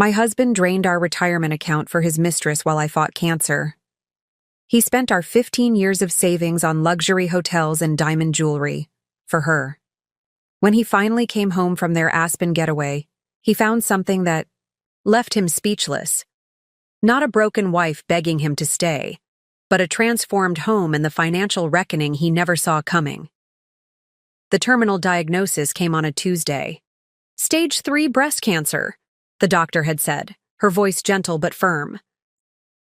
My husband drained our retirement account for his mistress while I fought cancer. He spent our 15 years of savings on luxury hotels and diamond jewelry. For her. When he finally came home from their Aspen getaway, he found something that left him speechless. Not a broken wife begging him to stay, but a transformed home and the financial reckoning he never saw coming. The terminal diagnosis came on a Tuesday. Stage 3 breast cancer, the doctor had said, her voice gentle but firm.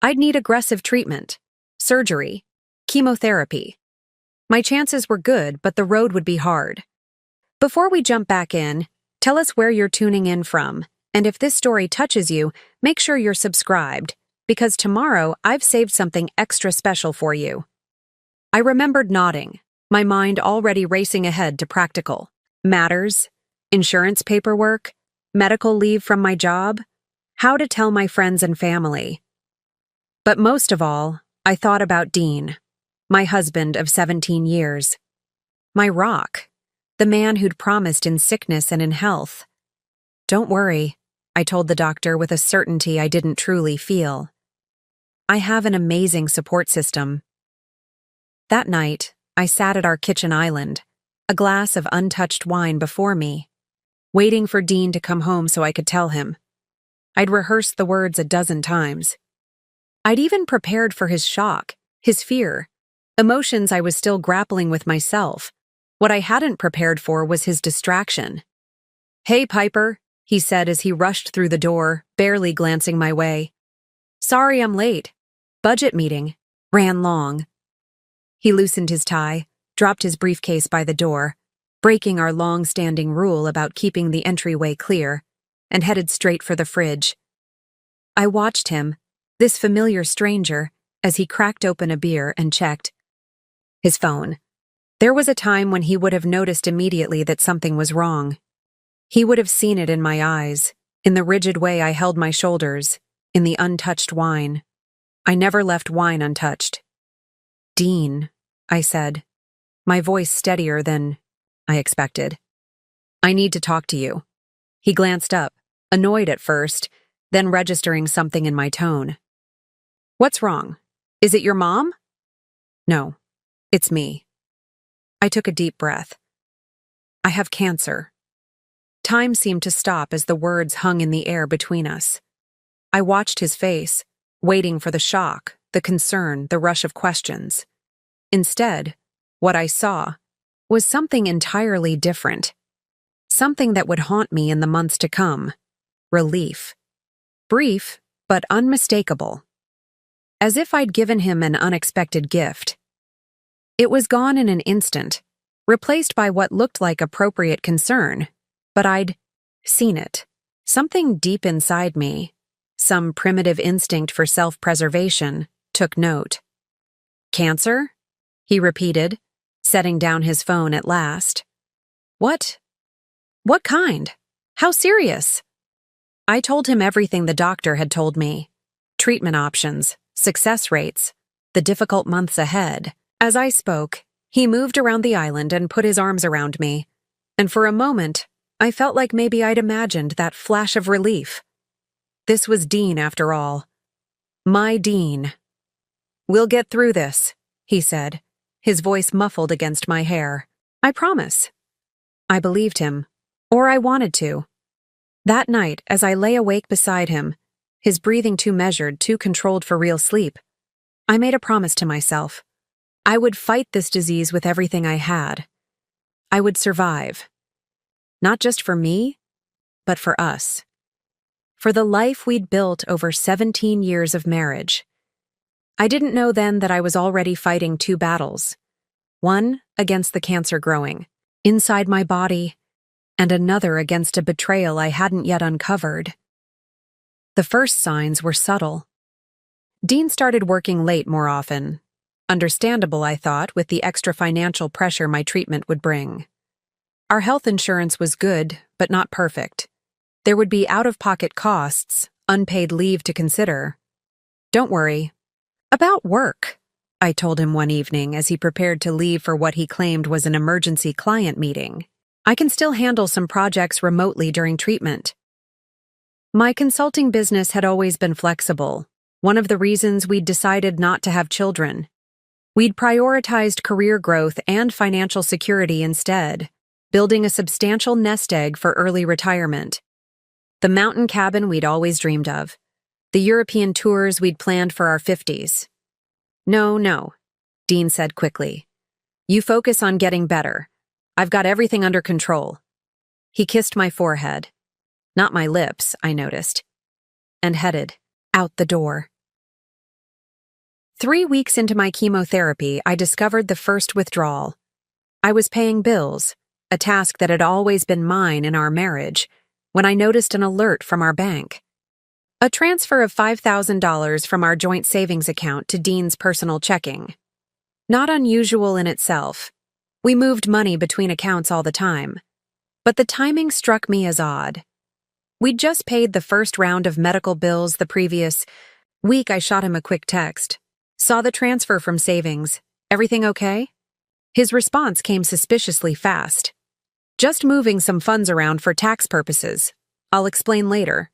I'd need aggressive treatment, surgery, chemotherapy. My chances were good, but the road would be hard. Before we jump back in, tell us where you're tuning in from, and if this story touches you, make sure you're subscribed, because tomorrow I've saved something extra special for you. I remembered nodding, my mind already racing ahead to practical matters, insurance paperwork, medical leave from my job, how to tell my friends and family. But most of all, I thought about Dean, my husband of 17 years. My rock, the man who'd promised in sickness and in health. Don't worry, I told the doctor with a certainty I didn't truly feel. I have an amazing support system. That night, I sat at our kitchen island, a glass of untouched wine before me, waiting for Dean to come home so I could tell him. I'd rehearsed the words a dozen times. I'd even prepared for his shock, his fear, emotions I was still grappling with myself. What I hadn't prepared for was his distraction. Hey, Piper, he said as he rushed through the door, barely glancing my way. Sorry I'm late. Budget meeting. Ran long. He loosened his tie, dropped his briefcase by the door, breaking our long-standing rule about keeping the entryway clear, and headed straight for the fridge. I watched him, this familiar stranger, as he cracked open a beer and checked his phone. There was a time when he would have noticed immediately that something was wrong. He would have seen it in my eyes, in the rigid way I held my shoulders, in the untouched wine. I never left wine untouched. Dean, I said, my voice steadier than I expected. I need to talk to you. He glanced up, annoyed at first, then registering something in my tone. What's wrong? Is it your mom? No, it's me. I took a deep breath. I have cancer. Time seemed to stop as the words hung in the air between us. I watched his face, waiting for the shock, the concern, the rush of questions. Instead, what I saw was something entirely different. Something that would haunt me in the months to come. Relief. Brief, but unmistakable. As if I'd given him an unexpected gift. It was gone in an instant, replaced by what looked like appropriate concern, but I'd seen it. Something deep inside me, some primitive instinct for self-preservation, took note. Cancer? He repeated, setting down his phone at last. What? What kind? How serious? I told him everything the doctor had told me. Treatment options, success rates, the difficult months ahead. As I spoke, he moved around the island and put his arms around me, and for a moment, I felt like maybe I'd imagined that flash of relief. This was Dean, after all. My Dean. We'll get through this, he said, his voice muffled against my hair. I promise. I believed him, or I wanted to. That night, as I lay awake beside him, his breathing too measured, too controlled for real sleep, I made a promise to myself. I would fight this disease with everything I had. I would survive. Not just for me, but for us. For the life we'd built over 17 years of marriage. I didn't know then that I was already fighting two battles. One against the cancer growing, inside my body, and another against a betrayal I hadn't yet uncovered. The first signs were subtle. Dean started working late more often. Understandable, I thought, with the extra financial pressure my treatment would bring. Our health insurance was good, but not perfect. There would be out-of-pocket costs, unpaid leave to consider. Don't worry. About work, I told him one evening as he prepared to leave for what he claimed was an emergency client meeting. I can still handle some projects remotely during treatment. My consulting business had always been flexible, one of the reasons we'd decided not to have children. We'd prioritized career growth and financial security instead, building a substantial nest egg for early retirement. The mountain cabin we'd always dreamed of. The European tours we'd planned for our 50s. No, Dean said quickly. You focus on getting better. I've got everything under control. He kissed my forehead. Not my lips, I noticed. And headed out the door. 3 weeks into my chemotherapy, I discovered the first withdrawal. I was paying bills, a task that had always been mine in our marriage, when I noticed an alert from our bank. A transfer of $5,000 from our joint savings account to Dean's personal checking. Not unusual in itself. We moved money between accounts all the time. But the timing struck me as odd. We'd just paid the first round of medical bills the previous week. I shot him a quick text. Saw the transfer from savings. Everything okay? His response came suspiciously fast. Just moving some funds around for tax purposes. I'll explain later.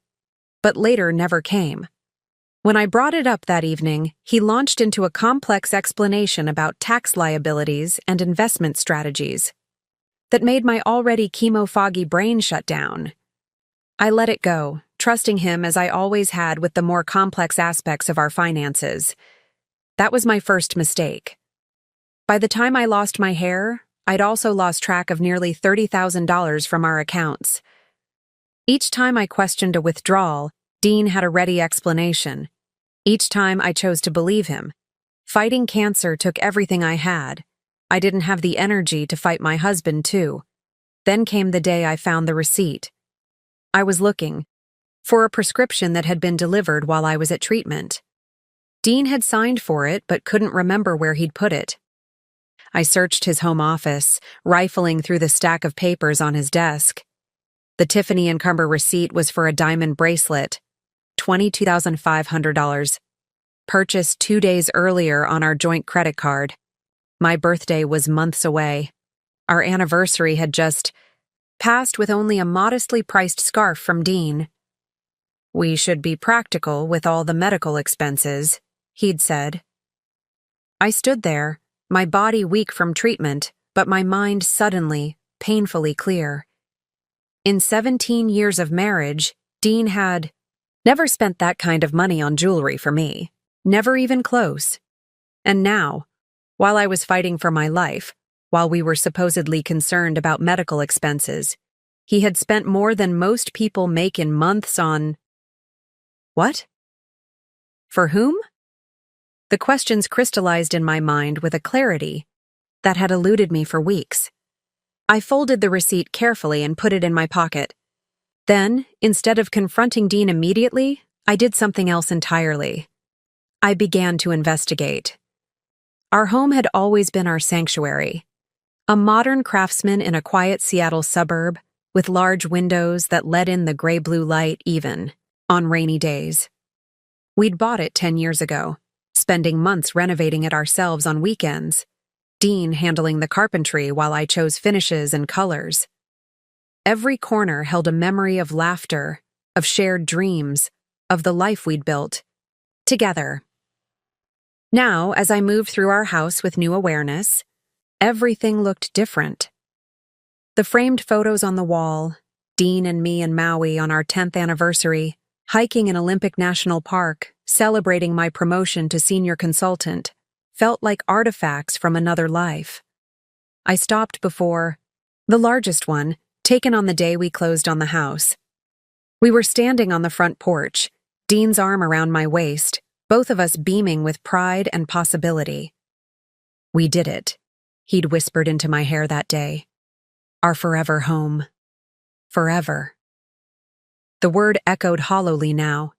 But later never came. When I brought it up that evening, he launched into a complex explanation about tax liabilities and investment strategies that made my already chemo-foggy brain shut down. I let it go, trusting him as I always had with the more complex aspects of our finances. That was my first mistake. By the time I lost my hair, I'd also lost track of nearly $30,000 from our accounts. Each time I questioned a withdrawal, Dean had a ready explanation. Each time I chose to believe him. Fighting cancer took everything I had. I didn't have the energy to fight my husband, too. Then came the day I found the receipt. I was looking for a prescription that had been delivered while I was at treatment. Dean had signed for it but couldn't remember where he'd put it. I searched his home office, rifling through the stack of papers on his desk. The Tiffany & Cumber receipt was for a diamond bracelet, $22,500, purchased 2 days earlier on our joint credit card. My birthday was months away. Our anniversary had just passed with only a modestly priced scarf from Dean. We should be practical with all the medical expenses, he'd said. I stood there, my body weak from treatment, but my mind suddenly, painfully clear. In 17 years of marriage, Dean had never spent that kind of money on jewelry for me, never even close. And now, while I was fighting for my life, while we were supposedly concerned about medical expenses, he had spent more than most people make in months on… What? For whom? The questions crystallized in my mind with a clarity that had eluded me for weeks. I folded the receipt carefully and put it in my pocket. Then, instead of confronting Dean immediately, I did something else entirely. I began to investigate. Our home had always been our sanctuary. A modern craftsman in a quiet Seattle suburb, with large windows that let in the gray-blue light even on rainy days. We'd bought it 10 years ago, spending months renovating it ourselves on weekends, Dean handling the carpentry while I chose finishes and colors. Every corner held a memory of laughter, of shared dreams, of the life we'd built together. Now, as I moved through our house with new awareness, everything looked different. The framed photos on the wall, Dean and me in Maui on our 10th anniversary, hiking in Olympic National Park, celebrating my promotion to senior consultant, felt like artifacts from another life. I stopped before the largest one, taken on the day we closed on the house. We were standing on the front porch, Dean's arm around my waist, both of us beaming with pride and possibility. We did it, he'd whispered into my hair that day. Our forever home. Forever. The word echoed hollowly now.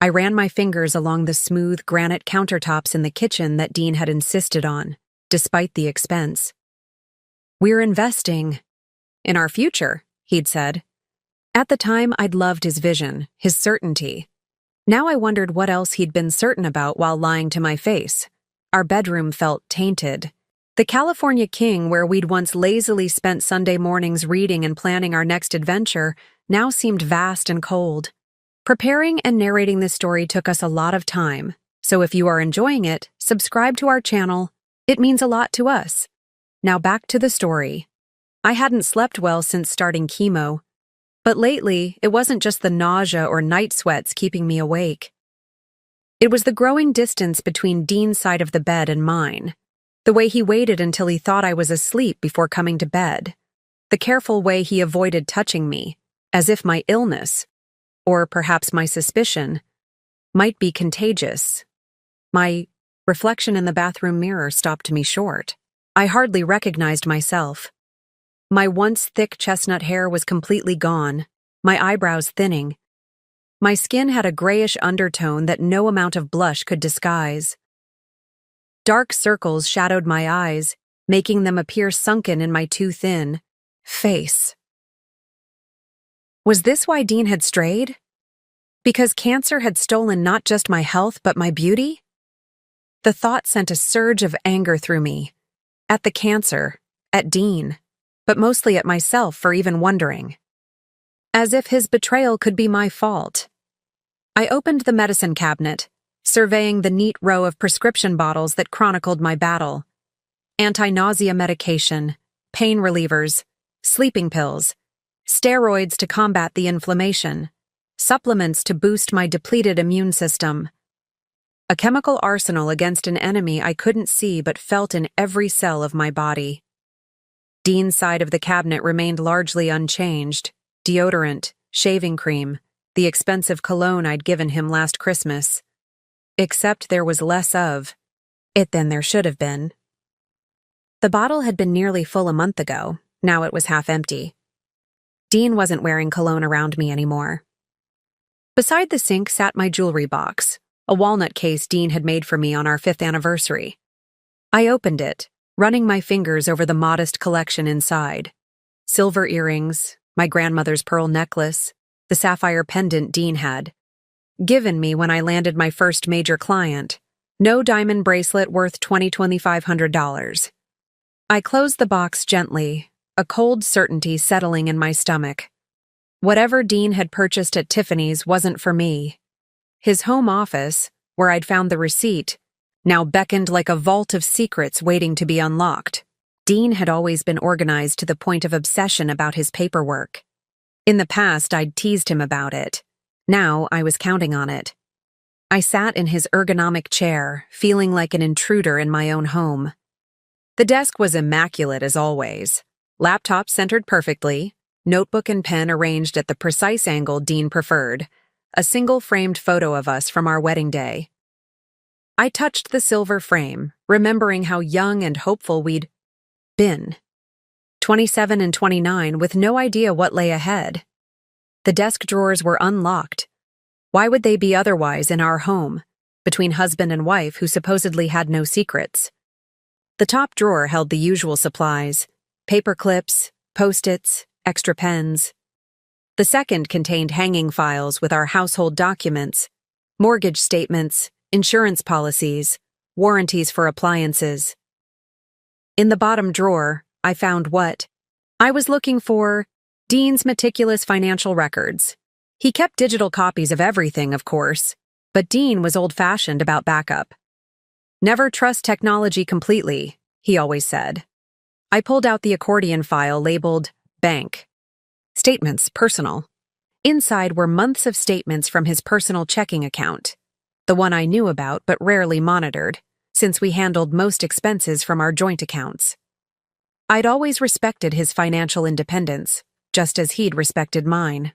I ran my fingers along the smooth granite countertops in the kitchen that Dean had insisted on, despite the expense. We're investing in our future, he'd said. At the time, I'd loved his vision, his certainty. Now I wondered what else he'd been certain about while lying to my face. Our bedroom felt tainted. The California King, where we'd once lazily spent Sunday mornings reading and planning our next adventure, now seemed vast and cold. Preparing and narrating this story took us a lot of time, so if you are enjoying it, subscribe to our channel. It means a lot to us. Now back to the story. I hadn't slept well since starting chemo, but lately it wasn't just the nausea or night sweats keeping me awake. It was the growing distance between Dean's side of the bed and mine, the way he waited until he thought I was asleep before coming to bed, the careful way he avoided touching me, as if my illness, or perhaps my suspicion, might be contagious. My reflection in the bathroom mirror stopped me short. I hardly recognized myself. My once thick chestnut hair was completely gone, my eyebrows thinning. My skin had a grayish undertone that no amount of blush could disguise. Dark circles shadowed my eyes, making them appear sunken in my too thin face. Was this why Dean had strayed? Because cancer had stolen not just my health but my beauty? The thought sent a surge of anger through me. At the cancer, at Dean, but mostly at myself for even wondering. As if his betrayal could be my fault. I opened the medicine cabinet, surveying the neat row of prescription bottles that chronicled my battle. Anti-nausea medication, pain relievers, sleeping pills, steroids to combat the inflammation, supplements to boost my depleted immune system. A chemical arsenal against an enemy I couldn't see but felt in every cell of my body. Dean's side of the cabinet remained largely unchanged. Deodorant, shaving cream, the expensive cologne I'd given him last Christmas. Except there was less of it than there should have been. The bottle had been nearly full a month ago. Now it was half empty. Dean wasn't wearing cologne around me anymore. Beside the sink sat my jewelry box, a walnut case Dean had made for me on our 5th anniversary. I opened it, running my fingers over the modest collection inside. Silver earrings, my grandmother's pearl necklace, the sapphire pendant Dean had given me when I landed my first major client. No diamond bracelet worth $2,500. I closed the box gently, a cold certainty settling in my stomach. Whatever Dean had purchased at Tiffany's wasn't for me. His home office, where I'd found the receipt, now beckoned like a vault of secrets waiting to be unlocked. Dean had always been organized to the point of obsession about his paperwork. In the past, I'd teased him about it. Now, I was counting on it. I sat in his ergonomic chair, feeling like an intruder in my own home. The desk was immaculate as always. Laptop centered perfectly, notebook and pen arranged at the precise angle Dean preferred, a single framed photo of us from our wedding day. I touched the silver frame, remembering how young and hopeful we'd been. 27 and 29 with no idea what lay ahead. The desk drawers were unlocked. Why would they be otherwise in our home, between husband and wife who supposedly had no secrets? The top drawer held the usual supplies, paper clips, Post-its, extra pens. The second contained hanging files with our household documents, mortgage statements, insurance policies, warranties for appliances. In the bottom drawer, I found what I was looking for: Dean's meticulous financial records. He kept digital copies of everything, of course, but Dean was old-fashioned about backup. Never trust technology completely, he always said. I pulled out the accordion file labeled Bank. Statements, personal. Inside were months of statements from his personal checking account, the one I knew about but rarely monitored, since we handled most expenses from our joint accounts. I'd always respected his financial independence, just as he'd respected mine.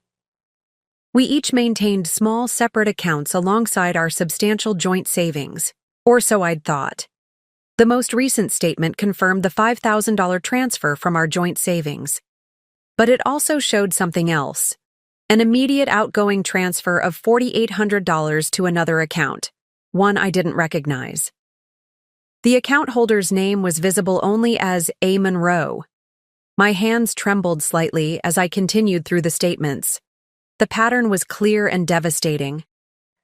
We each maintained small separate accounts alongside our substantial joint savings, or so I'd thought. The most recent statement confirmed the $5,000 transfer from our joint savings. But it also showed something else: an immediate outgoing transfer of $4,800 to another account, one I didn't recognize. The account holder's name was visible only as A. Monroe. My hands trembled slightly as I continued through the statements. The pattern was clear and devastating.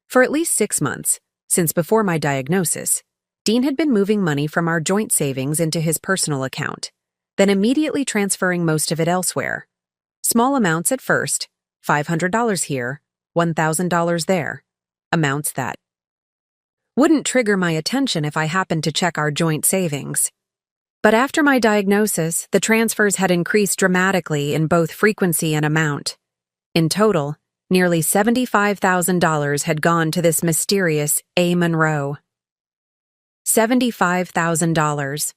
For at least 6 months, since before my diagnosis, Dean had been moving money from our joint savings into his personal account, then immediately transferring most of it elsewhere. Small amounts at first, $500 here, $1,000 there. Amounts that wouldn't trigger my attention if I happened to check our joint savings. But after my diagnosis, the transfers had increased dramatically in both frequency and amount. In total, nearly $75,000 had gone to this mysterious A. Monroe. $75,000.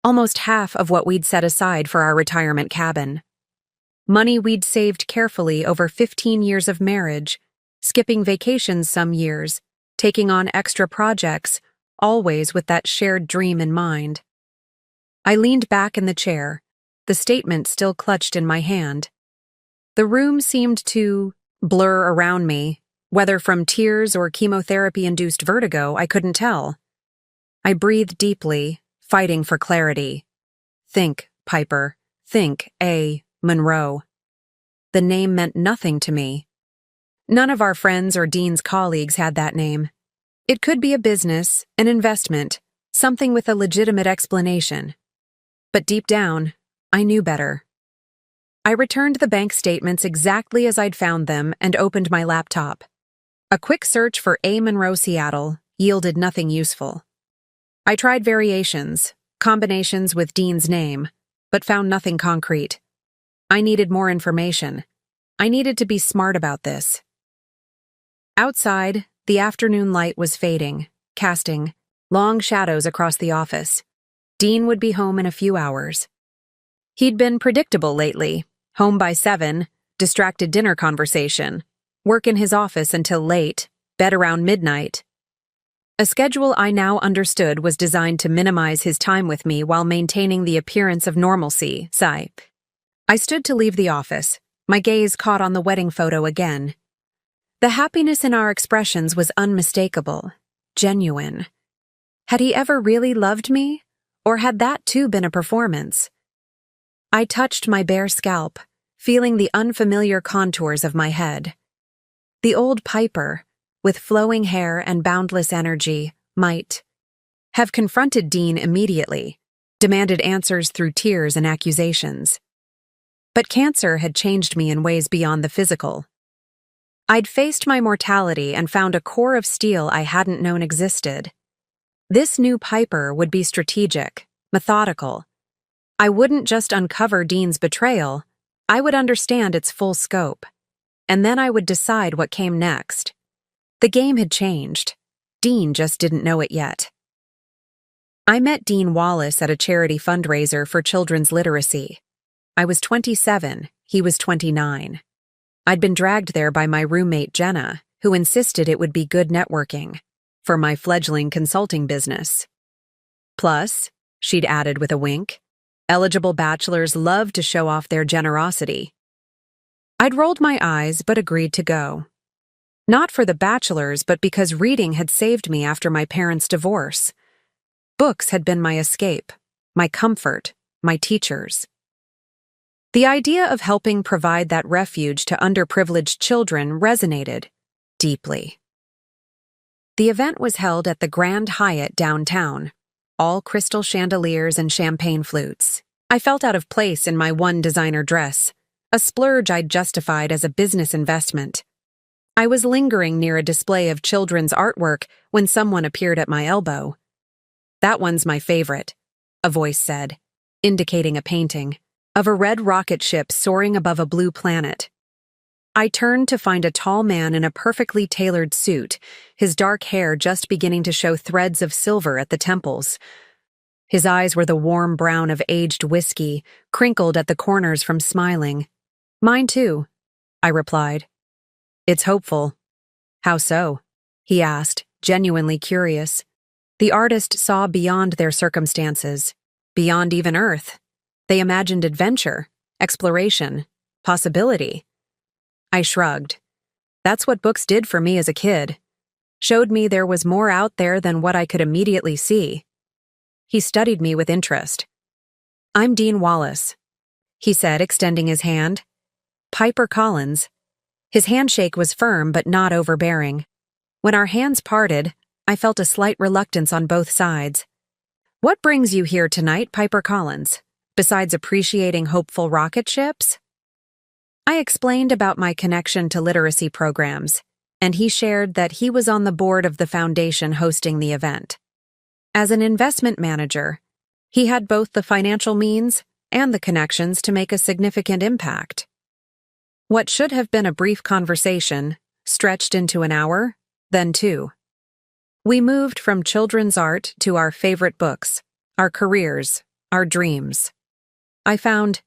Almost half of what we'd set aside for our retirement cabin. Money we'd saved carefully over 15 years of marriage, skipping vacations some years, taking on extra projects, always with that shared dream in mind. I leaned back in the chair, the statement still clutched in my hand. The room seemed to blur around me, whether from tears or chemotherapy-induced vertigo, I couldn't tell. I breathed deeply, fighting for clarity. Think, Piper. Think, A. Monroe. The name meant nothing to me. None of our friends or Dean's colleagues had that name. It could be a business, an investment, something with a legitimate explanation. But deep down, I knew better. I returned the bank statements exactly as I'd found them and opened my laptop. A quick search for A. Monroe, Seattle, yielded nothing useful. I tried variations, combinations with Dean's name, but found nothing concrete. I needed more information. I needed to be smart about this. Outside, the afternoon light was fading, casting long shadows across the office. Dean would be home in a few hours. He'd been predictable lately, home by 7, distracted dinner conversation, work in his office until late, bed around midnight. A schedule I now understood was designed to minimize his time with me while maintaining the appearance of normalcy, sigh. I stood to leave the office, my gaze caught on the wedding photo again. The happiness in our expressions was unmistakable, genuine. Had he ever really loved me? Or had that too been a performance? I touched my bare scalp, feeling the unfamiliar contours of my head. The old Piper, with flowing hair and boundless energy, might have confronted Dean immediately, demanded answers through tears and accusations. But cancer had changed me in ways beyond the physical. I'd faced my mortality and found a core of steel I hadn't known existed. This new Piper would be strategic, methodical. I wouldn't just uncover Dean's betrayal, I would understand its full scope. And then I would decide what came next. The game had changed. Dean just didn't know it yet. I met Dean Wallace at a charity fundraiser for children's literacy. I was 27, he was 29. I'd been dragged there by my roommate Jenna, who insisted it would be good networking for my fledgling consulting business. Plus, she'd added with a wink, eligible bachelors love to show off their generosity. I'd rolled my eyes but agreed to go. Not for the bachelors, but because reading had saved me after my parents' divorce. Books had been my escape, my comfort, my teachers. The idea of helping provide that refuge to underprivileged children resonated deeply. The event was held at the Grand Hyatt downtown, all crystal chandeliers and champagne flutes. I felt out of place in my one designer dress, a splurge I'd justified as a business investment. I was lingering near a display of children's artwork when someone appeared at my elbow. "That one's my favorite," a voice said, indicating a painting of a red rocket ship soaring above a blue planet. I turned to find a tall man in a perfectly tailored suit, his dark hair just beginning to show threads of silver at the temples. His eyes were the warm brown of aged whiskey, crinkled at the corners from smiling. "Mine too," I replied. "It's hopeful." "How so?" he asked, genuinely curious. The artist saw beyond their circumstances, beyond even Earth. They imagined adventure, exploration, possibility. I shrugged. That's what books did for me as a kid. Showed me there was more out there than what I could immediately see. He studied me with interest. "I'm Dean Wallace," he said, extending his hand. "Piper Collins." His handshake was firm but not overbearing. When our hands parted, I felt a slight reluctance on both sides. "What brings you here tonight, Piper Collins, besides appreciating hopeful rocket ships?" I explained about my connection to literacy programs, and he shared that he was on the board of the foundation hosting the event. As an investment manager, he had both the financial means and the connections to make a significant impact. What should have been a brief conversation stretched into an hour, then two. We moved from children's art to our favorite books, our careers, our dreams. I found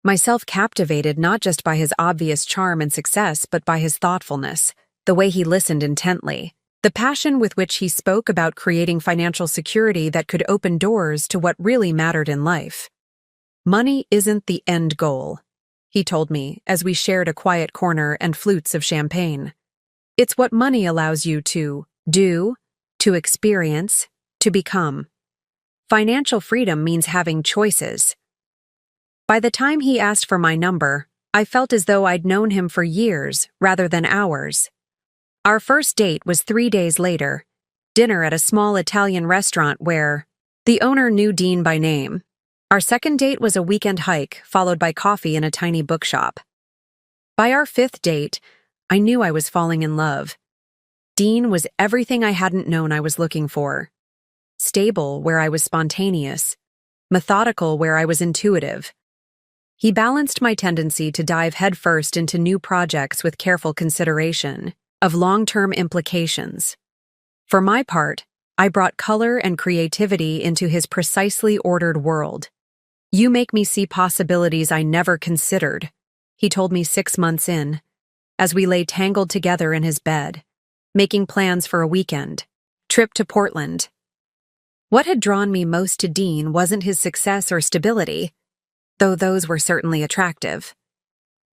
myself captivated not just by his obvious charm and success, but by his thoughtfulness, the way he listened intently, the passion with which he spoke about creating financial security that could open doors to what really mattered in life. Money isn't the end goal, he told me as we shared a quiet corner and flutes of champagne. It's what money allows you to do, to experience, to become. Financial freedom means having choices. By the time he asked for my number, I felt as though I'd known him for years rather than hours. Our first date was 3 days later, dinner at a small Italian restaurant where the owner knew Dean by name. Our second date was a weekend hike, followed by coffee in a tiny bookshop. By our fifth date, I knew I was falling in love. Dean was everything I hadn't known I was looking for. Stable where I was spontaneous, methodical where I was intuitive. He balanced my tendency to dive headfirst into new projects with careful consideration of long-term implications. For my part, I brought color and creativity into his precisely ordered world. "You make me see possibilities I never considered," he told me 6 months in, as we lay tangled together in his bed, making plans for a weekend trip to Portland. What had drawn me most to Dean wasn't his success or stability, though those were certainly attractive.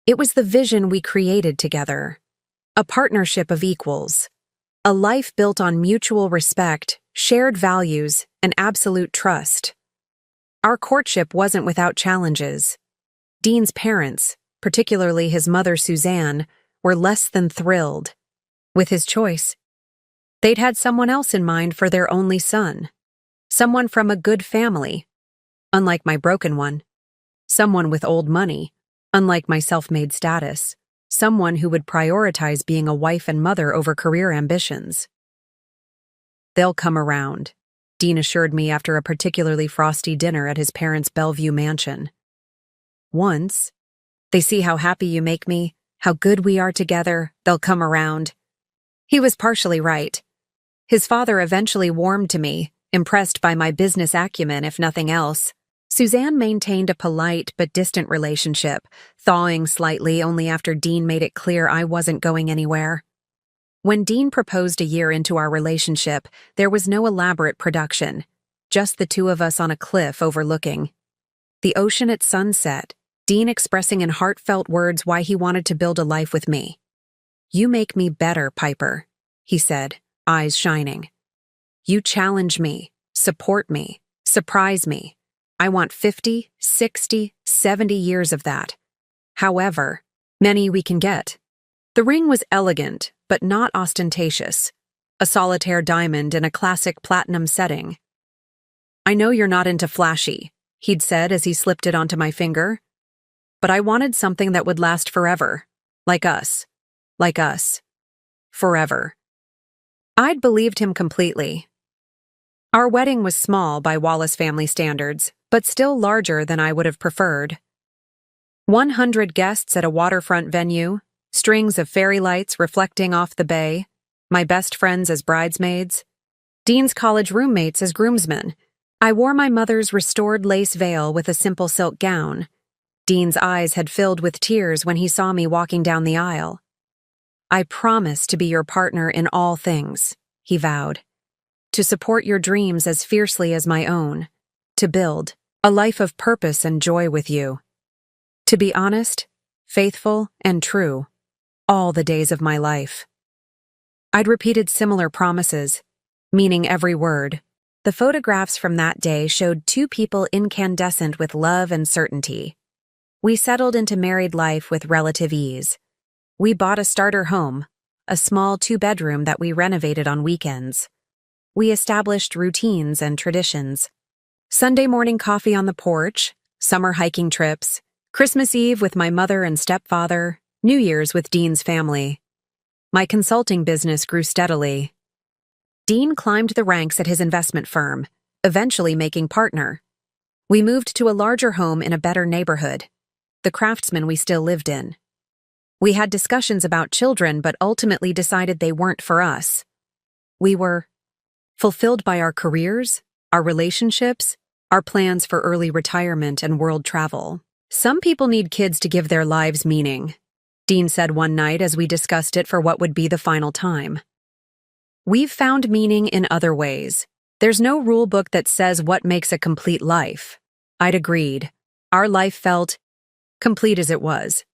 It was the vision we created together, a partnership of equals, a life built on mutual respect, shared values, and absolute trust. Our courtship wasn't without challenges. Dean's parents, particularly his mother Suzanne, were less than thrilled with his choice. They'd had someone else in mind for their only son, someone from a good family, unlike my broken one, someone with old money, unlike my self-made status, someone who would prioritize being a wife and mother over career ambitions. "They'll come around," Dean assured me after a particularly frosty dinner at his parents' Bellevue mansion. "Once they see how happy you make me, how good we are together, they'll come around." He was partially right. His father eventually warmed to me, impressed by my business acumen if nothing else. Suzanne maintained a polite but distant relationship, thawing slightly only after Dean made it clear I wasn't going anywhere. When Dean proposed a year into our relationship, there was no elaborate production, just the two of us on a cliff overlooking the ocean at sunset, Dean expressing in heartfelt words why he wanted to build a life with me. "You make me better, Piper," he said, eyes shining. "You challenge me, support me, surprise me. I want 50, 60, 70 years of that. However many we can get." The ring was elegant, but not ostentatious, a solitaire diamond in a classic platinum setting. "I know you're not into flashy," he'd said as he slipped it onto my finger, "but I wanted something that would last forever, like us, forever." I'd believed him completely. Our wedding was small by Wallace family standards, but still larger than I would have preferred. 100 guests at a waterfront venue, strings of fairy lights reflecting off the bay, my best friends as bridesmaids, Dean's college roommates as groomsmen. I wore my mother's restored lace veil with a simple silk gown. Dean's eyes had filled with tears when he saw me walking down the aisle. "I promise to be your partner in all things," he vowed, "to support your dreams as fiercely as my own, to build a life of purpose and joy with you, to be honest, faithful, and true, all the days of my life." I'd repeated similar promises, meaning every word. The photographs from that day showed two people incandescent with love and certainty. We settled into married life with relative ease. We bought a starter home, a small 2-bedroom that we renovated on weekends. We established routines and traditions. Sunday morning coffee on the porch, summer hiking trips, Christmas Eve with my mother and stepfather, New Year's with Dean's family. My consulting business grew steadily. Dean climbed the ranks at his investment firm, eventually making partner. We moved to a larger home in a better neighborhood, the Craftsman we still lived in. We had discussions about children but ultimately decided they weren't for us. We were fulfilled by our careers, our relationships, our plans for early retirement and world travel. Some people need kids to give their lives meaning, Dean said one night as we discussed it for what would be the final time. We've found meaning in other ways. There's no rule book that says what makes a complete life. I'd agreed. Our life felt complete as it was.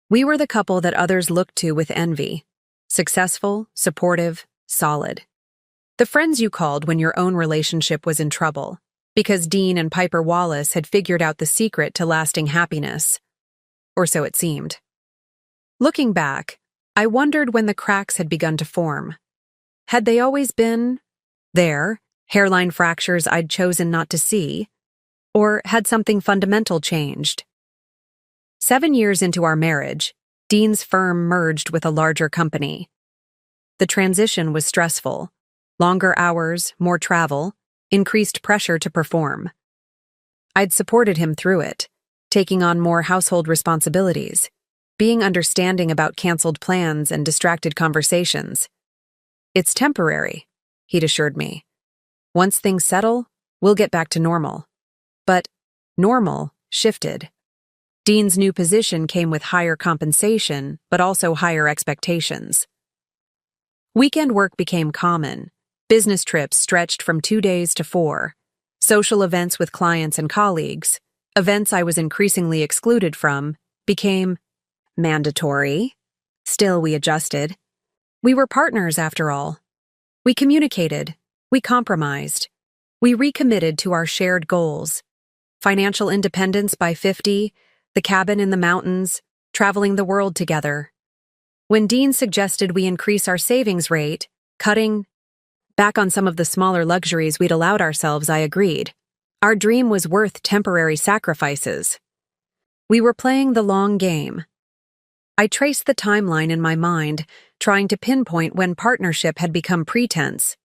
We were the couple that others looked to with envy. Successful, supportive, solid. The friends you called when your own relationship was in trouble, because Dean and Piper Wallace had figured out the secret to lasting happiness. Or so it seemed. Looking back, I wondered when the cracks had begun to form. Had they always been there, hairline fractures I'd chosen not to see? Or had something fundamental changed? 7 years into our marriage, Dean's firm merged with a larger company. The transition was stressful. Longer hours, more travel, increased pressure to perform. I'd supported him through it, taking on more household responsibilities, being understanding about canceled plans and distracted conversations. It's temporary, he'd assured me. Once things settle, we'll get back to normal. But normal shifted. Dean's new position came with higher compensation, but also higher expectations. Weekend work became common. Business trips stretched from 2 days to 4. Social events with clients and colleagues, events I was increasingly excluded from, became mandatory. Still, we adjusted. We were partners, after all. We communicated. We compromised. We recommitted to our shared goals. Financial independence by 50, the cabin in the mountains, traveling the world together. When Dean suggested we increase our savings rate, cutting back on some of the smaller luxuries we'd allowed ourselves, I agreed. Our dream was worth temporary sacrifices. We were playing the long game. I traced the timeline in my mind, trying to pinpoint when partnership had become pretense.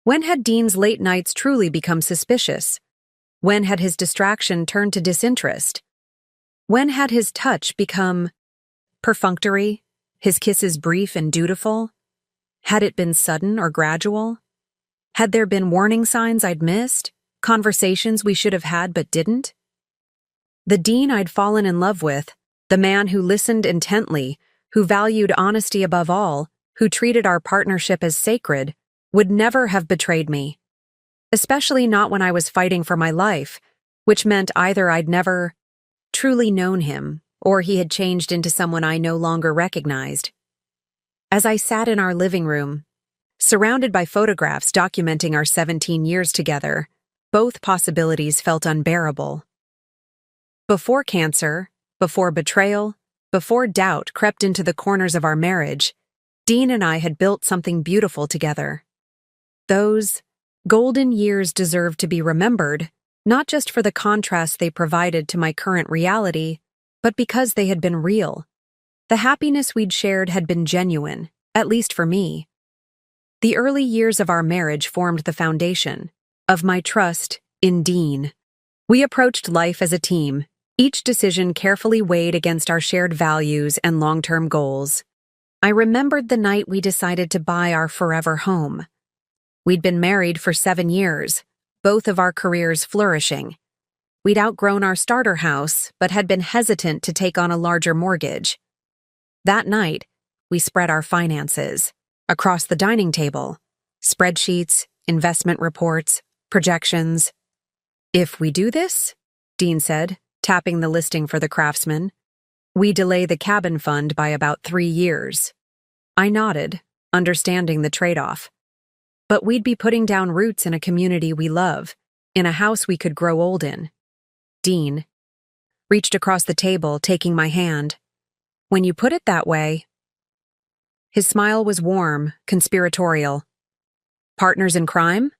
When had Dean's late nights truly become suspicious? When had his distraction turned to disinterest? When had his touch become perfunctory, his kisses brief and dutiful? Had it been sudden or gradual? Had there been warning signs I'd missed, conversations we should have had but didn't? The Dean I'd fallen in love with, the man who listened intently, who valued honesty above all, who treated our partnership as sacred, would never have betrayed me. Especially not when I was fighting for my life, which meant either I'd never truly known him, or he had changed into someone I no longer recognized. As I sat in our living room, surrounded by photographs documenting our 17 years together, both possibilities felt unbearable. Before cancer, before betrayal, before doubt crept into the corners of our marriage, Dean and I had built something beautiful together. Those golden years deserved to be remembered, not just for the contrast they provided to my current reality, but because they had been real. The happiness we'd shared had been genuine, at least for me. The early years of our marriage formed the foundation of my trust in Dean. We approached life as a team, each decision carefully weighed against our shared values and long-term goals. I remembered the night we decided to buy our forever home. We'd been married for 7 years, both of our careers flourishing. We'd outgrown our starter house, but had been hesitant to take on a larger mortgage. That night, we spread our finances across the dining table, spreadsheets, investment reports, projections. "If we do this," Dean said, tapping the listing for the Craftsman, "we delay the cabin fund by about 3 years." I nodded, understanding the trade-off. But we'd be putting down roots in a community we love, in a house we could grow old in. Dean reached across the table, taking my hand. "When you put it that way..." His smile was warm, conspiratorial. "Partners in crime?"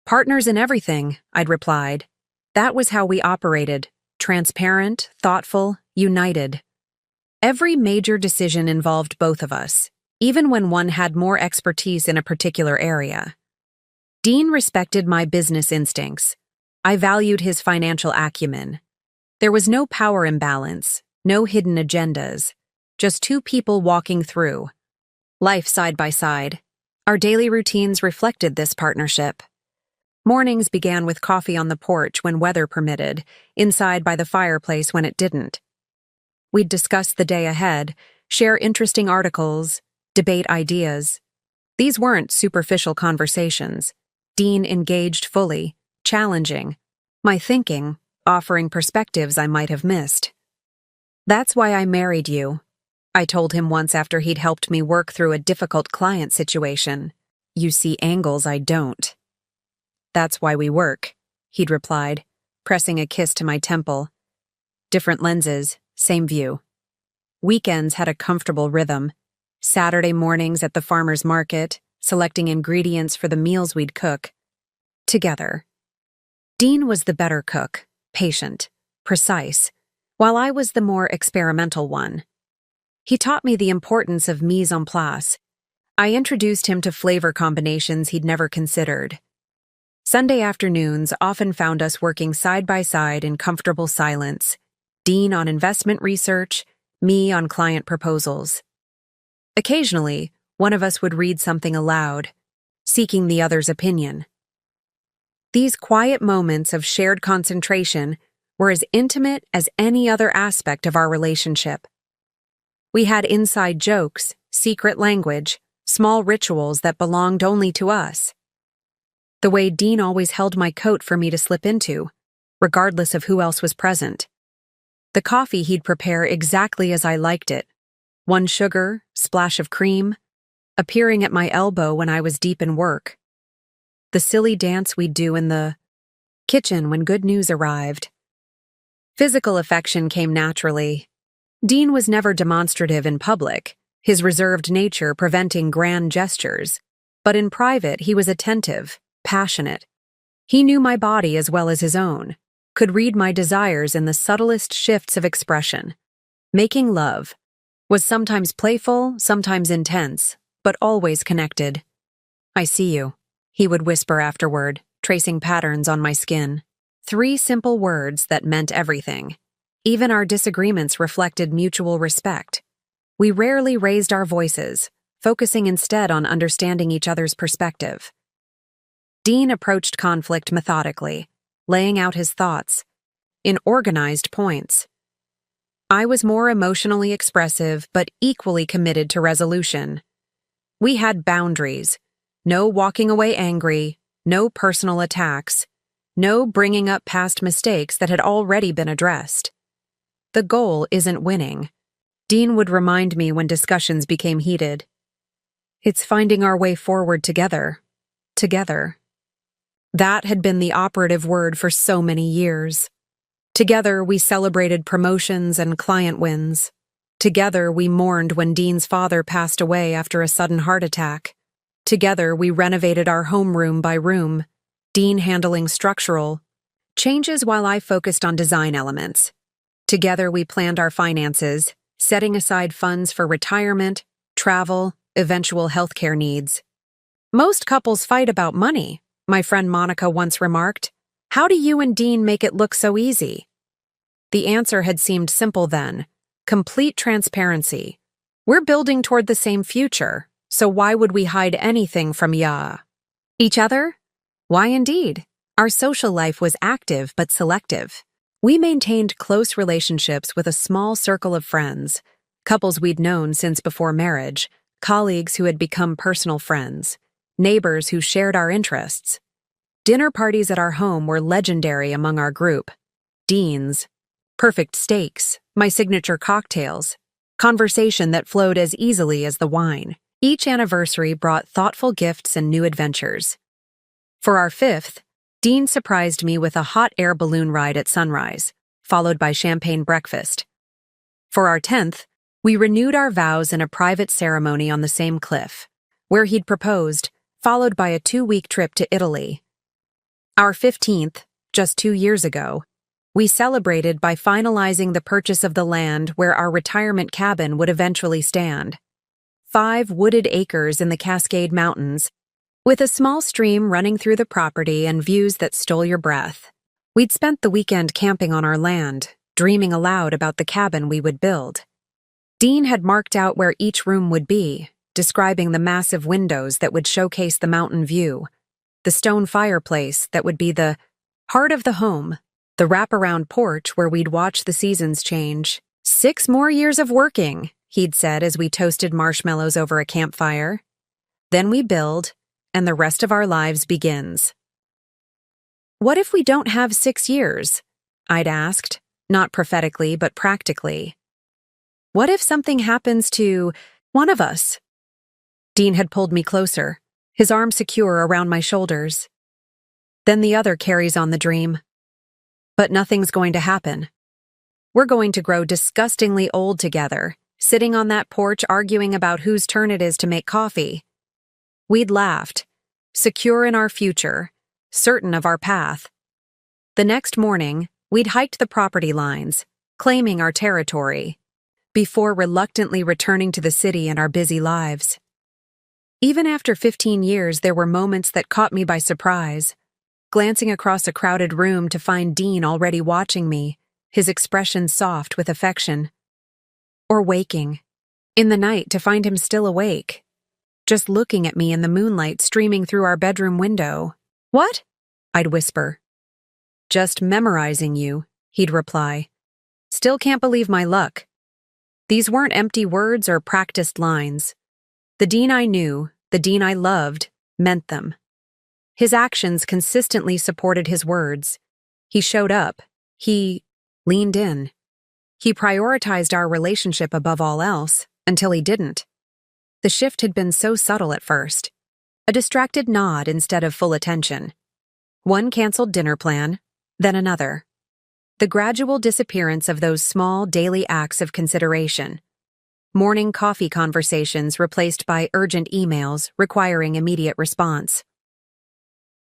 "Partners in everything," I'd replied. That was how we operated, transparent, thoughtful, united. Every major decision involved both of us, even when one had more expertise in a particular area. Dean respected my business instincts. I valued his financial acumen. There was no power imbalance, no hidden agendas, just two people walking through life side by side. Our daily routines reflected this partnership. Mornings began with coffee on the porch when weather permitted, inside by the fireplace when it didn't. We'd discuss the day ahead, share interesting articles, debate ideas. These weren't superficial conversations. Dean engaged fully, challenging my thinking, offering perspectives I might have missed. "That's why I married you," I told him once after he'd helped me work through a difficult client situation. "You see angles I don't." "That's why we work," he'd replied, pressing a kiss to my temple. Different lenses, same view. Weekends had a comfortable rhythm. Saturday mornings at the farmer's market, selecting ingredients for the meals we'd cook. Together. Dean was the better cook, patient, precise, while I was the more experimental one. He taught me the importance of mise en place. I introduced him to flavor combinations he'd never considered. Sunday afternoons often found us working side by side in comfortable silence, Dean on investment research, me on client proposals. Occasionally, one of us would read something aloud, seeking the other's opinion. These quiet moments of shared concentration were as intimate as any other aspect of our relationship. We had inside jokes, secret language, small rituals that belonged only to us. The way Dean always held my coat for me to slip into, regardless of who else was present. The coffee he'd prepare exactly as I liked it. One sugar, splash of cream, appearing at my elbow when I was deep in work. The silly dance we'd do in the kitchen when good news arrived. Physical affection came naturally. Dean was never demonstrative in public, his reserved nature preventing grand gestures, but in private he was attentive, passionate. He knew my body as well as his own, could read my desires in the subtlest shifts of expression. Making love was sometimes playful, sometimes intense, but always connected. "I see you," he would whisper afterward, tracing patterns on my skin. 3 simple words that meant everything. Even our disagreements reflected mutual respect. We rarely raised our voices, focusing instead on understanding each other's perspective. Dean approached conflict methodically, laying out his thoughts in organized points. I was more emotionally expressive but equally committed to resolution. We had boundaries. No walking away angry, no personal attacks, no bringing up past mistakes that had already been addressed. The goal isn't winning, Dean would remind me when discussions became heated. It's finding our way forward together. Together. That had been the operative word for so many years. Together, we celebrated promotions and client wins. Together, we mourned when Dean's father passed away after a sudden heart attack. Together, we renovated our home room by room, Dean handling structural changes while I focused on design elements. Together, we planned our finances, setting aside funds for retirement, travel, eventual healthcare needs. "Most couples fight about money," my friend Monica once remarked. "How do you and Dean make it look so easy?" The answer had seemed simple then. Complete transparency. We're building toward the same future, so why would we hide anything from each other? Why indeed? Our social life was active but selective. We maintained close relationships with a small circle of friends, couples we'd known since before marriage, colleagues who had become personal friends, neighbors who shared our interests. Dinner parties at our home were legendary among our group. Dean's, perfect steaks, my signature cocktails, conversation that flowed as easily as the wine. Each anniversary brought thoughtful gifts and new adventures. For our 5th, Dean surprised me with a hot air balloon ride at sunrise, followed by champagne breakfast. For our 10th, we renewed our vows in a private ceremony on the same cliff, where he'd proposed, followed by a 2-week trip to Italy. Our 15th, just 2 years ago, We celebrated by finalizing the purchase of the land where our retirement cabin would eventually stand. 5 wooded acres in the Cascade Mountains, with a small stream running through the property and views that stole your breath. We'd spent the weekend camping on our land, dreaming aloud about the cabin we would build. Dean had marked out where each room would be, describing the massive windows that would showcase the mountain view, the stone fireplace that would be the heart of the home, the wraparound porch where we'd watch the seasons change. 6 more years of working, he'd said as we toasted marshmallows over a campfire. Then we build, and the rest of our lives begins. What if we don't have 6 years? I'd asked, not prophetically but practically. What if something happens to one of us? Dean had pulled me closer, his arm secure around my shoulders. Then the other carries on the dream. But nothing's going to happen. We're going to grow disgustingly old together, sitting on that porch arguing about whose turn it is to make coffee. We'd laughed, secure in our future, certain of our path. The next morning, we'd hiked the property lines, claiming our territory, before reluctantly returning to the city and our busy lives. Even after 15 years, there were moments that caught me by surprise, glancing across a crowded room to find Dean already watching me, his expression soft with affection. Or waking, in the night to find him still awake, just looking at me in the moonlight streaming through our bedroom window. "What?" I'd whisper. "Just memorizing you," he'd reply. "Still can't believe my luck." These weren't empty words or practiced lines. The Dean I knew, the Dean I loved, meant them. His actions consistently supported his words. He showed up. He leaned in. He prioritized our relationship above all else, until he didn't. The shift had been so subtle at first. A distracted nod instead of full attention. One canceled dinner plan, then another. The gradual disappearance of those small daily acts of consideration. Morning coffee conversations replaced by urgent emails requiring immediate response.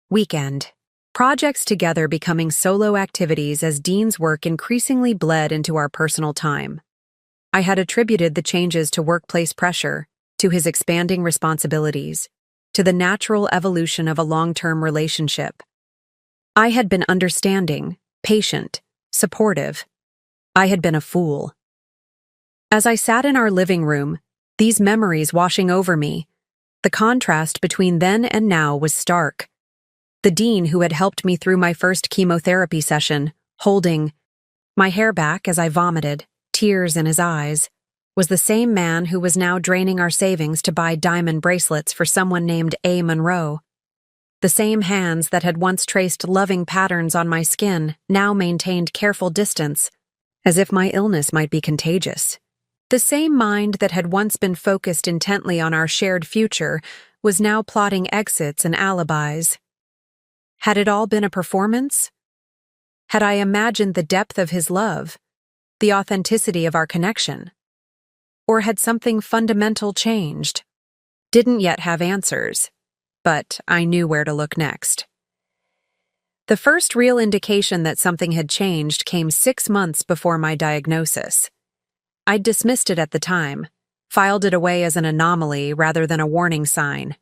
Weekend. Projects together becoming solo activities as Dean's work increasingly bled into our personal time. I had attributed the changes to workplace pressure, to his expanding responsibilities, to the natural evolution of a long-term relationship. I had been understanding, patient, supportive. I had been a fool. As I sat in our living room, these memories washing over me, the contrast between then and now was stark. The Dean who had helped me through my first chemotherapy session, holding my hair back as I vomited, tears in his eyes, was the same man who was now draining our savings to buy diamond bracelets for someone named A. Monroe. The same hands that had once traced loving patterns on my skin now maintained careful distance, as if my illness might be contagious. The same mind that had once been focused intently on our shared future was now plotting exits and alibis. Had it all been a performance? Had I imagined the depth of his love, the authenticity of our connection? Or had something fundamental changed? Didn't yet have answers, but I knew where to look next. The first real indication that something had changed came 6 months before my diagnosis. I'd dismissed it at the time, filed it away as an anomaly rather than a warning sign.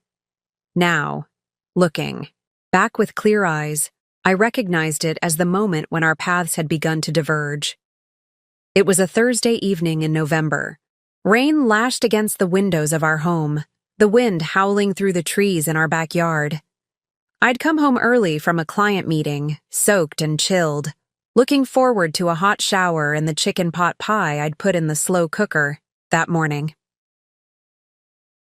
Now, looking back with clear eyes, I recognized it as the moment when our paths had begun to diverge. It was a Thursday evening in November. Rain lashed against the windows of our home, the wind howling through the trees in our backyard. I'd come home early from a client meeting, soaked and chilled, looking forward to a hot shower and the chicken pot pie I'd put in the slow cooker that morning.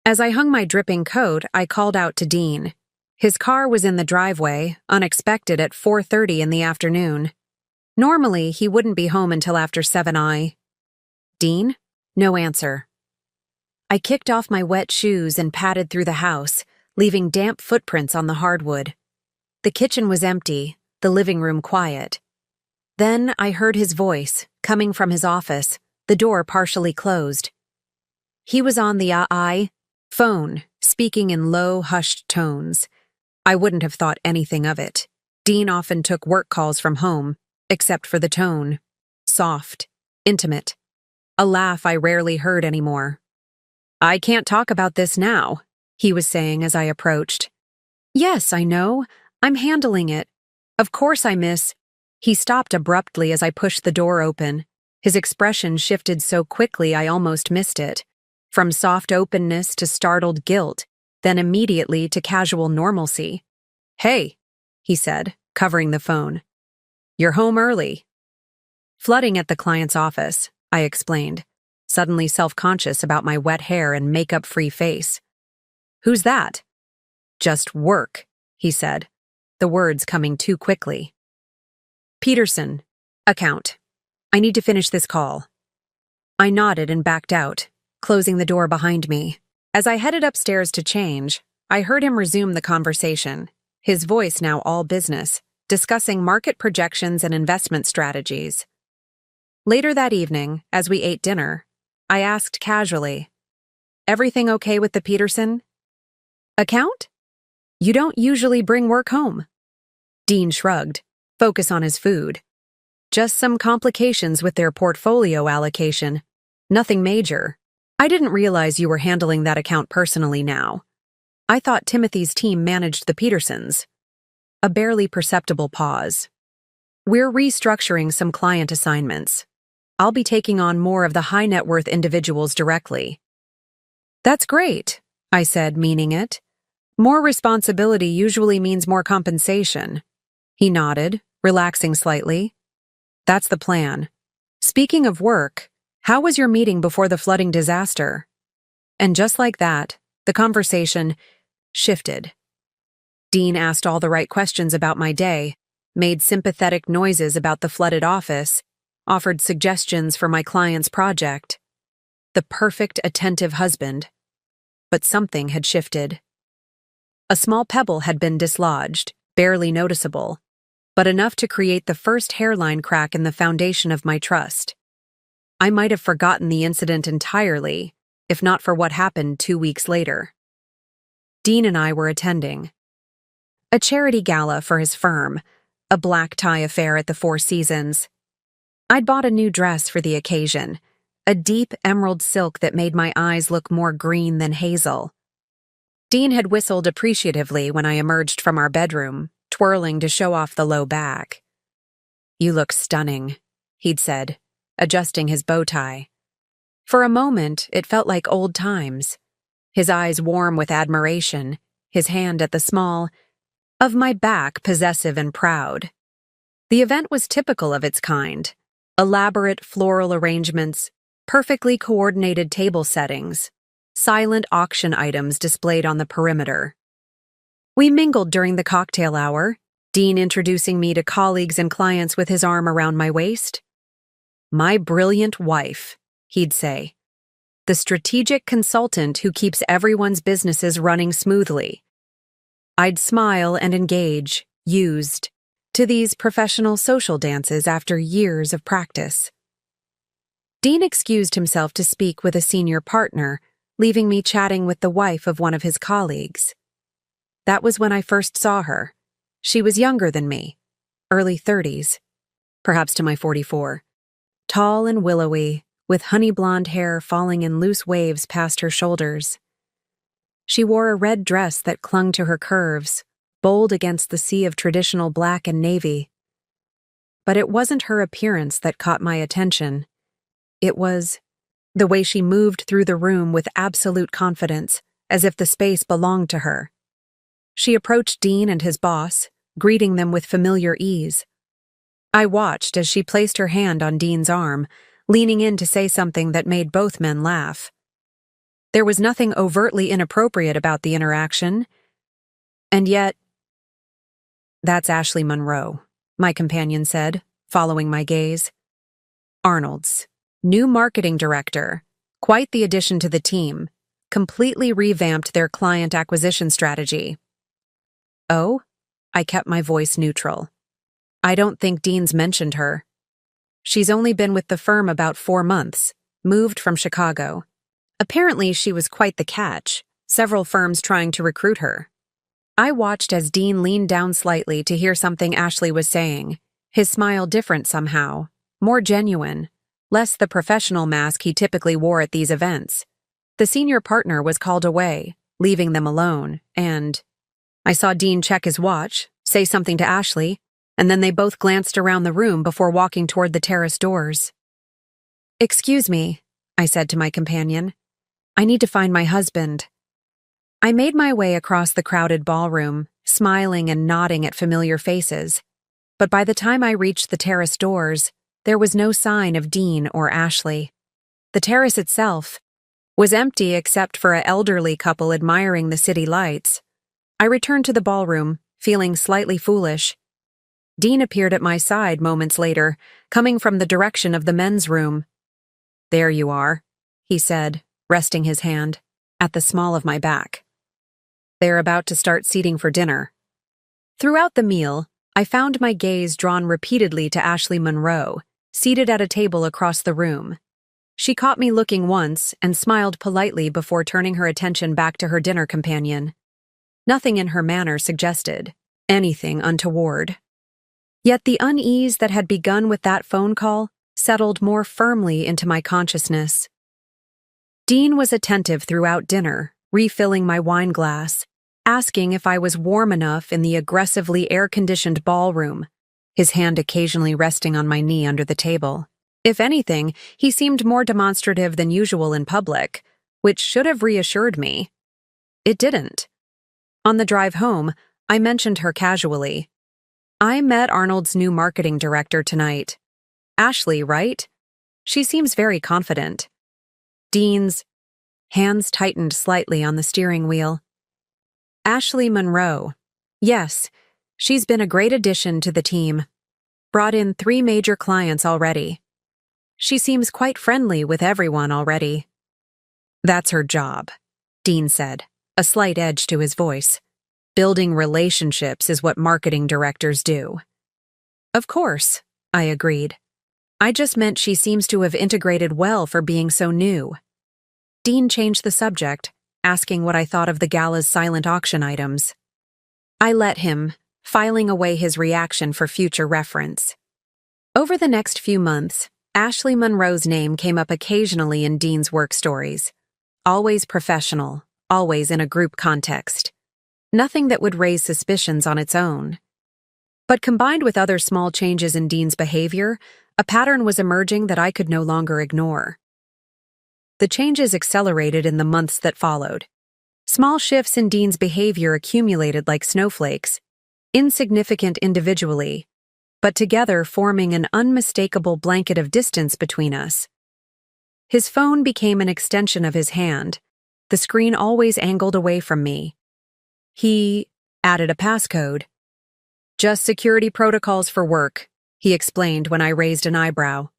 As I hung my dripping coat, I called out to Dean. His car was in the driveway, unexpected at 4:30 in the afternoon. Normally, he wouldn't be home until after 7 "Dean?" No answer. I kicked off my wet shoes and padded through the house, leaving damp footprints on the hardwood. The kitchen was empty, the living room quiet. Then I heard his voice, coming from his office, the door partially closed. He was on the phone, speaking in low, hushed tones. I wouldn't have thought anything of it. Dean often took work calls from home, except for the tone. Soft, intimate. A laugh I rarely heard anymore. "I can't talk about this now," he was saying as I approached. "Yes, I know. I'm handling it. Of course I miss—" He stopped abruptly as I pushed the door open. His expression shifted so quickly I almost missed it. From soft openness to startled guilt, then immediately to casual normalcy. "Hey," he said, covering the phone. "You're home early." "Flooding at the client's office," I explained, suddenly self-conscious about my wet hair and makeup-free face. "Who's that?" "Just work," he said, the words coming too quickly. "Peterson. Account. I need to finish this call." I nodded and backed out, closing the door behind me. As I headed upstairs to change, I heard him resume the conversation, his voice now all business, discussing market projections and investment strategies. Later that evening, as we ate dinner, I asked casually, "Everything okay with the Peterson account? You don't usually bring work home." Dean shrugged, focus on his food. "Just some complications with their portfolio allocation. Nothing major. I didn't realize you were handling that account personally now. I thought Timothy's team managed the Petersons." A barely perceptible pause. "We're restructuring some client assignments. I'll be taking on more of the high net worth individuals directly." "That's great," I said, meaning it. "More responsibility usually means more compensation." He nodded, relaxing slightly. "That's the plan. Speaking of work, how was your meeting before the flooding disaster?" And just like that, the conversation shifted. Dean asked all the right questions about my day, made sympathetic noises about the flooded office, offered suggestions for my client's project. The perfect, attentive husband. But something had shifted. A small pebble had been dislodged, barely noticeable, but enough to create the first hairline crack in the foundation of my trust. I might have forgotten the incident entirely, if not for what happened 2 weeks later. Dean and I were attending a charity gala for his firm, a black tie affair at the Four Seasons. I'd bought a new dress for the occasion, a deep emerald silk that made my eyes look more green than hazel. Dean had whistled appreciatively when I emerged from our bedroom, twirling to show off the low back. "You look stunning," he'd said, adjusting his bow tie. For a moment, it felt like old times. His eyes warm with admiration, his hand at the small of my back possessive and proud. The event was typical of its kind. Elaborate floral arrangements, perfectly coordinated table settings, silent auction items displayed on the perimeter. We mingled during the cocktail hour, Dean introducing me to colleagues and clients with his arm around my waist. "My brilliant wife," he'd say. "The strategic consultant who keeps everyone's businesses running smoothly." I'd smile and engage, used to these professional social dances after years of practice. Dean excused himself to speak with a senior partner, leaving me chatting with the wife of one of his colleagues. That was when I first saw her. She was younger than me, early 30s, perhaps to my 44. Tall and willowy, with honey blonde hair falling in loose waves past her shoulders. She wore a red dress that clung to her curves, bold against the sea of traditional black and navy. But it wasn't her appearance that caught my attention. It was the way she moved through the room with absolute confidence, as if the space belonged to her. She approached Dean and his boss, greeting them with familiar ease. I watched as she placed her hand on Dean's arm, leaning in to say something that made both men laugh. There was nothing overtly inappropriate about the interaction, and yet— "That's Ashley Monroe," my companion said, following my gaze. "Arnold's new marketing director, quite the addition to the team, completely revamped their client acquisition strategy." "Oh?" I kept my voice neutral. "I don't think Dean's mentioned her. She's only been with the firm about 4 months, moved from Chicago. Apparently she was quite the catch, several firms trying to recruit her." I watched as Dean leaned down slightly to hear something Ashley was saying, his smile different somehow, more genuine, less the professional mask he typically wore at these events. The senior partner was called away, leaving them alone, and I saw Dean check his watch, say something to Ashley, and then they both glanced around the room before walking toward the terrace doors. "Excuse me," I said to my companion. "I need to find my husband." I made my way across the crowded ballroom, smiling and nodding at familiar faces. But by the time I reached the terrace doors, there was no sign of Dean or Ashley. The terrace itself was empty except for an elderly couple admiring the city lights. I returned to the ballroom, feeling slightly foolish. Dean appeared at my side moments later, coming from the direction of the men's room. "There you are," he said, resting his hand at the small of my back. "They're about to start seating for dinner." Throughout the meal, I found my gaze drawn repeatedly to Ashley Monroe, seated at a table across the room. She caught me looking once and smiled politely before turning her attention back to her dinner companion. Nothing in her manner suggested anything untoward. Yet the unease that had begun with that phone call settled more firmly into my consciousness. Dean was attentive throughout dinner, refilling my wine glass, asking if I was warm enough in the aggressively air-conditioned ballroom, his hand occasionally resting on my knee under the table. If anything, he seemed more demonstrative than usual in public, which should have reassured me. It didn't. On the drive home, I mentioned her casually. "I met Arnold's new marketing director tonight. Ashley, right? She seems very confident." Dean's hands tightened slightly on the steering wheel. "Ashley Monroe. Yes, she's been a great addition to the team. Brought in 3 major clients already. She seems quite friendly with everyone already." "That's her job," Dean said, a slight edge to his voice. "Building relationships is what marketing directors do." "Of course," I agreed. "I just meant she seems to have integrated well for being so new." Dean changed the subject, asking what I thought of the gala's silent auction items. I let him, filing away his reaction for future reference. Over the next few months, Ashley Monroe's name came up occasionally in Dean's work stories. Always professional, always in a group context. Nothing that would raise suspicions on its own. But combined with other small changes in Dean's behavior, a pattern was emerging that I could no longer ignore. The changes accelerated in the months that followed. Small shifts in Dean's behavior accumulated like snowflakes, insignificant individually, but together forming an unmistakable blanket of distance between us. His phone became an extension of his hand, the screen always angled away from me. He added a passcode. "Just security protocols for work," he explained when I raised an eyebrow.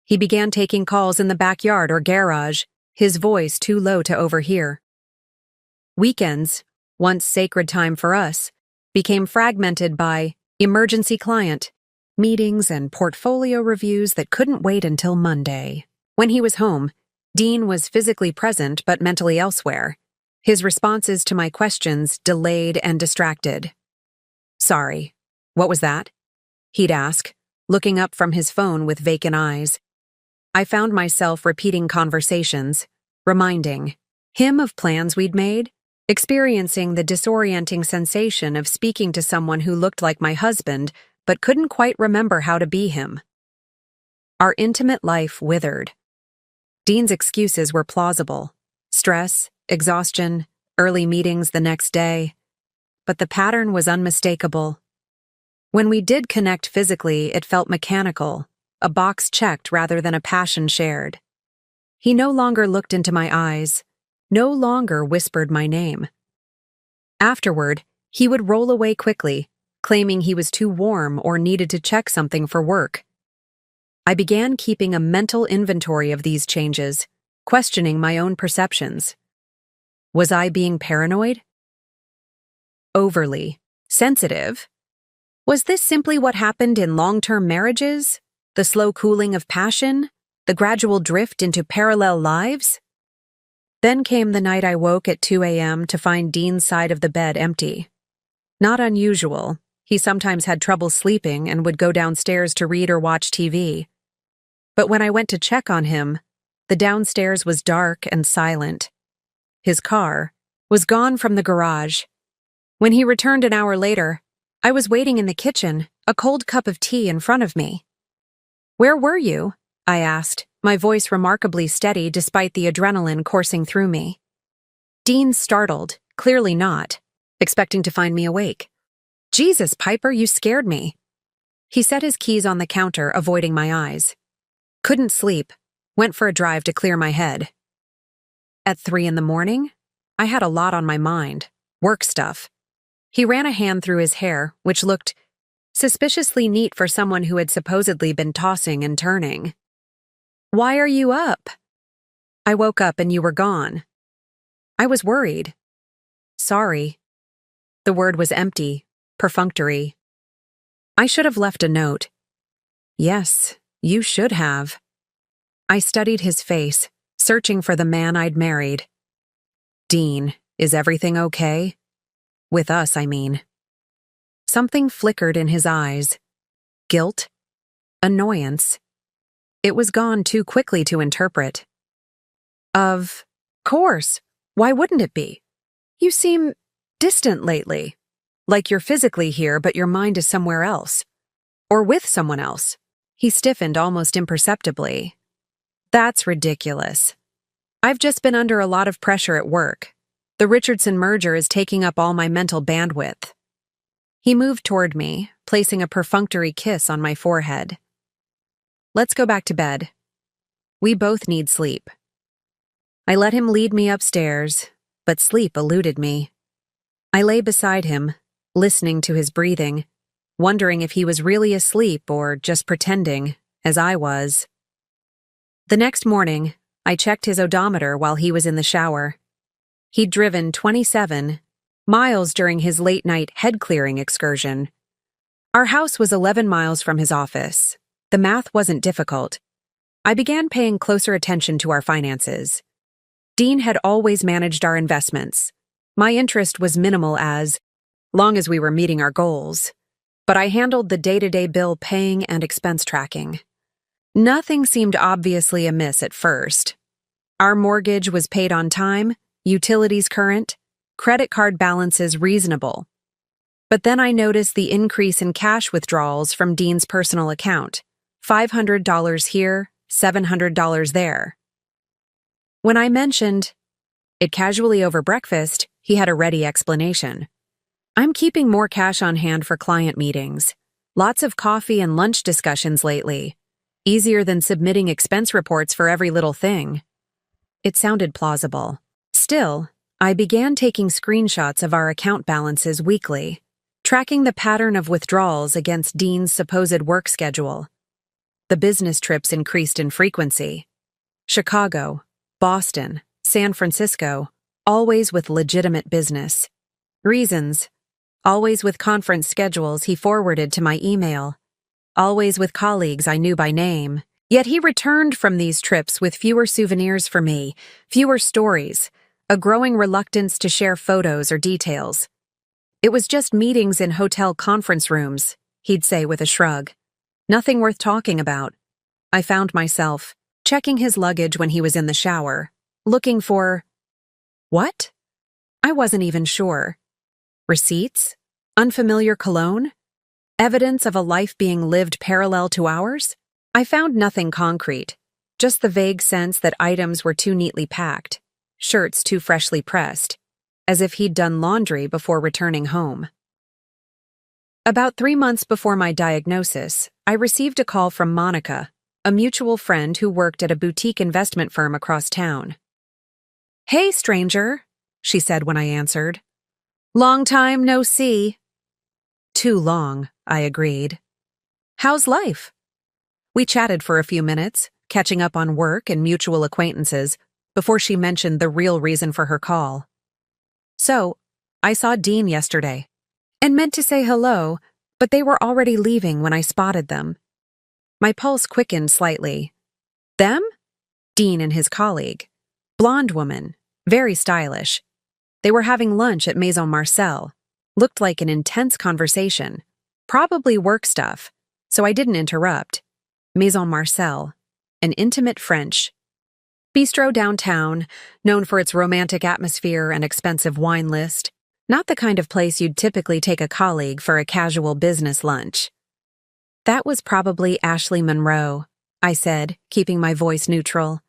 He began taking calls in the backyard or garage, his voice too low to overhear. Weekends, once sacred time for us, became fragmented by emergency client meetings and portfolio reviews that couldn't wait until Monday. When he was home, Dean was physically present but mentally elsewhere, his responses to my questions delayed and distracted. "Sorry, what was that?" he'd ask, looking up from his phone with vacant eyes. I found myself repeating conversations, reminding him of plans we'd made, experiencing the disorienting sensation of speaking to someone who looked like my husband but couldn't quite remember how to be him. Our intimate life withered. Dean's excuses were plausible. Stress, exhaustion, early meetings the next day. But the pattern was unmistakable. When we did connect physically, it felt mechanical, a box checked rather than a passion shared. He no longer looked into my eyes, no longer whispered my name. Afterward, he would roll away quickly, claiming he was too warm or needed to check something for work. I began keeping a mental inventory of these changes, questioning my own perceptions. Was I being paranoid? Overly sensitive? Was this simply what happened in long-term marriages? The slow cooling of passion? The gradual drift into parallel lives? Then came the night I woke at 2 a.m. to find Dean's side of the bed empty. Not unusual, He sometimes had trouble sleeping and would go downstairs to read or watch TV. But when I went to check on him, the downstairs was dark and silent. His car was gone from the garage. When he returned an hour later, I was waiting in the kitchen, a cold cup of tea in front of me. "Where were you?" I asked, my voice remarkably steady despite the adrenaline coursing through me. Dean startled, clearly not, expecting to find me awake. "Jesus, Piper, you scared me." He set his keys on the counter, avoiding my eyes. "Couldn't sleep. Went for a drive to clear my head." At 3 in the morning? I had a lot on my mind. Work stuff. He ran a hand through his hair, which looked suspiciously neat for someone who had supposedly been tossing and turning. "Why are you up?" "I woke up and you were gone." I was worried. "Sorry." The word was empty, perfunctory. "I should have left a note." "Yes, you should have." I studied his face, searching for the man I'd married. "Dean, is everything okay? With us, I mean." Something flickered in his eyes. Guilt? Annoyance? It was gone too quickly to interpret. "Of course. Why wouldn't it be? You seem distant lately. Like you're physically here, but your mind is somewhere else. Or with someone else." He stiffened almost imperceptibly. "That's ridiculous. I've just been under a lot of pressure at work. The Richardson merger is taking up all my mental bandwidth." He moved toward me, placing a perfunctory kiss on my forehead. "Let's go back to bed. We both need sleep." I let him lead me upstairs, but sleep eluded me. I lay beside him, listening to his breathing, wondering if he was really asleep or just pretending, as I was. The next morning, I checked his odometer while he was in the shower. He'd driven 27 miles during his late-night head-clearing excursion. Our house was 11 miles from his office. The math wasn't difficult. I began paying closer attention to our finances. Dean had always managed our investments. My interest was minimal as long as we were meeting our goals, but I handled the day-to-day bill paying and expense tracking. Nothing seemed obviously amiss at first. Our mortgage was paid on time, utilities current, credit card balances reasonable. But then I noticed the increase in cash withdrawals from Dean's personal account, $500 here, $700 there. When I mentioned it casually over breakfast, he had a ready explanation. "I'm keeping more cash on hand for client meetings. Lots of coffee and lunch discussions lately. Easier than submitting expense reports for every little thing." It sounded plausible. Still, I began taking screenshots of our account balances weekly, tracking the pattern of withdrawals against Dean's supposed work schedule. The business trips increased in frequency. Chicago, Boston, San Francisco, always with legitimate business. Reasons, always with conference schedules he forwarded to my email. Always with colleagues I knew by name. Yet he returned from these trips with fewer souvenirs for me, fewer stories, a growing reluctance to share photos or details. "It was just meetings in hotel conference rooms," he'd say with a shrug. "Nothing worth talking about." I found myself checking his luggage when he was in the shower, looking for what? I wasn't even sure. Receipts? Unfamiliar cologne? Evidence of a life being lived parallel to ours? I found nothing concrete, just the vague sense that items were too neatly packed, shirts too freshly pressed, as if he'd done laundry before returning home. About 3 months before my diagnosis, I received a call from Monica, a mutual friend who worked at a boutique investment firm across town. "Hey, stranger," she said when I answered. "Long time no see." "Too long," I agreed. "How's life?" We chatted for a few minutes, catching up on work and mutual acquaintances, before she mentioned the real reason for her call. "So, I saw Dean yesterday, and meant to say hello, but they were already leaving when I spotted them." My pulse quickened slightly. "Them?" Dean and his colleague. Blonde woman, very stylish. They were having lunch at Maison Marcel. Looked like an intense conversation, Probably work stuff, so I didn't interrupt. Maison Marcel, an intimate French bistro downtown, known for its romantic atmosphere and expensive wine list. Not the kind of place you'd typically take a colleague for a casual business lunch. That was probably Ashley Monroe, I said, keeping my voice neutral.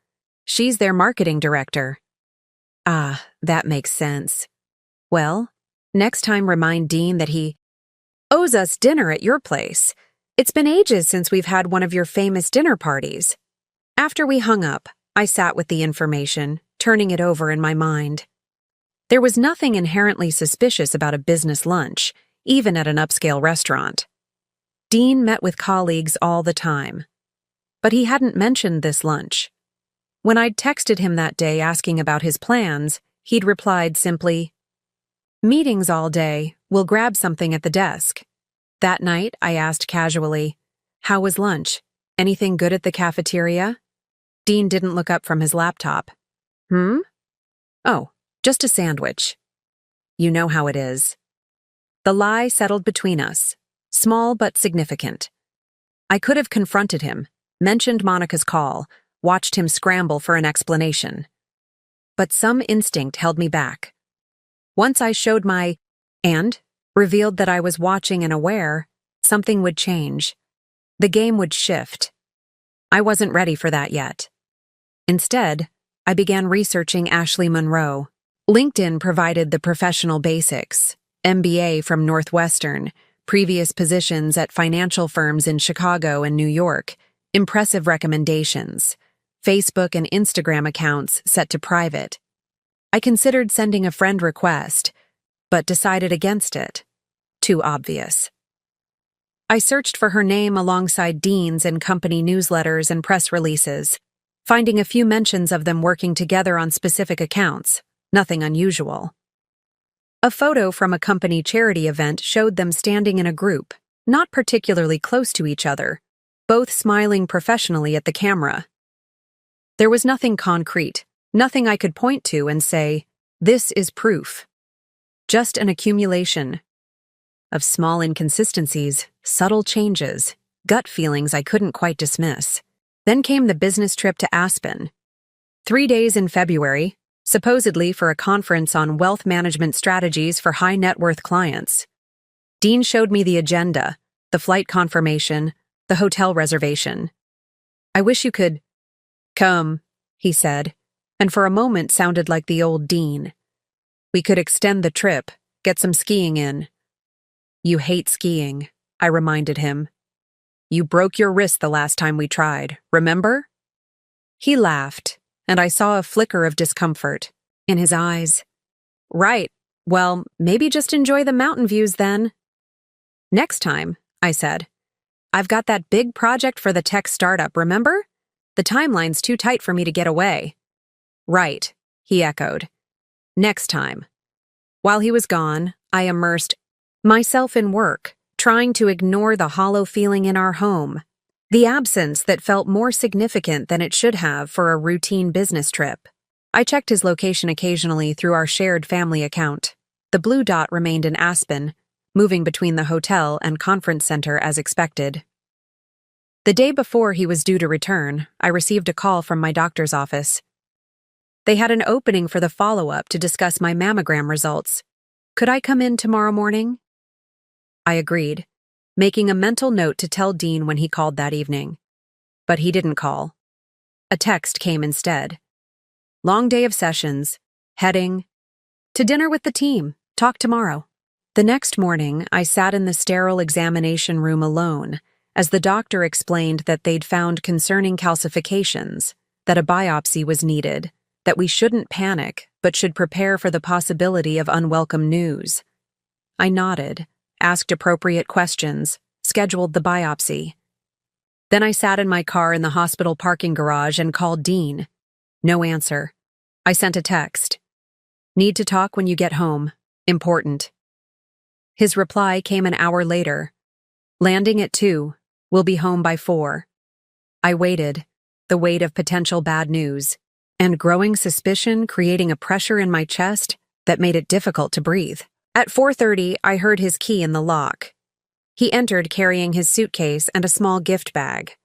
She's their marketing director. Ah, that makes sense. Well, next time remind Dean that he owes us dinner at your place. It's been ages since we've had one of your famous dinner parties. After we hung up, I sat with the information, turning it over in my mind. There was nothing inherently suspicious about a business lunch, even at an upscale restaurant. Dean met with colleagues all the time. But he hadn't mentioned this lunch. When I'd texted him that day asking about his plans, he'd replied simply, "Meetings all day, we'll grab something at the desk." That night, I asked casually, "How was lunch? Anything good at the cafeteria?" Dean didn't look up from his laptop. Oh, just a sandwich. You know how it is. The lie settled between us, small but significant. I could have confronted him, mentioned Monica's call, watched him scramble for an explanation. But some instinct held me back. Once I showed and revealed that I was watching and aware, something would change. The game would shift. I wasn't ready for that yet. Instead, I began researching Ashley Monroe. LinkedIn provided the professional basics: MBA from Northwestern, previous positions at financial firms in Chicago and New York, impressive recommendations, Facebook and Instagram accounts set to private. I considered sending a friend request, but decided against it. Too obvious. I searched for her name alongside Dean's in company newsletters and press releases, finding a few mentions of them working together on specific accounts. Nothing unusual. A photo from a company charity event showed them standing in a group, not particularly close to each other, both smiling professionally at the camera. There was nothing concrete, nothing I could point to and say, "This is proof." Just an accumulation of small inconsistencies, subtle changes, gut feelings I couldn't quite dismiss. Then came the business trip to Aspen. 3 days in February, supposedly for a conference on wealth management strategies for high-net-worth clients. Dean showed me the agenda, the flight confirmation, the hotel reservation. "I wish you could come," he said, and for a moment sounded like the old Dean. "We could extend the trip, get some skiing in." "You hate skiing," I reminded him. "You broke your wrist the last time we tried, remember?" He laughed, and I saw a flicker of discomfort in his eyes. "Right, well, maybe just enjoy the mountain views then." "Next time," I said. "I've got that big project for the tech startup, remember? The timeline's too tight for me to get away." "Right," he echoed. "Next time." While he was gone, I immersed myself in work, trying to ignore the hollow feeling in our home, the absence that felt more significant than it should have for a routine business trip. I checked his location occasionally through our shared family account. The blue dot remained in Aspen, moving between the hotel and conference center as expected. The day before he was due to return, I received a call from my doctor's office. They had an opening for the follow-up to discuss my mammogram results. Could I come in tomorrow morning? I agreed, making a mental note to tell Dean when he called that evening. But he didn't call. A text came instead. "Long day of sessions. Heading to dinner with the team. Talk tomorrow." The next morning, I sat in the sterile examination room alone as the doctor explained that they'd found concerning calcifications, that a biopsy was needed, that we shouldn't panic but should prepare for the possibility of unwelcome news. I nodded, asked appropriate questions, scheduled the biopsy. Then I sat in my car in the hospital parking garage and called Dean. No answer. I sent a text. "Need to talk when you get home. Important." His reply came an hour later. "Landing at 2. We'll be home by 4. I waited, the weight of potential bad news, and growing suspicion creating a pressure in my chest that made it difficult to breathe. At 4:30, I heard his key in the lock. He entered carrying his suitcase and a small gift bag.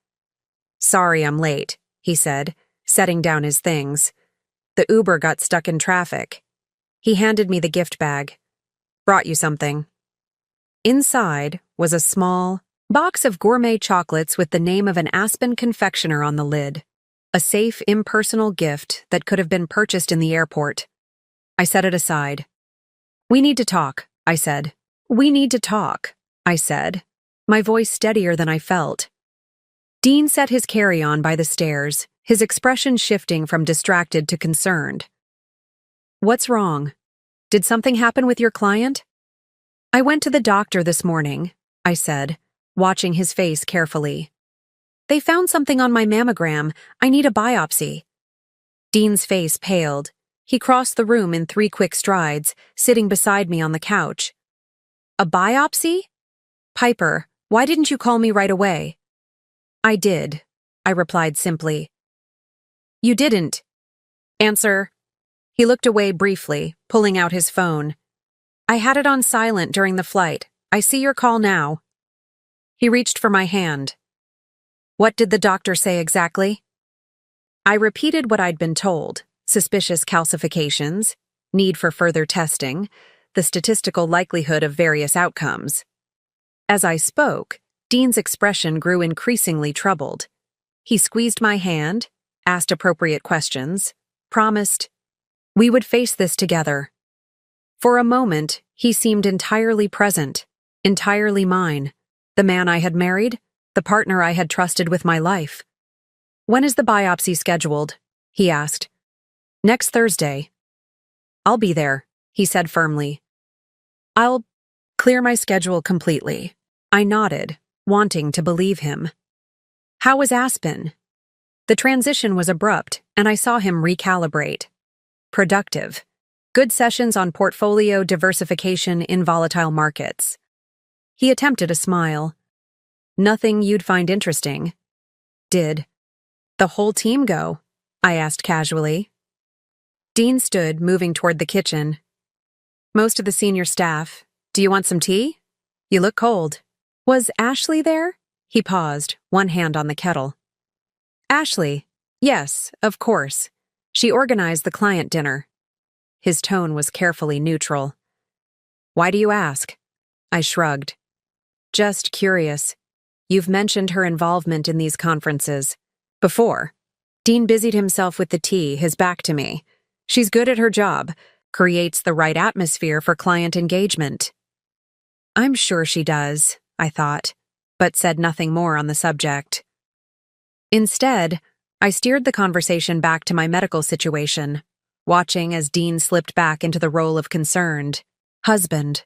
"Sorry I'm late," he said, setting down his things. "The Uber got stuck in traffic." He handed me the gift bag. "Brought you something." Inside was a small box of gourmet chocolates with the name of an Aspen confectioner on the lid. A safe, impersonal gift that could have been purchased in the airport. I set it aside. "We need to talk," I said. "We need to talk," I said, my voice steadier than I felt. Dean set his carry-on by the stairs, his expression shifting from distracted to concerned. "What's wrong? Did something happen with your client?" "I went to the doctor this morning," I said, watching his face carefully. "They found something on my mammogram. I need a biopsy." Dean's face paled. He crossed the room in 3 quick strides, sitting beside me on the couch. "A biopsy? Piper, why didn't you call me right away?" "I did," I replied simply. "You didn't. Answer." He looked away briefly, pulling out his phone. "I had it on silent during the flight. I see your call now." He reached for my hand. "What did the doctor say exactly?" I repeated what I'd been told: suspicious calcifications, need for further testing, the statistical likelihood of various outcomes. As I spoke, Dean's expression grew increasingly troubled. He squeezed my hand, asked appropriate questions, promised we would face this together. For a moment, he seemed entirely present, entirely mine, the man I had married, the partner I had trusted with my life. "When is the biopsy scheduled?" he asked. "Next Thursday." "I'll be there," he said firmly. "I'll clear my schedule completely." I nodded, wanting to believe him. "How was Aspen?" The transition was abrupt, and I saw him recalibrate. "Productive. Good sessions on portfolio diversification in volatile markets." He attempted a smile. "Nothing you'd find interesting." "Did the whole team go?" I asked casually. Dean stood, moving toward the kitchen. "Most of the senior staff. Do you want some tea? You look cold." "Was Ashley there?" He paused, one hand on the kettle. "Ashley? Yes, of course. She organized the client dinner." His tone was carefully neutral. "Why do you ask?" I shrugged. "Just curious. You've mentioned her involvement in these conferences before." Dean busied himself with the tea, his back to me. "She's good at her job, creates the right atmosphere for client engagement." "I'm sure she does," I thought, but said nothing more on the subject. Instead, I steered the conversation back to my medical situation, watching as Dean slipped back into the role of concerned husband.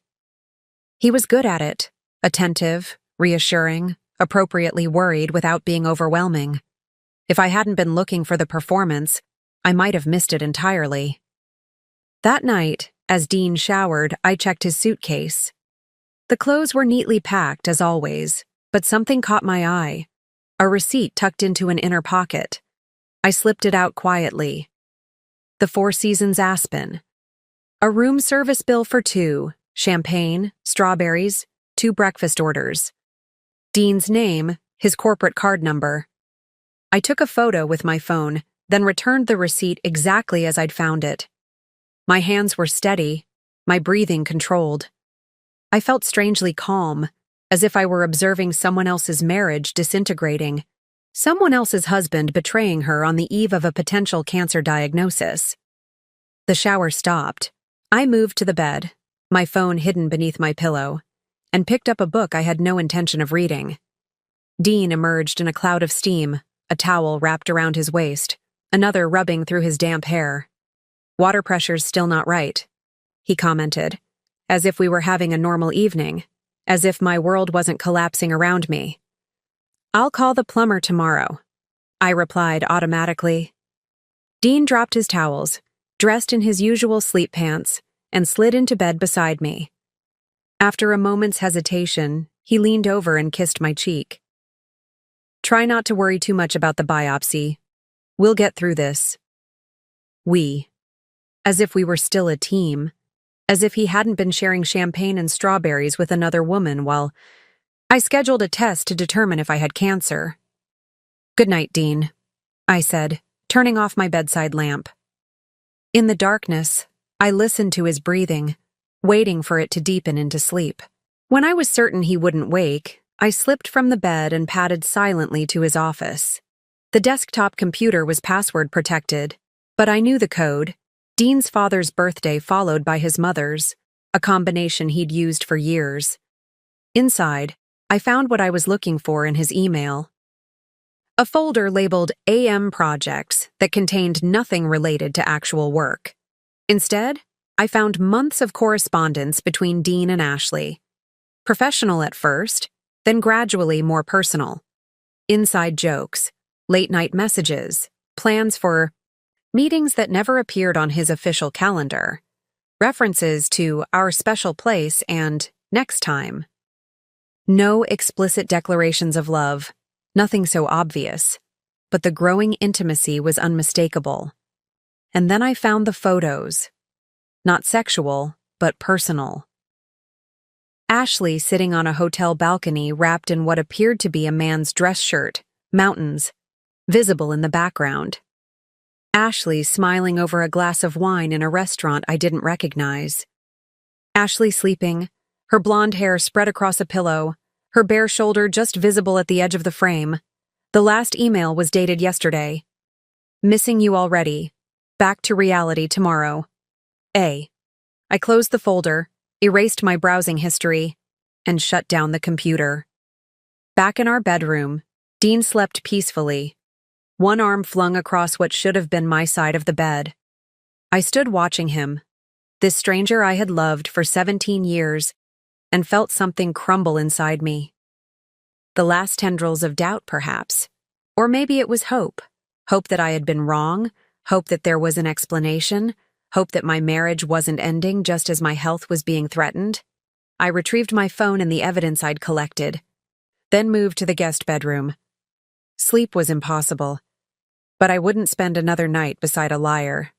He was good at it, attentive, reassuring, appropriately worried without being overwhelming. If I hadn't been looking for the performance, I might have missed it entirely. That night, as Dean showered, I checked his suitcase. The clothes were neatly packed, as always, but something caught my eye. A receipt tucked into an inner pocket. I slipped it out quietly. The Four Seasons Aspen. A room service bill for 2, champagne, strawberries, 2 breakfast orders. Dean's name, his corporate card number. I took a photo with my phone, then returned the receipt exactly as I'd found it. My hands were steady, my breathing controlled. I felt strangely calm, as if I were observing someone else's marriage disintegrating, someone else's husband betraying her on the eve of a potential cancer diagnosis. The shower stopped. I moved to the bed, my phone hidden beneath my pillow, and picked up a book I had no intention of reading. Dean emerged in a cloud of steam, a towel wrapped around his waist, another rubbing through his damp hair. "Water pressure's still not right," he commented, as if we were having a normal evening, as if my world wasn't collapsing around me. "I'll call the plumber tomorrow," I replied automatically. Dean dropped his towels, dressed in his usual sleep pants, and slid into bed beside me. After a moment's hesitation, he leaned over and kissed my cheek. "Try not to worry too much about the biopsy. We'll get through this." We. As if we were still a team. As if he hadn't been sharing champagne and strawberries with another woman while I scheduled a test to determine if I had cancer. Good night, Dean, I said, turning off my bedside lamp. In the darkness, I listened to his breathing, waiting for it to deepen into sleep. When I was certain he wouldn't wake, I slipped from the bed and padded silently to his office. The desktop computer was password protected, but I knew the code: Dean's father's birthday followed by his mother's, a combination he'd used for years. Inside, I found what I was looking for in his email: a folder labeled AM Projects that contained nothing related to actual work. Instead, I found months of correspondence between Dean and Ashley. Professional at first, then gradually more personal. Inside jokes, late-night messages, plans for meetings that never appeared on his official calendar, references to our special place and next time. No explicit declarations of love, nothing so obvious, but the growing intimacy was unmistakable. And then I found the photos. Not sexual, but personal. Ashley sitting on a hotel balcony wrapped in what appeared to be a man's dress shirt, mountains, visible in the background. Ashley smiling over a glass of wine in a restaurant I didn't recognize. Ashley sleeping, her blonde hair spread across a pillow, her bare shoulder just visible at the edge of the frame. The last email was dated yesterday. Missing you already. Back to reality tomorrow. A. I closed the folder, erased my browsing history, and shut down the computer. Back in our bedroom, Dean slept peacefully, one arm flung across what should have been my side of the bed. I stood watching him, this stranger I had loved for 17 years, and felt something crumble inside me. The last tendrils of doubt, perhaps. Or maybe it was hope. Hope that I had been wrong, hope that there was an explanation, hope that my marriage wasn't ending just as my health was being threatened. I retrieved my phone and the evidence I'd collected, then moved to the guest bedroom. Sleep was impossible, but I wouldn't spend another night beside a liar.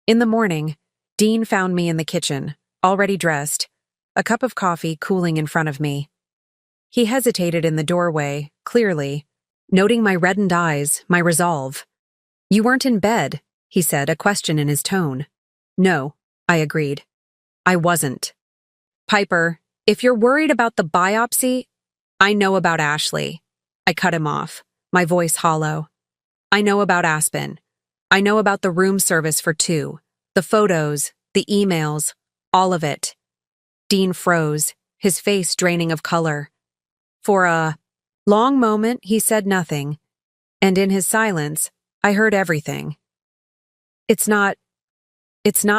In the morning, Dean found me in the kitchen, already dressed, a cup of coffee cooling in front of me. He hesitated in the doorway, clearly, noting my reddened eyes, my resolve. "You weren't in bed," he said, a question in his tone. "No," I agreed. "I wasn't." "Piper, if you're worried about the biopsy, I know about Ashley." I cut him off, my voice hollow. "I know about Aspen. I know about the room service for 2, the photos, the emails, all of it." Dean froze, his face draining of color. For a long moment, he said nothing, and in his silence, I heard everything. It's not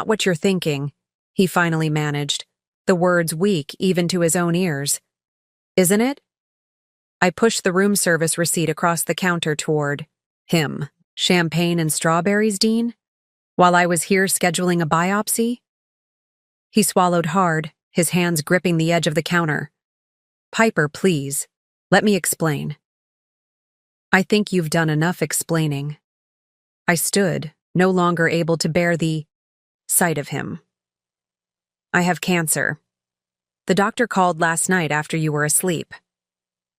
what you're thinking," he finally managed, the words weak even to his own ears. "Isn't it?" I pushed the room service receipt across the counter toward him. "Champagne and strawberries, Dean? While I was here scheduling a biopsy?" He swallowed hard, his hands gripping the edge of the counter. "Piper, please. Let me explain." "I think you've done enough explaining." I stood, no longer able to bear the sight of him. "I have cancer. The doctor called last night after you were asleep.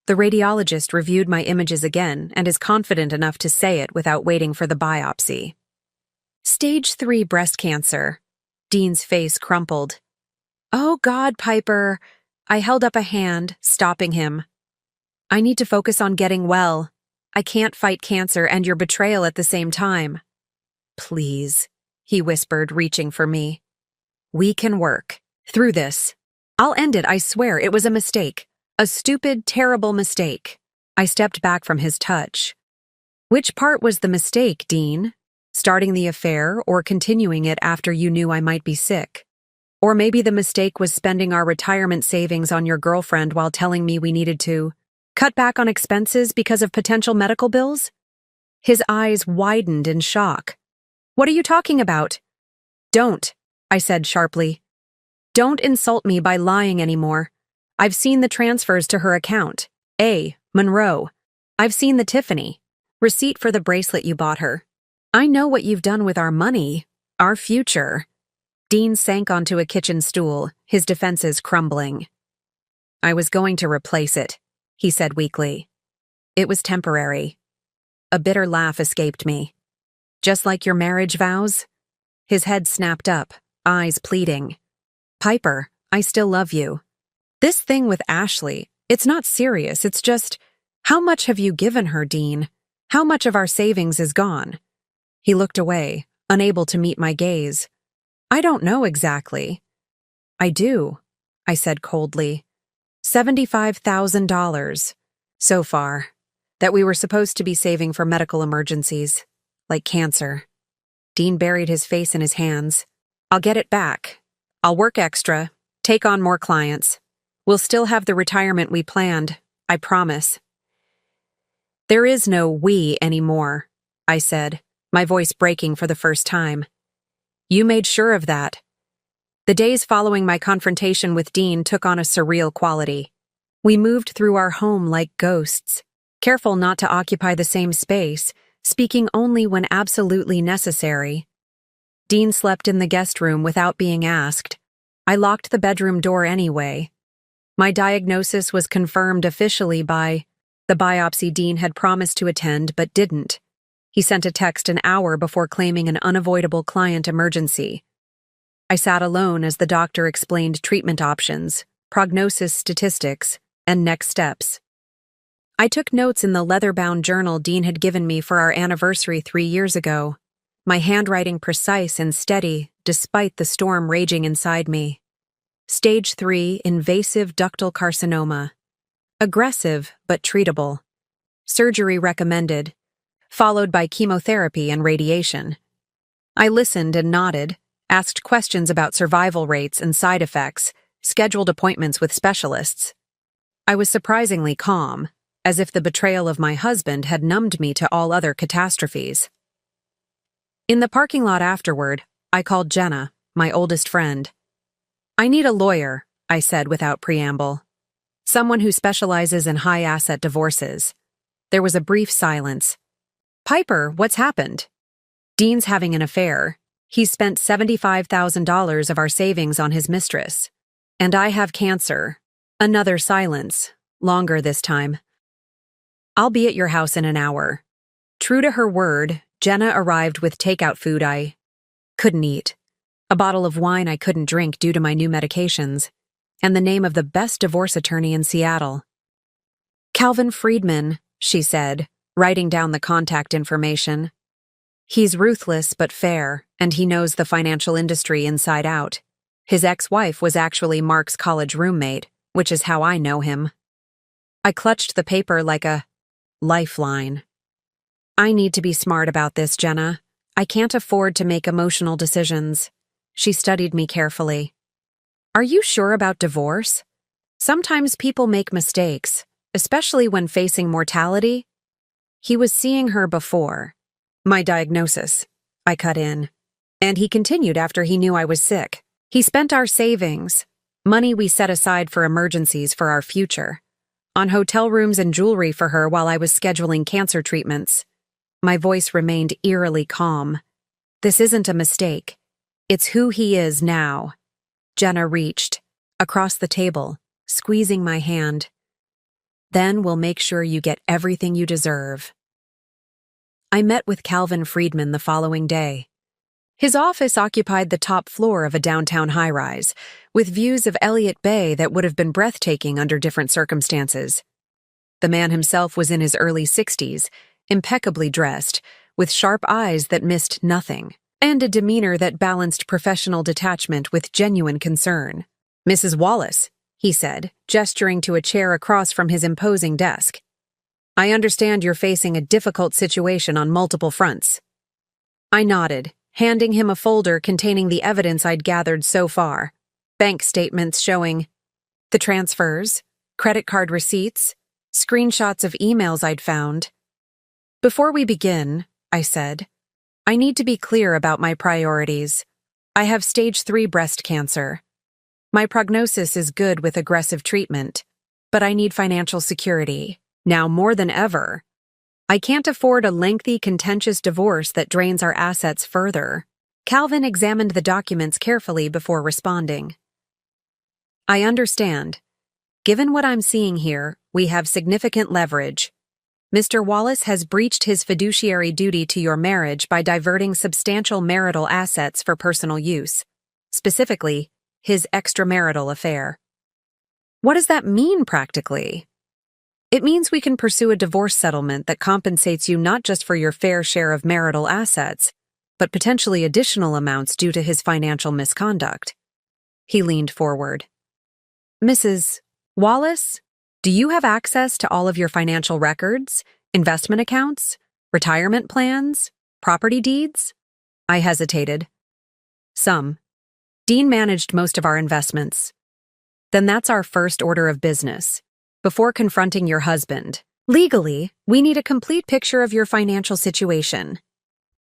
The radiologist reviewed my images again and is confident enough to say it without waiting for the biopsy. Stage 3 breast cancer." Dean's face crumpled. "Oh God, Piper." I held up a hand, stopping him. "I need to focus on getting well. I can't fight cancer and your betrayal at the same time." "Please," he whispered, reaching for me. "We can work through this. I'll end it, I swear. It was a mistake. A stupid, terrible mistake." I stepped back from his touch. "Which part was the mistake, Dean? Starting the affair or continuing it after you knew I might be sick? Or maybe the mistake was spending our retirement savings on your girlfriend while telling me we needed to cut back on expenses because of potential medical bills?" His eyes widened in shock. "What are you talking about?" "Don't," I said sharply. "Don't insult me by lying anymore. I've seen the transfers to her account. A. Monroe. I've seen the Tiffany receipt for the bracelet you bought her. I know what you've done with our money, our future." Dean sank onto a kitchen stool, his defenses crumbling. I was going to replace it, he said weakly. It was temporary. A bitter laugh escaped me. Just like your marriage vows? His head snapped up, eyes pleading. Piper, I still love you. This thing with Ashley, it's not serious, it's just, how much have you given her, Dean? How much of our savings is gone? He looked away, unable to meet my gaze. I don't know exactly. I do, I said coldly. $75,000. So far. That we were supposed to be saving for medical emergencies, like cancer. Dean buried his face in his hands. I'll get it back. I'll work extra, take on more clients. We'll still have the retirement we planned, I promise. There is no we anymore, I said, my voice breaking for the first time. You made sure of that. The days following my confrontation with Dean took on a surreal quality. We moved through our home like ghosts, careful not to occupy the same space, speaking only when absolutely necessary. Dean slept in the guest room without being asked. I locked the bedroom door anyway. My diagnosis was confirmed officially by the biopsy Dean had promised to attend but didn't. He sent a text an hour before claiming an unavoidable client emergency. I sat alone as the doctor explained treatment options, prognosis statistics, and next steps. I took notes in the leather-bound journal Dean had given me for our anniversary 3 years ago, my handwriting precise and steady despite the storm raging inside me. Stage 3 invasive ductal carcinoma. Aggressive but treatable. Surgery recommended, followed by chemotherapy and radiation. I listened and nodded, asked questions about survival rates and side effects, scheduled appointments with specialists. I was surprisingly calm, as if the betrayal of my husband had numbed me to all other catastrophes. In the parking lot afterward, I called Jenna, my oldest friend. I need a lawyer, I said without preamble. Someone who specializes in high-asset divorces. There was a brief silence. Piper, what's happened? Dean's having an affair. He's spent $75,000 of our savings on his mistress. And I have cancer. Another silence, longer this time. I'll be at your house in an hour. True to her word, Jenna arrived with takeout food I couldn't eat, a bottle of wine I couldn't drink due to my new medications, and the name of the best divorce attorney in Seattle. Calvin Friedman, she said, writing down the contact information. He's ruthless but fair, and he knows the financial industry inside out. His ex-wife was actually Mark's college roommate, which is how I know him. I clutched the paper like a lifeline. I need to be smart about this, Jenna. I can't afford to make emotional decisions. She studied me carefully. Are you sure about divorce? Sometimes people make mistakes, especially when facing mortality. He was seeing her before. My diagnosis, I cut in. And he continued after he knew I was sick. He spent our savings, money we set aside for emergencies for our future, on hotel rooms and jewelry for her while I was scheduling cancer treatments. My voice remained eerily calm. This isn't a mistake. It's who he is now. Jenna reached, across the table, squeezing my hand. Then we'll make sure you get everything you deserve. I met with Calvin Friedman the following day. His office occupied the top floor of a downtown high-rise, with views of Elliott Bay that would have been breathtaking under different circumstances. The man himself was in his early 60s, impeccably dressed, with sharp eyes that missed nothing, and a demeanor that balanced professional detachment with genuine concern. Mrs. Wallace, he said, gesturing to a chair across from his imposing desk. I understand you're facing a difficult situation on multiple fronts. I nodded, handing him a folder containing the evidence I'd gathered so far. Bank statements showing the transfers, credit card receipts, screenshots of emails I'd found. Before we begin, I said, I need to be clear about my priorities. I have stage 3 breast cancer. My prognosis is good with aggressive treatment, but I need financial security, now more than ever. I can't afford a lengthy, contentious divorce that drains our assets further. Calvin examined the documents carefully before responding. I understand. Given what I'm seeing here, we have significant leverage. Mr. Wallace has breached his fiduciary duty to your marriage by diverting substantial marital assets for personal use, specifically, his extramarital affair. What does that mean practically? It means we can pursue a divorce settlement that compensates you not just for your fair share of marital assets, but potentially additional amounts due to his financial misconduct. He leaned forward. Mrs. Wallace, do you have access to all of your financial records, investment accounts, retirement plans, property deeds? I hesitated. Some. Dean managed most of our investments. Then that's our first order of business. Before confronting your husband, legally, we need a complete picture of your financial situation.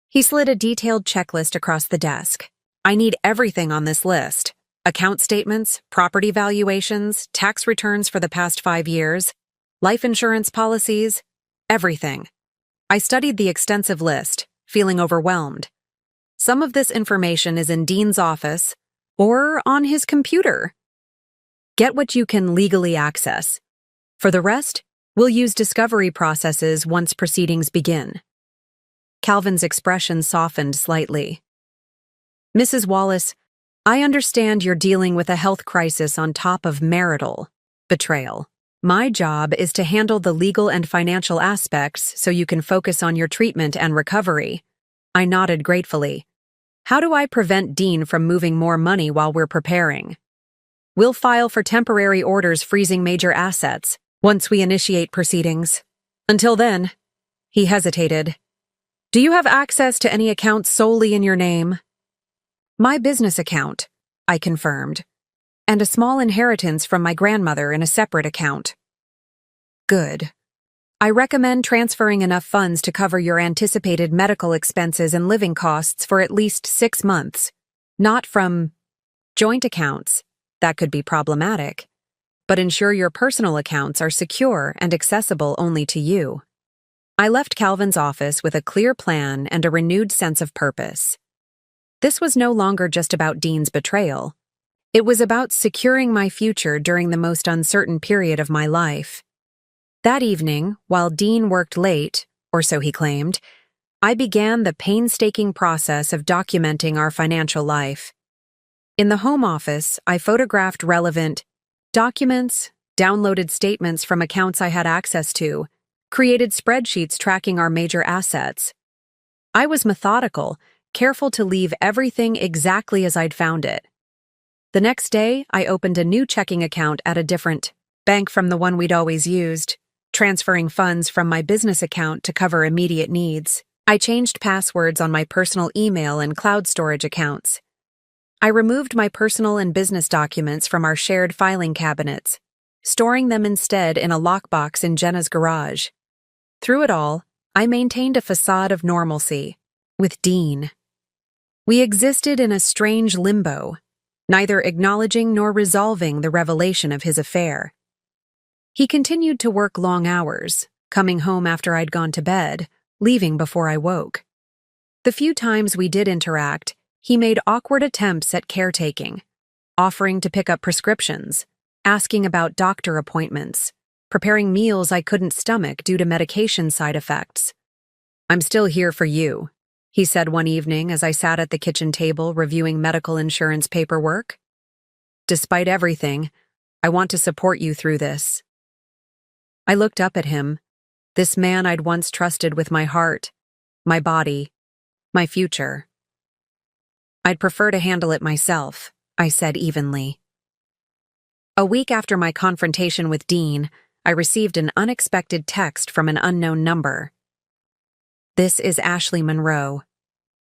He slid a detailed checklist across the desk. I need everything on this list. Account statements, property valuations, tax returns for the past 5 years, life insurance policies, everything. I studied the extensive list, feeling overwhelmed. Some of this information is in Dean's office or on his computer. Get what you can legally access. For the rest, we'll use discovery processes once proceedings begin. Calvin's expression softened slightly. Mrs. Wallace, I understand you're dealing with a health crisis on top of marital betrayal. My job is to handle the legal and financial aspects so you can focus on your treatment and recovery. I nodded gratefully. How do I prevent Dean from moving more money while we're preparing? We'll file for temporary orders freezing major assets once we initiate proceedings. Until then, he hesitated. Do you have access to any accounts solely in your name? My business account, I confirmed, and a small inheritance from my grandmother in a separate account. Good. I recommend transferring enough funds to cover your anticipated medical expenses and living costs for at least 6 months, not from joint accounts. That could be problematic, but ensure your personal accounts are secure and accessible only to you. I left Calvin's office with a clear plan and a renewed sense of purpose. This was no longer just about Dean's betrayal. It was about securing my future during the most uncertain period of my life. That evening, while Dean worked late, or so he claimed, I began the painstaking process of documenting our financial life. In the home office, I photographed relevant documents, downloaded statements from accounts I had access to, created spreadsheets tracking our major assets. I was methodical, careful to leave everything exactly as I'd found it. The next day, I opened a new checking account at a different bank from the one we'd always used, transferring funds from my business account to cover immediate needs. I changed passwords on my personal email and cloud storage accounts. I removed my personal and business documents from our shared filing cabinets, storing them instead in a lockbox in Jenna's garage. Through it all, I maintained a facade of normalcy with Dean. We existed in a strange limbo, neither acknowledging nor resolving the revelation of his affair. He continued to work long hours, coming home after I'd gone to bed, leaving before I woke. The few times we did interact, he made awkward attempts at caretaking, offering to pick up prescriptions, asking about doctor appointments, preparing meals I couldn't stomach due to medication side effects. I'm still here for you, he said one evening as I sat at the kitchen table reviewing medical insurance paperwork. Despite everything, I want to support you through this. I looked up at him, this man I'd once trusted with my heart, my body, my future. I'd prefer to handle it myself, I said evenly. A week after my confrontation with Dean, I received an unexpected text from an unknown number. This is Ashley Monroe.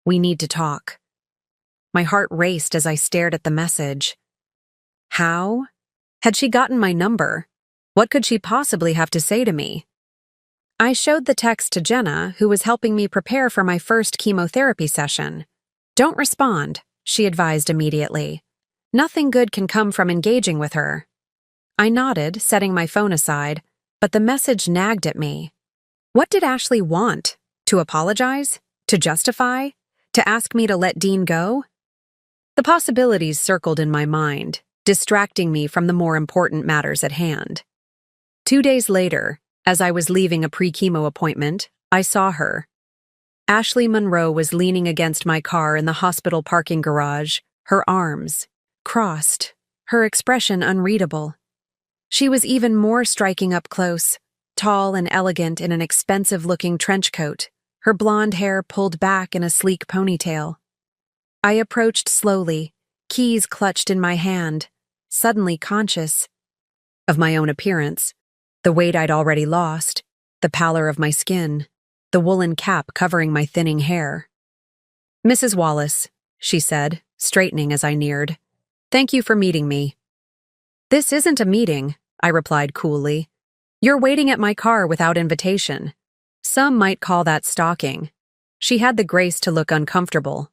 We need to talk. My heart raced as I stared at the message. How had she gotten my number? What could she possibly have to say to me? I showed the text to Jenna, who was helping me prepare for my first chemotherapy session. Don't respond, she advised immediately. Nothing good can come from engaging with her. I nodded, setting my phone aside, but the message nagged at me. What did Ashley want? To apologize? To justify? To ask me to let Dean go? The possibilities circled in my mind, distracting me from the more important matters at hand. 2 days later, as I was leaving a pre-chemo appointment, I saw her. Ashley Monroe was leaning against my car in the hospital parking garage, her arms crossed, her expression unreadable. She was even more striking up close, tall and elegant in an expensive-looking trench coat, her blonde hair pulled back in a sleek ponytail. I approached slowly, keys clutched in my hand, suddenly conscious of my own appearance, the weight I'd already lost, the pallor of my skin, the woolen cap covering my thinning hair. "Mrs. Wallace," she said, straightening as I neared. "Thank you for meeting me." "This isn't a meeting," I replied coolly. "You're waiting at my car without invitation. Some might call that stalking." She had the grace to look uncomfortable.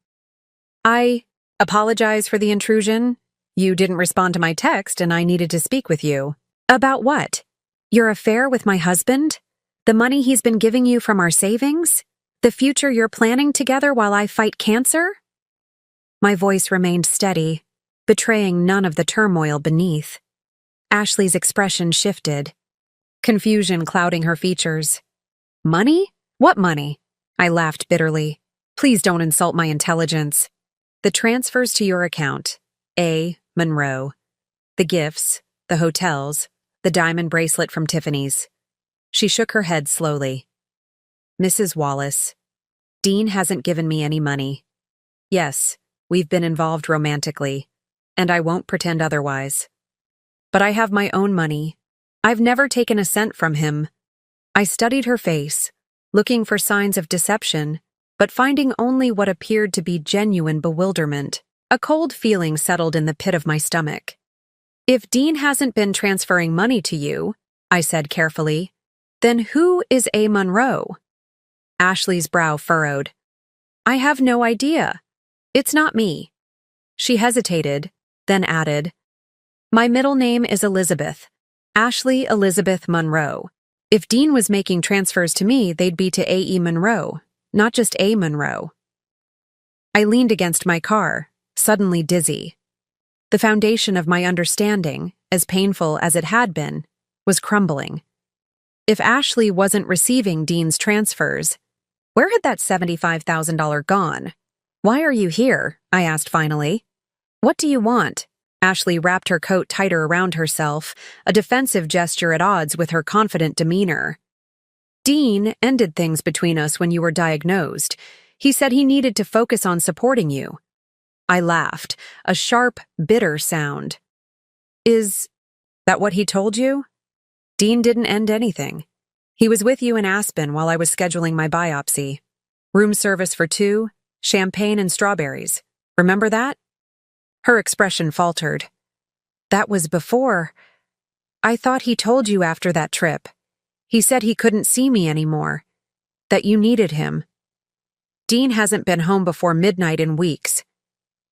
"I apologize for the intrusion. You didn't respond to my text and I needed to speak with you." "About what? Your affair with my husband? The money he's been giving you from our savings? The future you're planning together while I fight cancer?" My voice remained steady, betraying none of the turmoil beneath. Ashley's expression shifted, confusion clouding her features. "Money? What money?" I laughed bitterly. "Please don't insult my intelligence. The transfers to your account, A. Monroe. The gifts, the hotels, the diamond bracelet from Tiffany's." She shook her head slowly. "Mrs. Wallace, Dean hasn't given me any money. Yes, we've been involved romantically, and I won't pretend otherwise. But I have my own money. I've never taken a cent from him." I studied her face, looking for signs of deception, but finding only what appeared to be genuine bewilderment. A cold feeling settled in the pit of my stomach. "If Dean hasn't been transferring money to you," I said carefully, "then who is A. Monroe?" Ashley's brow furrowed. "I have no idea. It's not me." She hesitated, then added, "My middle name is Elizabeth, Ashley Elizabeth Monroe. If Dean was making transfers to me, they'd be to A.E. Monroe, not just A. Monroe." I leaned against my car, suddenly dizzy. The foundation of my understanding, as painful as it had been, was crumbling. If Ashley wasn't receiving Dean's transfers, where had that $75,000 gone? "Why are you here?" I asked finally. "What do you want?" Ashley wrapped her coat tighter around herself, a defensive gesture at odds with her confident demeanor. "Dean ended things between us when you were diagnosed. He said he needed to focus on supporting you." I laughed, a sharp, bitter sound. "Is that what he told you?" "Dean didn't end anything. He was with you in Aspen while I was scheduling my biopsy. Room service for 2, champagne and strawberries. Remember that?" Her expression faltered. "That was before. I thought he told you after that trip. He said he couldn't see me anymore. That you needed him. Dean hasn't been home before midnight in weeks.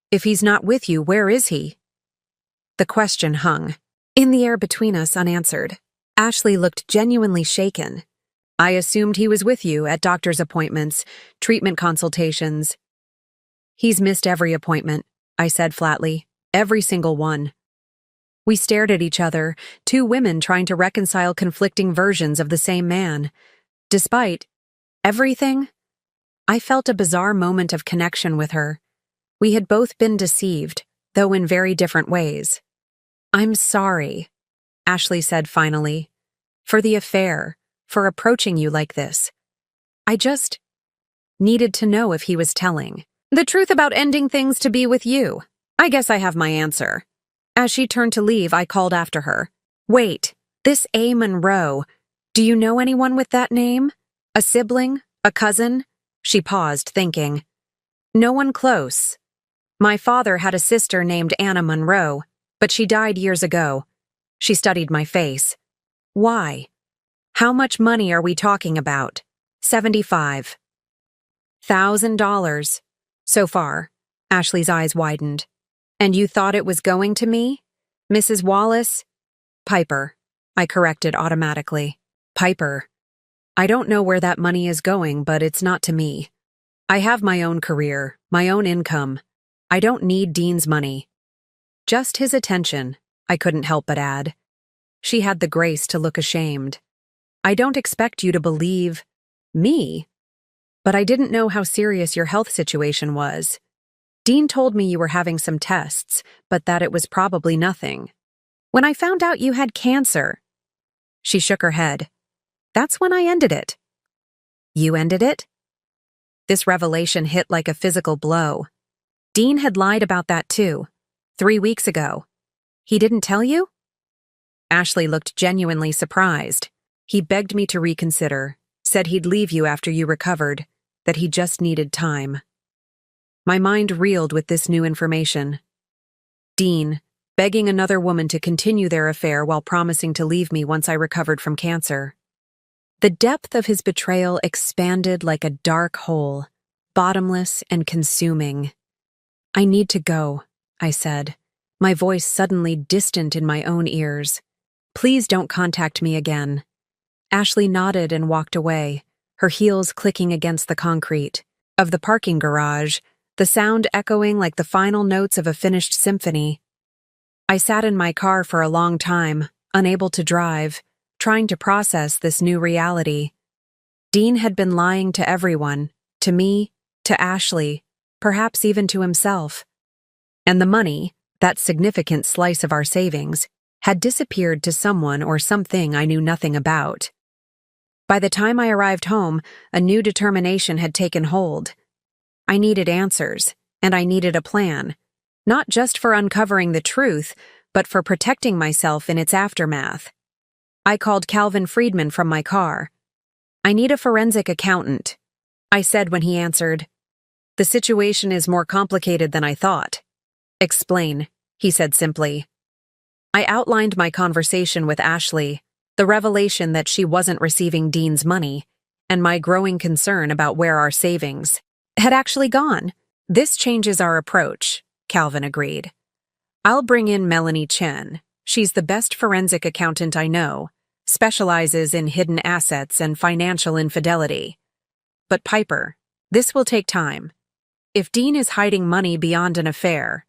If he's not with you, where is he?" The question hung in the air between us unanswered. Ashley looked genuinely shaken. "I assumed he was with you at doctor's appointments, treatment consultations." "He's missed every appointment," I said flatly. "Every single one." We stared at each other, two women trying to reconcile conflicting versions of the same man. Despite everything, I felt a bizarre moment of connection with her. We had both been deceived, though in very different ways. "I'm sorry," Ashley said finally, "for the affair, for approaching you like this. I just needed to know if he was telling the truth about ending things to be with you. I guess I have my answer." As she turned to leave, I called after her. "Wait, this A. Monroe, do you know anyone with that name? A sibling? A cousin?" She paused, thinking. "No one close. My father had a sister named Anna Monroe, but she died years ago." She studied my face. "Why? How much money are we talking about?" $75,000. So far, Ashley's eyes widened. "And you thought it was going to me? Mrs. Wallace?" "Piper," I corrected automatically. "Piper. I don't know where that money is going, but it's not to me. I have my own career, my own income. I don't need Dean's money." Just his attention, I couldn't help but add. She had the grace to look ashamed. I don't expect you to believe me, but I didn't know how serious your health situation was. Dean told me you were having some tests, but that it was probably nothing. When I found out you had cancer, she shook her head. That's when I ended it. You ended it? This revelation hit like a physical blow. Dean had lied about that too, 3 weeks ago. He didn't tell you? Ashley looked genuinely surprised. He begged me to reconsider, said he'd leave you after you recovered, that he just needed time. My mind reeled with this new information. Dean, begging another woman to continue their affair while promising to leave me once I recovered from cancer. The depth of his betrayal expanded like a dark hole, bottomless and consuming. I need to go, I said, my voice suddenly distant in my own ears. Please don't contact me again. Ashley nodded and walked away, her heels clicking against the concrete of the parking garage, the sound echoing like the final notes of a finished symphony. I sat in my car for a long time, unable to drive, trying to process this new reality. Dean had been lying to everyone, to me, to Ashley, perhaps even to himself. And the money, that significant slice of our savings, had disappeared to someone or something I knew nothing about. By the time I arrived home, a new determination had taken hold. I needed answers, and I needed a plan, not just for uncovering the truth, but for protecting myself in its aftermath. I called Calvin Friedman from my car. I need a forensic accountant, I said when he answered. The situation is more complicated than I thought. Explain, he said simply. I outlined my conversation with Ashley, the revelation that she wasn't receiving Dean's money, and my growing concern about where our savings had actually gone. This changes our approach, Calvin agreed. I'll bring in Melanie Chen. She's the best forensic accountant I know, specializes in hidden assets and financial infidelity. But Piper, this will take time. If Dean is hiding money beyond an affair,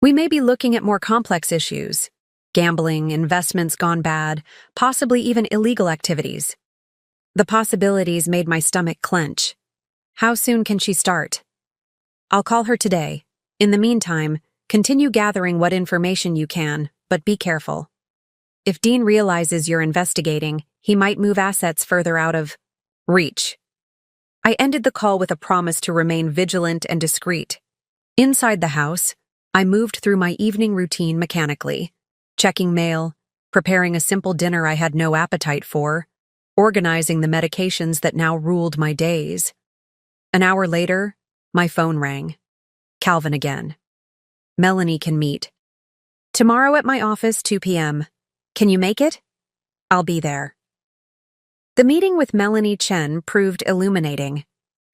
we may be looking at more complex issues. Gambling, investments gone bad, possibly even illegal activities. The possibilities made my stomach clench. How soon can she start? I'll call her today. In the meantime, continue gathering what information you can, but be careful. If Dean realizes you're investigating, he might move assets further out of reach. I ended the call with a promise to remain vigilant and discreet. Inside the house, I moved through my evening routine mechanically, checking mail, preparing a simple dinner I had no appetite for, organizing the medications that now ruled my days. An hour later, my phone rang. Calvin again. Melanie can meet. Tomorrow at my office, 2 p.m. Can you make it? I'll be there. The meeting with Melanie Chen proved illuminating.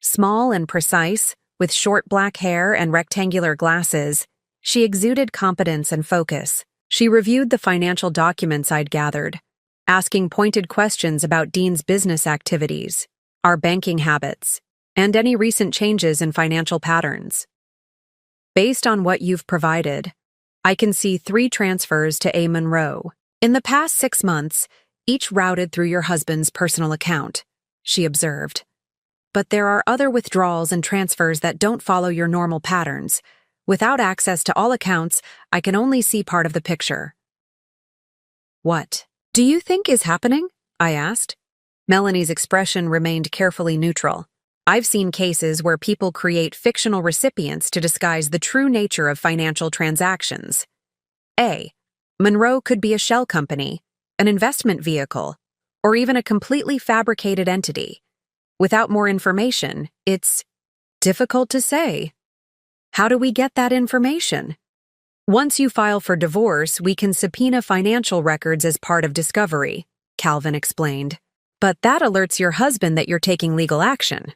Small and precise, with short black hair and rectangular glasses, she exuded competence and focus. She reviewed the financial documents I'd gathered, asking pointed questions about Dean's business activities, our banking habits, and any recent changes in financial patterns. Based on what you've provided, I can see 3 transfers to A. Monroe. In the past 6 months, each routed through your husband's personal account, she observed. But there are other withdrawals and transfers that don't follow your normal patterns. Without access to all accounts, I can only see part of the picture. What do you think is happening? I asked. Melanie's expression remained carefully neutral. I've seen cases where people create fictional recipients to disguise the true nature of financial transactions. A. Monroe could be a shell company, an investment vehicle, or even a completely fabricated entity. Without more information, it's difficult to say. How do we get that information? Once you file for divorce, we can subpoena financial records as part of discovery, Calvin explained. But that alerts your husband that you're taking legal action.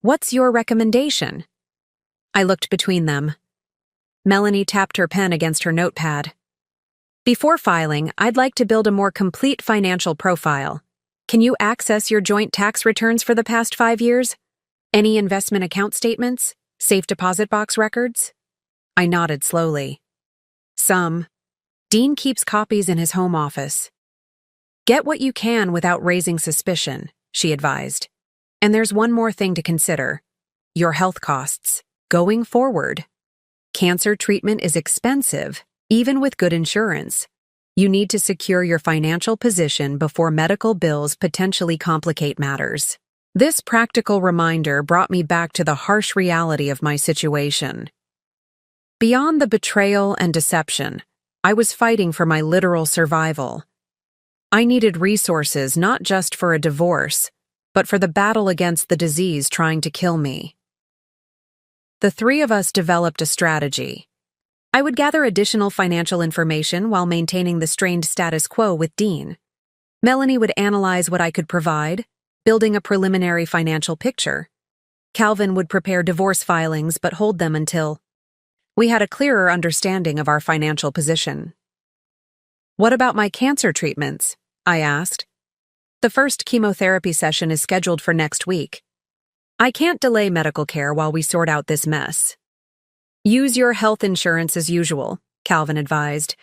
What's your recommendation? I looked between them. Melanie tapped her pen against her notepad. Before filing, I'd like to build a more complete financial profile. Can you access your joint tax returns for the past 5 years? Any investment account statements? Safe deposit box records? I nodded slowly. Some. Dean keeps copies in his home office. Get what you can without raising suspicion, she advised. And there's one more thing to consider. Your health costs. Going forward. Cancer treatment is expensive, even with good insurance. You need to secure your financial position before medical bills potentially complicate matters. This practical reminder brought me back to the harsh reality of my situation. Beyond the betrayal and deception, I was fighting for my literal survival. I needed resources not just for a divorce, but for the battle against the disease trying to kill me. The three of us developed a strategy. I would gather additional financial information while maintaining the strained status quo with Dean. Melanie would analyze what I could provide, building a preliminary financial picture. Calvin would prepare divorce filings but hold them until we had a clearer understanding of our financial position. What about my cancer treatments? I asked. The first chemotherapy session is scheduled for next week. I can't delay medical care while we sort out this mess. Use your health insurance as usual, Calvin advised.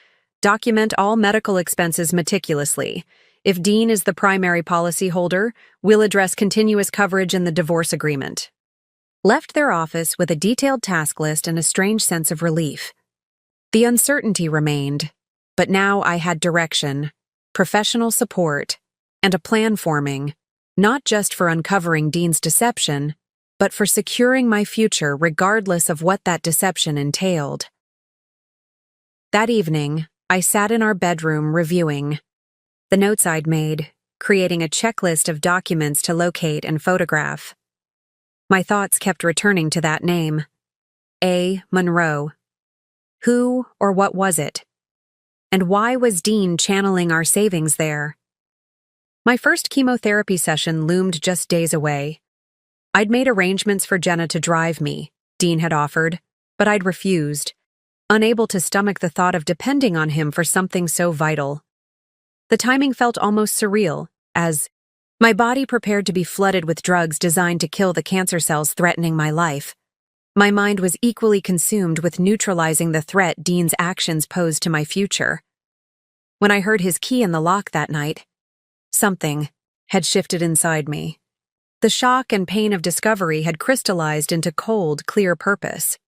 Document all medical expenses meticulously. If Dean is the primary policyholder, we'll address continuous coverage in the divorce agreement. Left their office with a detailed task list and a strange sense of relief. The uncertainty remained, but now I had direction, professional support, and a plan forming, not just for uncovering Dean's deception, but for securing my future regardless of what that deception entailed. That evening, I sat in our bedroom reviewing the notes I'd made, creating a checklist of documents to locate and photograph. My thoughts kept returning to that name, A. Monroe. Who or what was it? And why was Dean channeling our savings there? My first chemotherapy session loomed just days away. I'd made arrangements for Jenna to drive me, Dean had offered, but I'd refused, unable to stomach the thought of depending on him for something so vital. The timing felt almost surreal, as my body prepared to be flooded with drugs designed to kill the cancer cells threatening my life. My mind was equally consumed with neutralizing the threat Dean's actions posed to my future. When I heard his key in the lock that night, something had shifted inside me. The shock and pain of discovery had crystallized into cold, clear purpose.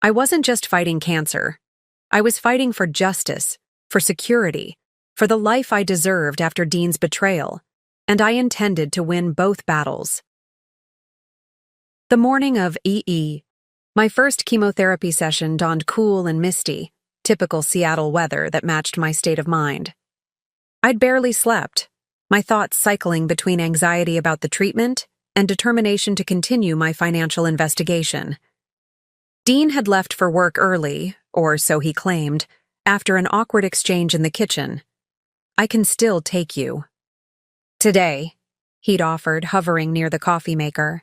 I wasn't just fighting cancer. I was fighting for justice, for security, for the life I deserved after Dean's betrayal, and I intended to win both battles. The morning of EE, my first chemotherapy session dawned cool and misty, typical Seattle weather that matched my state of mind. I'd barely slept, my thoughts cycling between anxiety about the treatment and determination to continue my financial investigation. Dean had left for work early, or so he claimed, after an awkward exchange in the kitchen. I can still take you. Today, he'd offered, hovering near the coffee maker.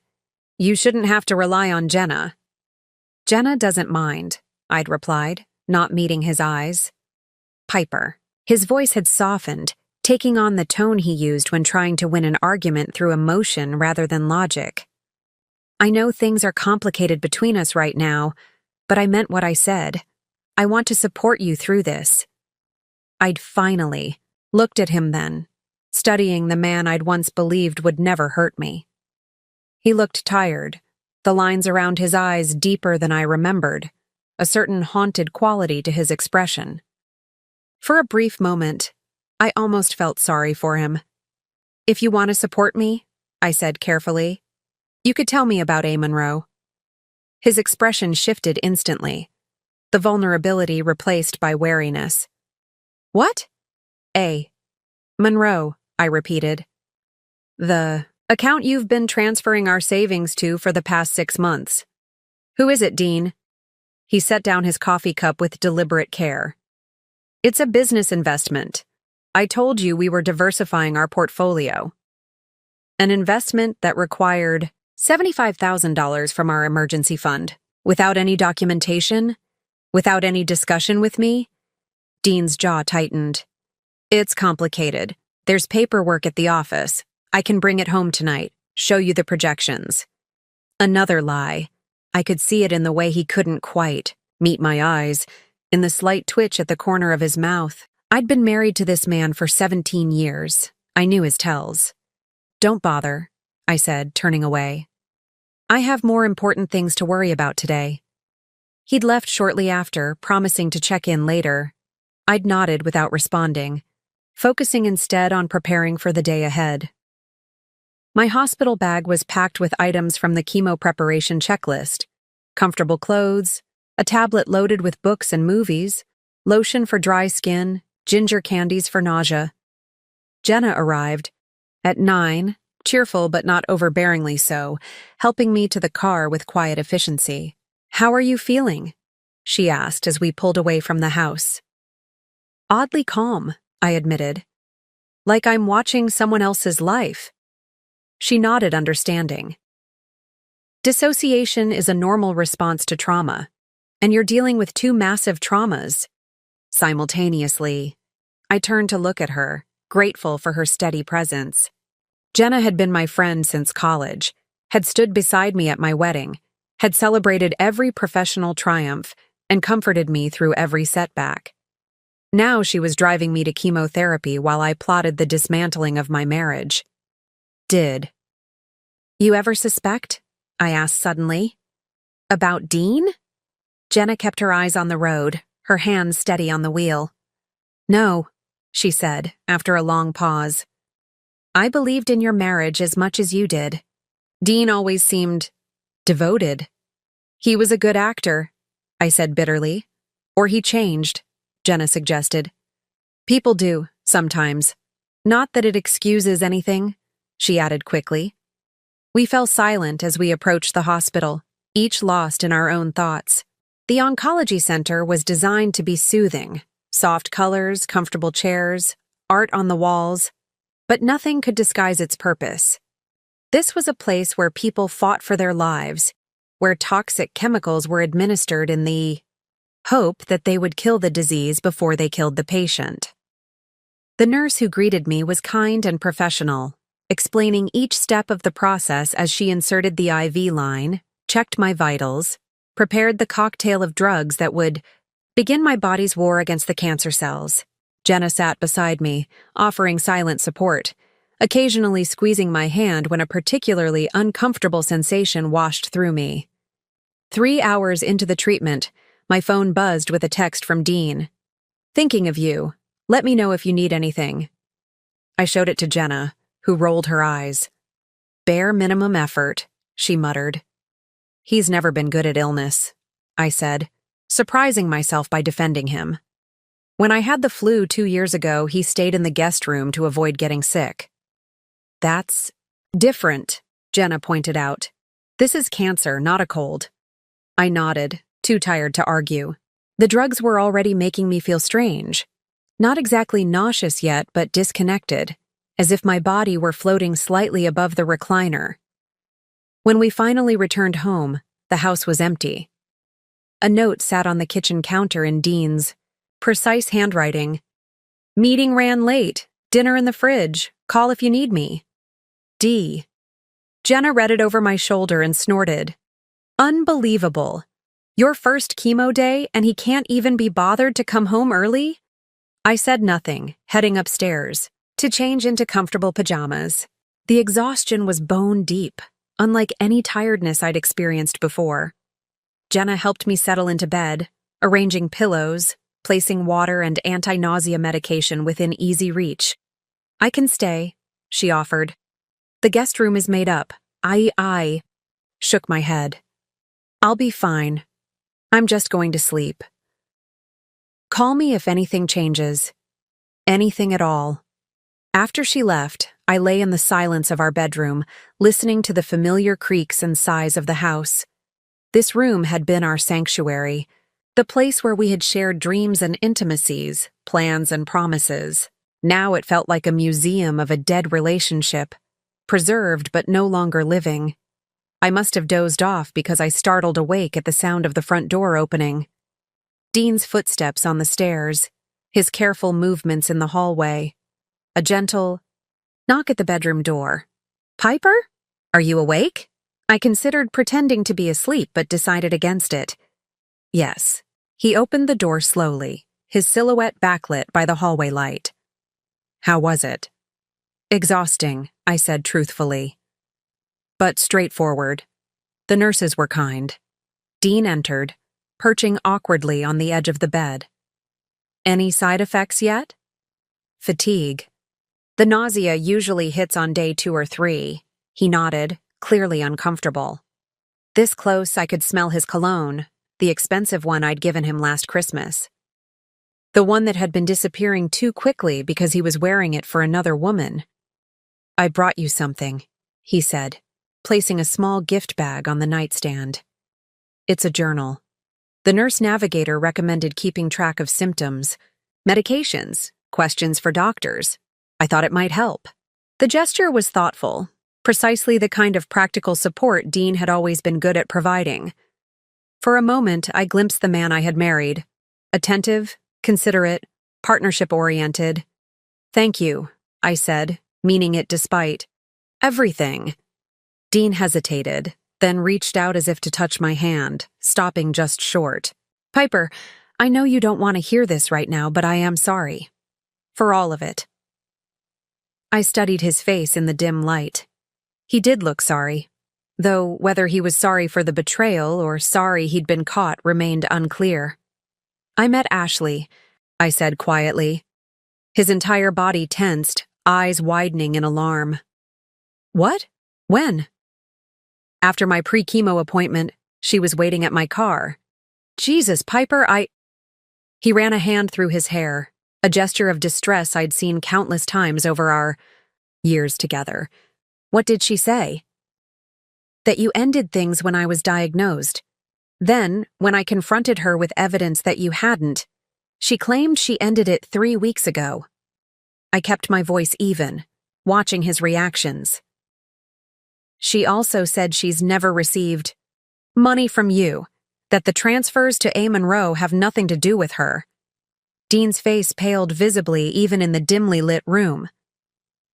You shouldn't have to rely on Jenna. Jenna doesn't mind, I'd replied, not meeting his eyes. Piper. His voice had softened, taking on the tone he used when trying to win an argument through emotion rather than logic. I know things are complicated between us right now, but I meant what I said. I want to support you through this. I'd finally looked at him then, studying the man I'd once believed would never hurt me. He looked tired, the lines around his eyes deeper than I remembered, a certain haunted quality to his expression. For a brief moment, I almost felt sorry for him. If you want to support me, I said carefully, you could tell me about A. Monroe. His expression shifted instantly, the vulnerability replaced by wariness. What? A. Monroe, I repeated. The account you've been transferring our savings to for the past 6 months. Who is it, Dean? He set down his coffee cup with deliberate care. It's a business investment. I told you we were diversifying our portfolio. An investment that required $75,000 from our emergency fund, without any documentation, without any discussion with me. Dean's jaw tightened. It's complicated. There's paperwork at the office. I can bring it home tonight, show you the projections. Another lie. I could see it in the way he couldn't quite meet my eyes. in the slight twitch at the corner of his mouth. I'd been married to this man for 17 years. I knew his tells. "Don't bother," I said, turning away. "I have more important things to worry about today." He'd left shortly after, promising to check in later. I'd nodded without responding, focusing instead on preparing for the day ahead. My hospital bag was packed with items from the chemo preparation checklist: comfortable clothes, a tablet loaded with books and movies, lotion for dry skin, ginger candies for nausea. Jenna arrived at 9, cheerful but not overbearingly so, helping me to the car with quiet efficiency. "How are you feeling?" she asked as we pulled away from the house. "Oddly calm," I admitted. "Like I'm watching someone else's life." She nodded, understanding. "Dissociation is a normal response to trauma, and you're dealing with two massive traumas." Simultaneously, I turned to look at her, grateful for her steady presence. Jenna had been my friend since college, had stood beside me at my wedding, had celebrated every professional triumph, and comforted me through every setback. Now she was driving me to chemotherapy while I plotted the dismantling of my marriage. "Did you ever suspect?" I asked suddenly. "About Dean?" Jenna kept her eyes on the road, her hands steady on the wheel. "No," she said, after a long pause. "I believed in your marriage as much as you did. Dean always seemed devoted." "He was a good actor," I said bitterly. "Or he changed," Jenna suggested. "People do, sometimes. Not that it excuses anything," she added quickly. We fell silent as we approached the hospital, each lost in our own thoughts. The oncology center was designed to be soothing: soft colors, comfortable chairs, art on the walls, but nothing could disguise its purpose. This was a place where people fought for their lives, where toxic chemicals were administered in the hope that they would kill the disease before they killed the patient. The nurse who greeted me was kind and professional, explaining each step of the process as she inserted the IV line, checked my vitals, prepared the cocktail of drugs that would begin my body's war against the cancer cells. Jenna sat beside me, offering silent support, occasionally squeezing my hand when a particularly uncomfortable sensation washed through me. 3 hours into the treatment, my phone buzzed with a text from Dean. "Thinking of you. Let me know if you need anything." I showed it to Jenna, who rolled her eyes. "Bare minimum effort," she muttered. "He's never been good at illness," I said, surprising myself by defending him. "When I had the flu 2 years ago, he stayed in the guest room to avoid getting sick." "That's different," Jenna pointed out. "This is cancer, not a cold." I nodded, too tired to argue. The drugs were already making me feel strange. Not exactly nauseous yet, but disconnected, as if my body were floating slightly above the recliner. When we finally returned home, the house was empty. A note sat on the kitchen counter in Dean's precise handwriting. "Meeting ran late. Dinner in the fridge. Call if you need me. D." Jenna read it over my shoulder and snorted. "Unbelievable. Your first chemo day and he can't even be bothered to come home early?" I said nothing, heading upstairs to change into comfortable pajamas. The exhaustion was bone deep, unlike any tiredness I'd experienced before. Jenna helped me settle into bed, arranging pillows, placing water and anti-nausea medication within easy reach. "I can stay," she offered. "The guest room is made up." I shook my head. "I'll be fine. I'm just going to sleep. Call me if anything changes. Anything at all." After she left, I lay in the silence of our bedroom, listening to the familiar creaks and sighs of the house. This room had been our sanctuary, the place where we had shared dreams and intimacies, plans and promises. Now it felt like a museum of a dead relationship, preserved but no longer living. I must have dozed off because I startled awake at the sound of the front door opening. Dean's footsteps on the stairs, his careful movements in the hallway, a gentle knock at the bedroom door. "Piper? Are you awake?" I considered pretending to be asleep but decided against it. Yes, He opened the door slowly, his silhouette backlit by the hallway light. "How was it?" "Exhausting," I said truthfully. But straightforward. The nurses were kind. Dean entered, perching awkwardly on the edge of the bed. "Any side effects yet?" "Fatigue. The nausea usually hits on day 2 or 3. He nodded, clearly uncomfortable. This close, I could smell his cologne, the expensive one I'd given him last Christmas. The one that had been disappearing too quickly because he was wearing it for another woman. "I brought you something," he said, placing a small gift bag on the nightstand. "It's a journal. The nurse navigator recommended keeping track of symptoms, medications, questions for doctors. I thought it might help." The gesture was thoughtful, precisely the kind of practical support Dean had always been good at providing. For a moment, I glimpsed the man I had married. Attentive, considerate, partnership-oriented. "Thank you," I said, meaning it despite everything. Dean hesitated, then reached out as if to touch my hand, stopping just short. "Piper, I know you don't want to hear this right now, but I am sorry. For all of it." I studied his face in the dim light. He did look sorry, though whether he was sorry for the betrayal or sorry he'd been caught remained unclear. "I met Ashley," I said quietly. His entire body tensed, eyes widening in alarm. "What? When?" "After my pre-chemo appointment, she was waiting at my car." "Jesus, Piper, He ran a hand through his hair, a gesture of distress I'd seen countless times over our years together. "What did she say?" "That you ended things when I was diagnosed. Then, when I confronted her with evidence that you hadn't, she claimed she ended it 3 weeks ago." I kept my voice even, watching his reactions. "She also said she's never received money from you, that the transfers to A. Monroe have nothing to do with her." Dean's face paled visibly even in the dimly lit room.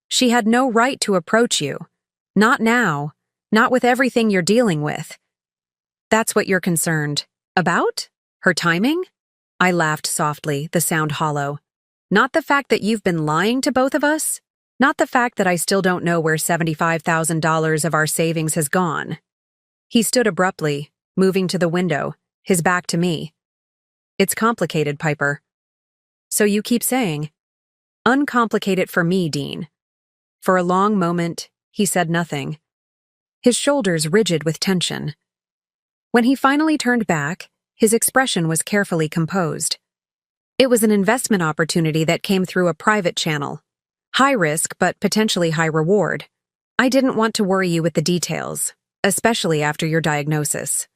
"She had no right to approach you. Not now. Not with everything you're dealing with." "That's what you're concerned about? Her timing?" I laughed softly, the sound hollow. "Not the fact that you've been lying to both of us? Not the fact that I still don't know where $75,000 of our savings has gone?" He stood abruptly, moving to the window, his back to me. "It's complicated, Piper." "So you keep saying." "Uncomplicate it for me, Dean." For a long moment, he said nothing, his shoulders rigid with tension. When he finally turned back, his expression was carefully composed. "It was an investment opportunity that came through a private channel. High risk, but potentially high reward. I didn't want to worry you with the details, especially after your diagnosis."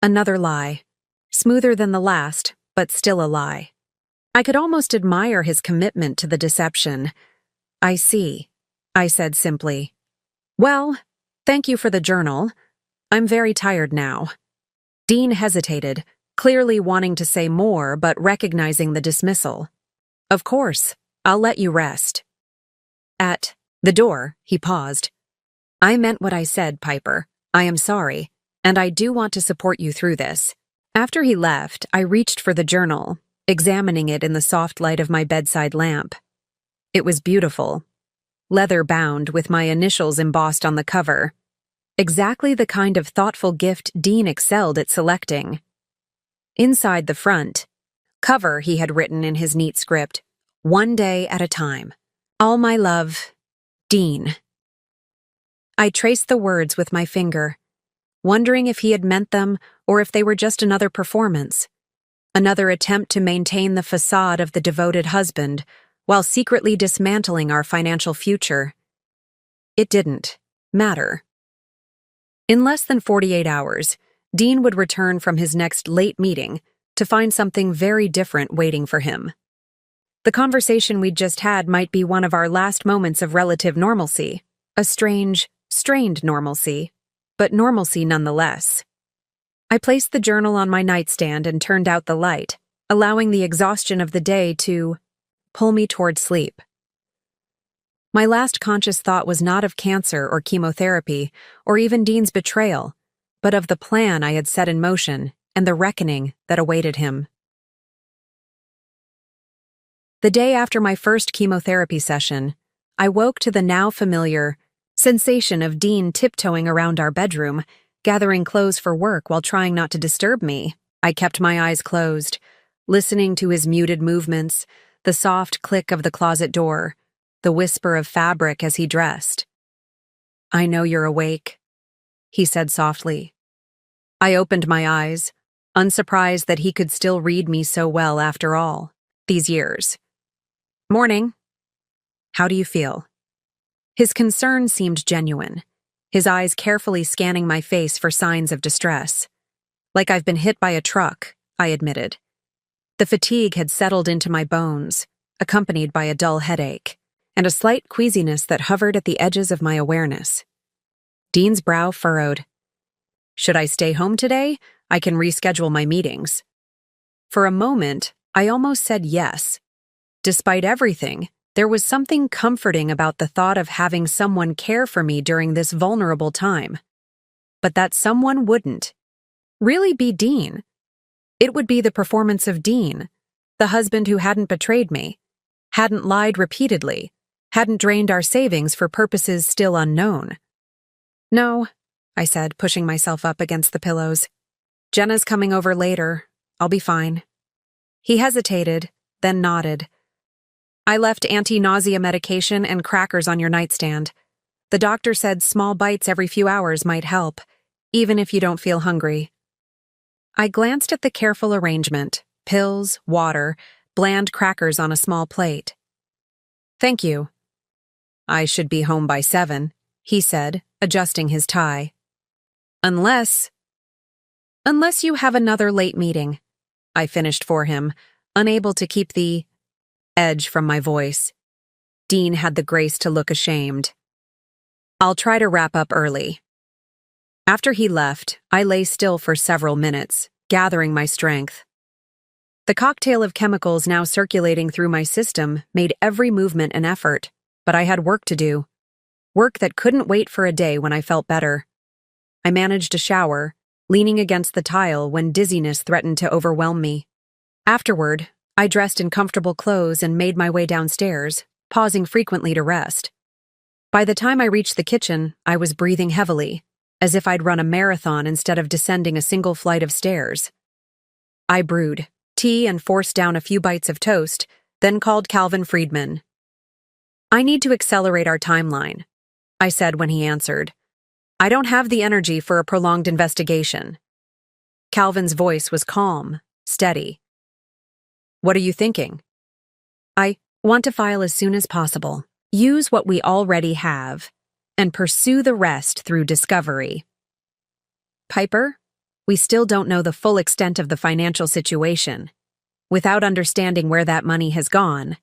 Another lie. Smoother than the last, but still a lie. I could almost admire his commitment to the deception. "I see," I said simply. "Well, thank you for the journal. I'm very tired now." Dean hesitated, clearly wanting to say more but recognizing the dismissal. "Of course, I'll let you rest." At the door, he paused. "I meant what I said, Piper. I am sorry, and I do want to support you through this." After he left, I reached for the journal, examining it in the soft light of my bedside lamp. It was beautiful. Leather-bound with my initials embossed on the cover. Exactly the kind of thoughtful gift Dean excelled at selecting. Inside the front cover he had written in his neat script, "One day at a time. All my love, Dean." I traced the words with my finger, wondering if he had meant them or if they were just another performance. Another attempt to maintain the facade of the devoted husband while secretly dismantling our financial future. It didn't matter. In less than 48 hours, Dean would return from his next late meeting to find something very different waiting for him. The conversation we'd just had might be one of our last moments of relative normalcy, a strange, strained normalcy, but normalcy nonetheless. I placed the journal on my nightstand and turned out the light, allowing the exhaustion of the day to pull me toward sleep. My last conscious thought was not of cancer or chemotherapy, or even Dean's betrayal, but of the plan I had set in motion and the reckoning that awaited him. The day after my first chemotherapy session, I woke to the now familiar sensation of Dean tiptoeing around our bedroom, gathering clothes for work while trying not to disturb me. I kept my eyes closed, listening to his muted movements, the soft click of the closet door, the whisper of fabric as he dressed. "I know you're awake," he said softly. I opened my eyes, unsurprised that he could still read me so well after all these years. "Morning. How do you feel?" His concern seemed genuine, his eyes carefully scanning my face for signs of distress. "Like I've been hit by a truck," I admitted. The fatigue had settled into my bones, accompanied by a dull headache, and a slight queasiness that hovered at the edges of my awareness. Dean's brow furrowed. "Should I stay home today? I can reschedule my meetings." For a moment, I almost said yes. Despite everything, there was something comforting about the thought of having someone care for me during this vulnerable time. But that someone wouldn't really be Dean. It would be the performance of Dean, the husband who hadn't betrayed me, hadn't lied repeatedly, hadn't drained our savings for purposes still unknown. "No," I said, pushing myself up against the pillows. "Jenna's coming over later. I'll be fine." He hesitated, then nodded. "I left anti-nausea medication and crackers on your nightstand. The doctor said small bites every few hours might help, even if you don't feel hungry." I glanced at the careful arrangement: pills, water, bland crackers on a small plate. "Thank you." "I should be home by 7, he said, adjusting his tie. Unless you have another late meeting," I finished for him, unable to keep the edge from my voice. Dean had the grace to look ashamed. "I'll try to wrap up early." After he left, I lay still for several minutes, gathering my strength. The cocktail of chemicals now circulating through my system made every movement an effort, but I had work to do. Work that couldn't wait for a day when I felt better. I managed a shower, leaning against the tile when dizziness threatened to overwhelm me. Afterward, I dressed in comfortable clothes and made my way downstairs, pausing frequently to rest. By the time I reached the kitchen, I was breathing heavily, as if I'd run a marathon instead of descending a single flight of stairs. I brewed tea and forced down a few bites of toast, then called Calvin Friedman. "I need to accelerate our timeline," I said when he answered. "I don't have the energy for a prolonged investigation." Calvin's voice was calm, steady. "What are you thinking?" "I want to file as soon as possible, use what we already have, and pursue the rest through discovery." "Piper, we still don't know the full extent of the financial situation. Without understanding where that money has gone—"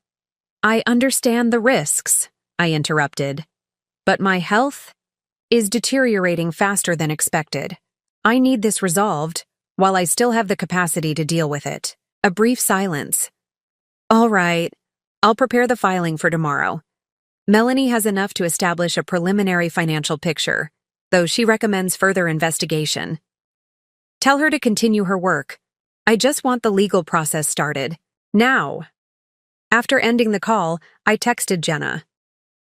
"I understand the risks," I interrupted. "But my health is deteriorating faster than expected. I need this resolved while I still have the capacity to deal with it." A brief silence. "All right, I'll prepare the filing for tomorrow. Melanie has enough to establish a preliminary financial picture, though she recommends further investigation. Tell her to continue her work. I just want the legal process started. Now." After ending the call, I texted Jenna.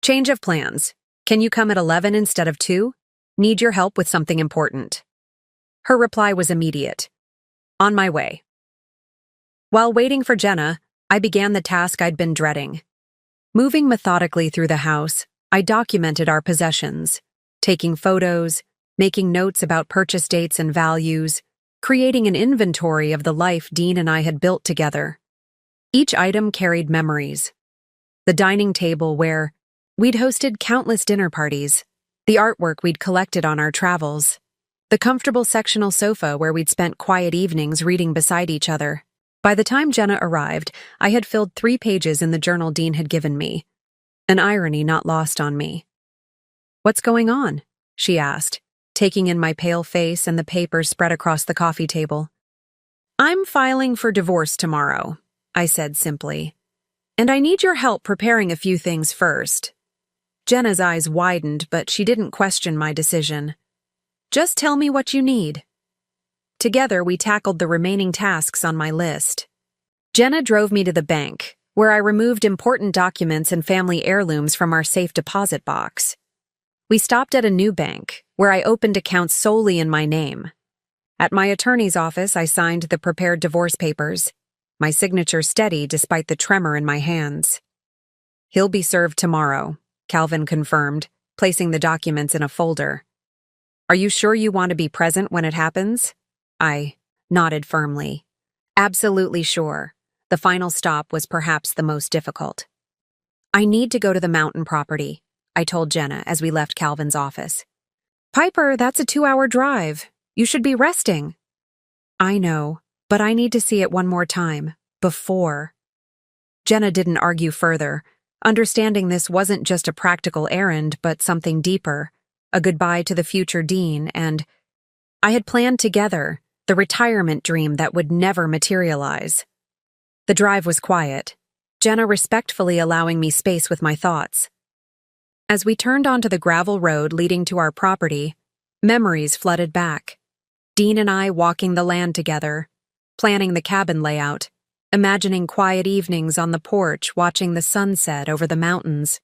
"Change of plans. Can you come at 11 instead of 2? Need your help with something important." Her reply was immediate. "On my way." While waiting for Jenna, I began the task I'd been dreading. Moving methodically through the house, I documented our possessions, taking photos, making notes about purchase dates and values, creating an inventory of the life Dean and I had built together. Each item carried memories. The dining table where we'd hosted countless dinner parties, the artwork we'd collected on our travels, the comfortable sectional sofa where we'd spent quiet evenings reading beside each other. By the time Jenna arrived, I had filled 3 pages in the journal Dean had given me, an irony not lost on me. "What's going on?" she asked, taking in my pale face and the papers spread across the coffee table. "I'm filing for divorce tomorrow," I said simply. "And I need your help preparing a few things first." Jenna's eyes widened, but she didn't question my decision. "Just tell me what you need." Together, we tackled the remaining tasks on my list. Jenna drove me to the bank, where I removed important documents and family heirlooms from our safe deposit box. We stopped at a new bank, where I opened accounts solely in my name. At my attorney's office, I signed the prepared divorce papers, my signature steady despite the tremor in my hands. "He'll be served tomorrow," Calvin confirmed, placing the documents in a folder. "Are you sure you want to be present when it happens?" I nodded firmly. Absolutely sure. The final stop was perhaps the most difficult. "I need to go to the mountain property," I told Jenna as we left Calvin's office. "Piper, that's a 2-hour drive. You should be resting." "I know, but I need to see it one more time, before." Jenna didn't argue further, understanding this wasn't just a practical errand but something deeper, a goodbye to the future dean, and I had planned together the retirement dream that would never materialize. The drive was quiet, Jenna respectfully allowing me space with my thoughts. As we turned onto the gravel road leading to our property, memories flooded back. Dean and I walking the land together, planning the cabin layout, imagining quiet evenings on the porch watching the sunset over the mountains.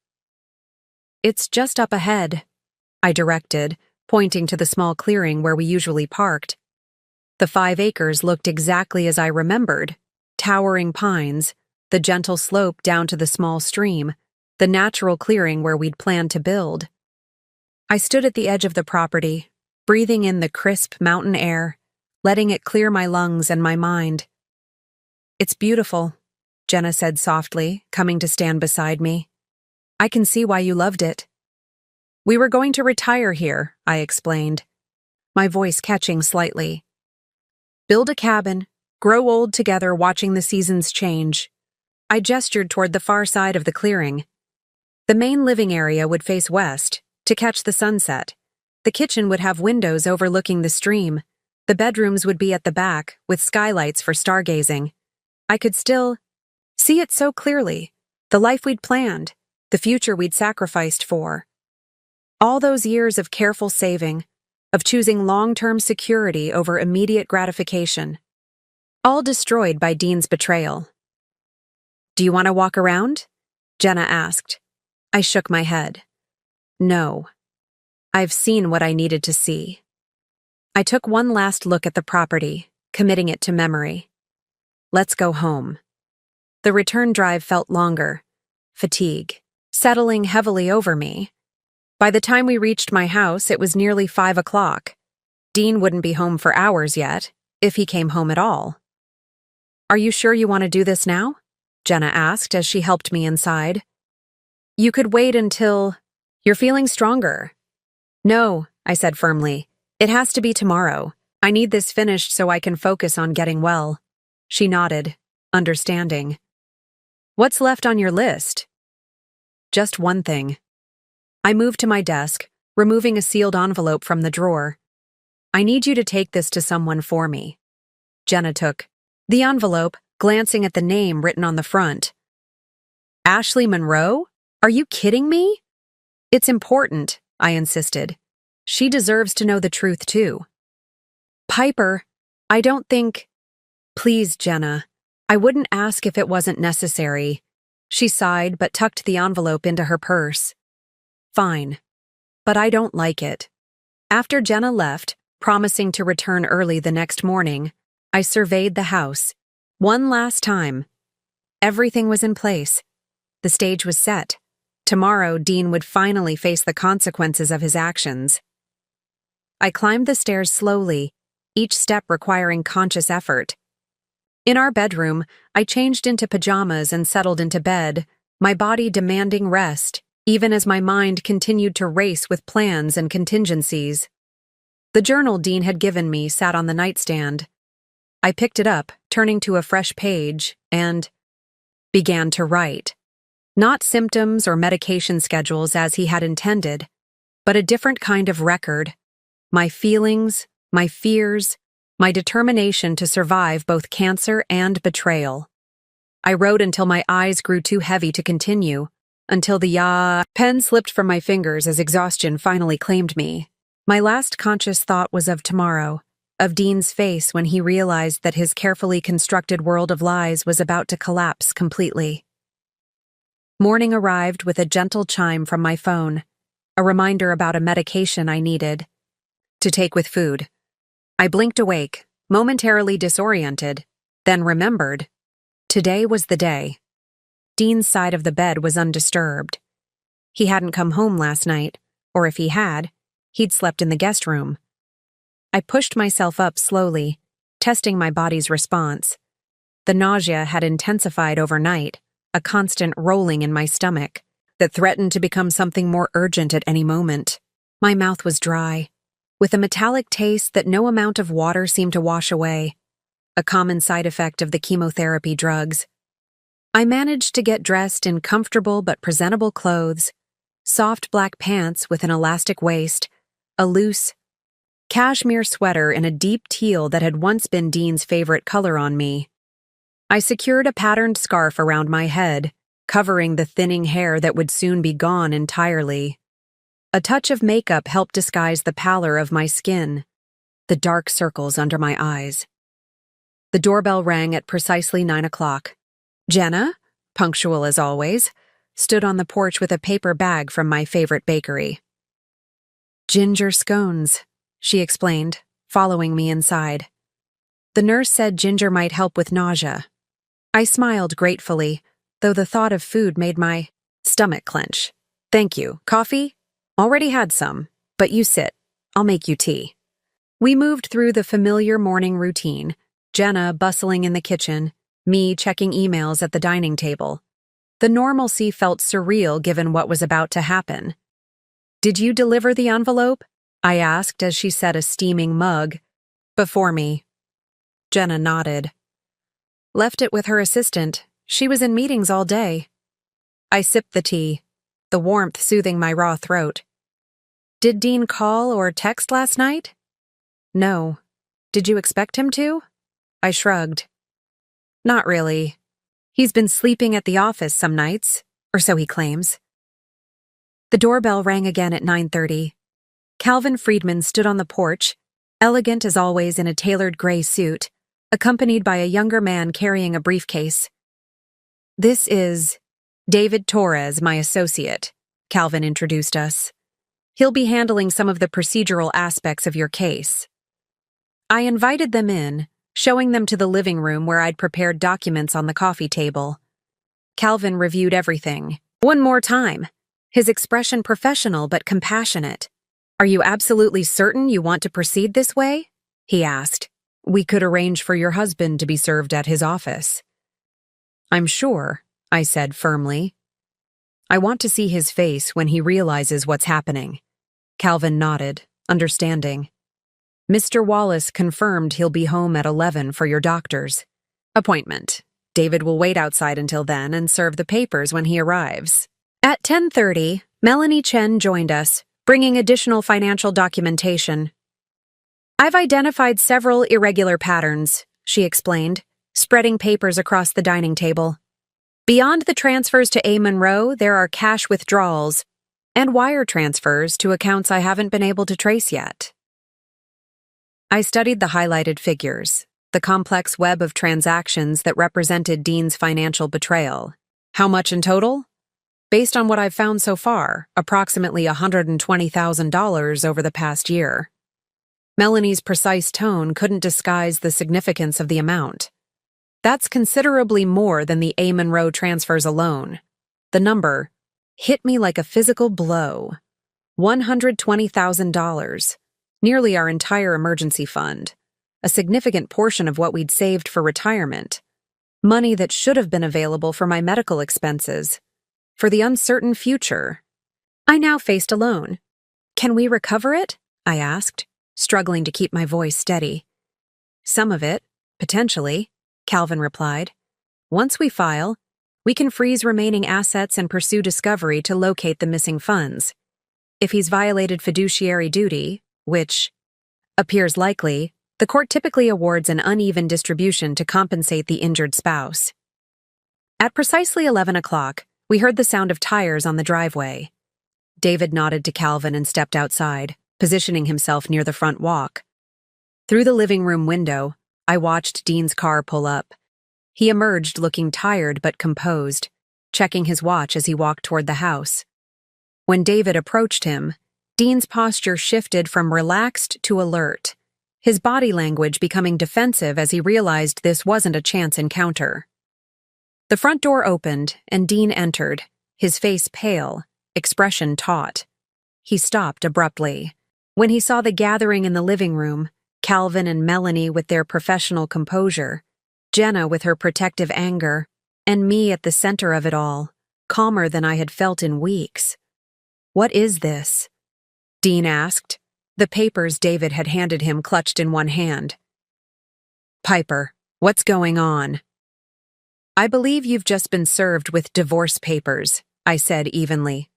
"It's just up ahead," I directed, pointing to the small clearing where we usually parked. The 5 acres looked exactly as I remembered: towering pines, the gentle slope down to the small stream, the natural clearing where we'd planned to build. I stood at the edge of the property, breathing in the crisp mountain air, letting it clear my lungs and my mind. "It's beautiful," Jenna said softly, coming to stand beside me. "I can see why you loved it." "We were going to retire here," I explained, my voice catching slightly. "Build a cabin, grow old together watching the seasons change." I gestured toward the far side of the clearing. The main living area would face west, to catch the sunset. The kitchen would have windows overlooking the stream. The bedrooms would be at the back, with skylights for stargazing. I could still see it so clearly, the life we'd planned, the future we'd sacrificed for. All those years of careful saving, of choosing long-term security over immediate gratification, all destroyed by Dean's betrayal. "Do you want to walk around?" Jenna asked. I shook my head. "No. I've seen what I needed to see." I took one last look at the property, committing it to memory. "Let's go home." The return drive felt longer, fatigue settling heavily over me. By the time we reached my house, it was nearly 5 o'clock. Dean wouldn't be home for hours yet, if he came home at all. "Are you sure you want to do this now?" Jenna asked as she helped me inside. "You could wait until you're feeling stronger." "No," I said firmly. "It has to be tomorrow. I need this finished so I can focus on getting well." She nodded, understanding. "What's left on your list?" "Just one thing." I moved to my desk, removing a sealed envelope from the drawer. "I need you to take this to someone for me." Jenna took the envelope, glancing at the name written on the front. "Ashley Monroe? Are you kidding me?" "It's important," I insisted. "She deserves to know the truth, too." "Piper, I don't think—" "Please, Jenna. I wouldn't ask if it wasn't necessary." She sighed but tucked the envelope into her purse. "Fine. But I don't like it." After Jenna left, promising to return early the next morning, I surveyed the house. One last time. Everything was in place. The stage was set. Tomorrow, Dean would finally face the consequences of his actions. I climbed the stairs slowly, each step requiring conscious effort. In our bedroom, I changed into pajamas and settled into bed, my body demanding rest, even as my mind continued to race with plans and contingencies. The journal Dean had given me sat on the nightstand. I picked it up, turning to a fresh page, and began to write. Not symptoms or medication schedules as he had intended, but a different kind of record. My feelings, my fears, my determination to survive both cancer and betrayal. I wrote until my eyes grew too heavy to continue, until the pen slipped from my fingers as exhaustion finally claimed me. My last conscious thought was of tomorrow, of Dean's face when he realized that his carefully constructed world of lies was about to collapse completely. Morning arrived with a gentle chime from my phone, a reminder about a medication I needed to take with food. I blinked awake, momentarily disoriented, then remembered. Today was the day. Dean's side of the bed was undisturbed. He hadn't come home last night, or if he had, he'd slept in the guest room. I pushed myself up slowly, testing my body's response. The nausea had intensified overnight, a constant rolling in my stomach that threatened to become something more urgent at any moment. My mouth was dry, with a metallic taste that no amount of water seemed to wash away, a common side effect of the chemotherapy drugs. I managed to get dressed in comfortable but presentable clothes, soft black pants with an elastic waist, a loose, cashmere sweater in a deep teal that had once been Dean's favorite color on me. I secured a patterned scarf around my head, covering the thinning hair that would soon be gone entirely. A touch of makeup helped disguise the pallor of my skin, the dark circles under my eyes. The doorbell rang at precisely 9 o'clock. Jenna, punctual as always, stood on the porch with a paper bag from my favorite bakery. "Ginger scones," she explained, following me inside. The nurse said ginger might help with nausea. I smiled gratefully, though the thought of food made my stomach clench. "Thank you. Coffee? Already had some, but you sit. I'll make you tea." We moved through the familiar morning routine, Jenna bustling in the kitchen, me checking emails at the dining table. The normalcy felt surreal given what was about to happen. "Did you deliver the envelope?" I asked as she set a steaming mug before me. Jenna nodded. "Left it with her assistant. She was in meetings all day." I sipped the tea, the warmth soothing my raw throat. "Did Dean call or text last night?" "No. Did you expect him to?" I shrugged. "Not really. He's been sleeping at the office some nights, or so he claims." The doorbell rang again at 9:30. Calvin Friedman stood on the porch, elegant as always in a tailored gray suit, accompanied by a younger man carrying a briefcase. "This is David Torres, my associate," Calvin introduced us. "He'll be handling some of the procedural aspects of your case." I invited them in, showing them to the living room where I'd prepared documents on the coffee table. Calvin reviewed everything. One more time, his expression professional but compassionate. "Are you absolutely certain you want to proceed this way?" he asked. "We could arrange for your husband to be served at his office." "I'm sure," I said firmly. "I want to see his face when he realizes what's happening." Calvin nodded, understanding. "Mr. Wallace confirmed he'll be home at 11 for your doctor's appointment. David will wait outside until then and serve the papers when he arrives." At 10:30, Melanie Chen joined us, bringing additional financial documentation. "I've identified several irregular patterns," she explained, spreading papers across the dining table. "Beyond the transfers to A. Monroe, there are cash withdrawals and wire transfers to accounts I haven't been able to trace yet." I studied the highlighted figures, the complex web of transactions that represented Dean's financial betrayal. "How much in total?" "Based on what I've found so far, approximately $120,000 over the past year." Melanie's precise tone couldn't disguise the significance of the amount. "That's considerably more than the A. Monroe transfers alone." The number hit me like a physical blow. $120,000, nearly our entire emergency fund, a significant portion of what we'd saved for retirement, money that should have been available for my medical expenses, for the uncertain future. I now faced alone. "Can we recover it?" I asked, struggling to keep my voice steady. "Some of it, potentially," Calvin replied. "Once we file, we can freeze remaining assets and pursue discovery to locate the missing funds. If he's violated fiduciary duty, which appears likely, the court typically awards an uneven distribution to compensate the injured spouse." At precisely 11 o'clock, we heard the sound of tires on the driveway. David nodded to Calvin and stepped outside, positioning himself near the front walk. Through the living room window, I watched Dean's car pull up. He emerged looking tired but composed, checking his watch as he walked toward the house. When David approached him, Dean's posture shifted from relaxed to alert, his body language becoming defensive as he realized this wasn't a chance encounter. The front door opened, and Dean entered, his face pale, expression taut. He stopped abruptly. When he saw the gathering in the living room, Calvin and Melanie with their professional composure, Jenna with her protective anger, and me at the center of it all, calmer than I had felt in weeks. "What is this?" Dean asked, the papers David had handed him clutched in one hand. "Piper, what's going on?" "I believe you've just been served with divorce papers," I said evenly.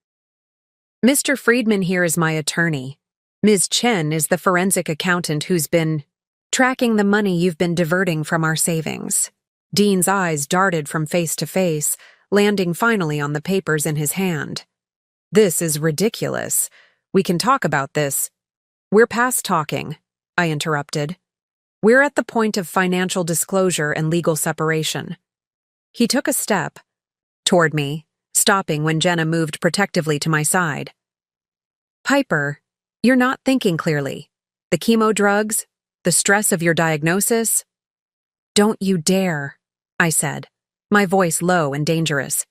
"Mr. Friedman here is my attorney. Ms. Chen is the forensic accountant who's been tracking the money you've been diverting from our savings." Dean's eyes darted from face to face, landing finally on the papers in his hand. "This is ridiculous. We can talk about this." "We're past talking," I interrupted. "We're at the point of financial disclosure and legal separation." He took a step toward me, stopping when Jenna moved protectively to my side. "Piper, you're not thinking clearly. The chemo drugs, the stress of your diagnosis." "Don't you dare," I said, my voice low and dangerous.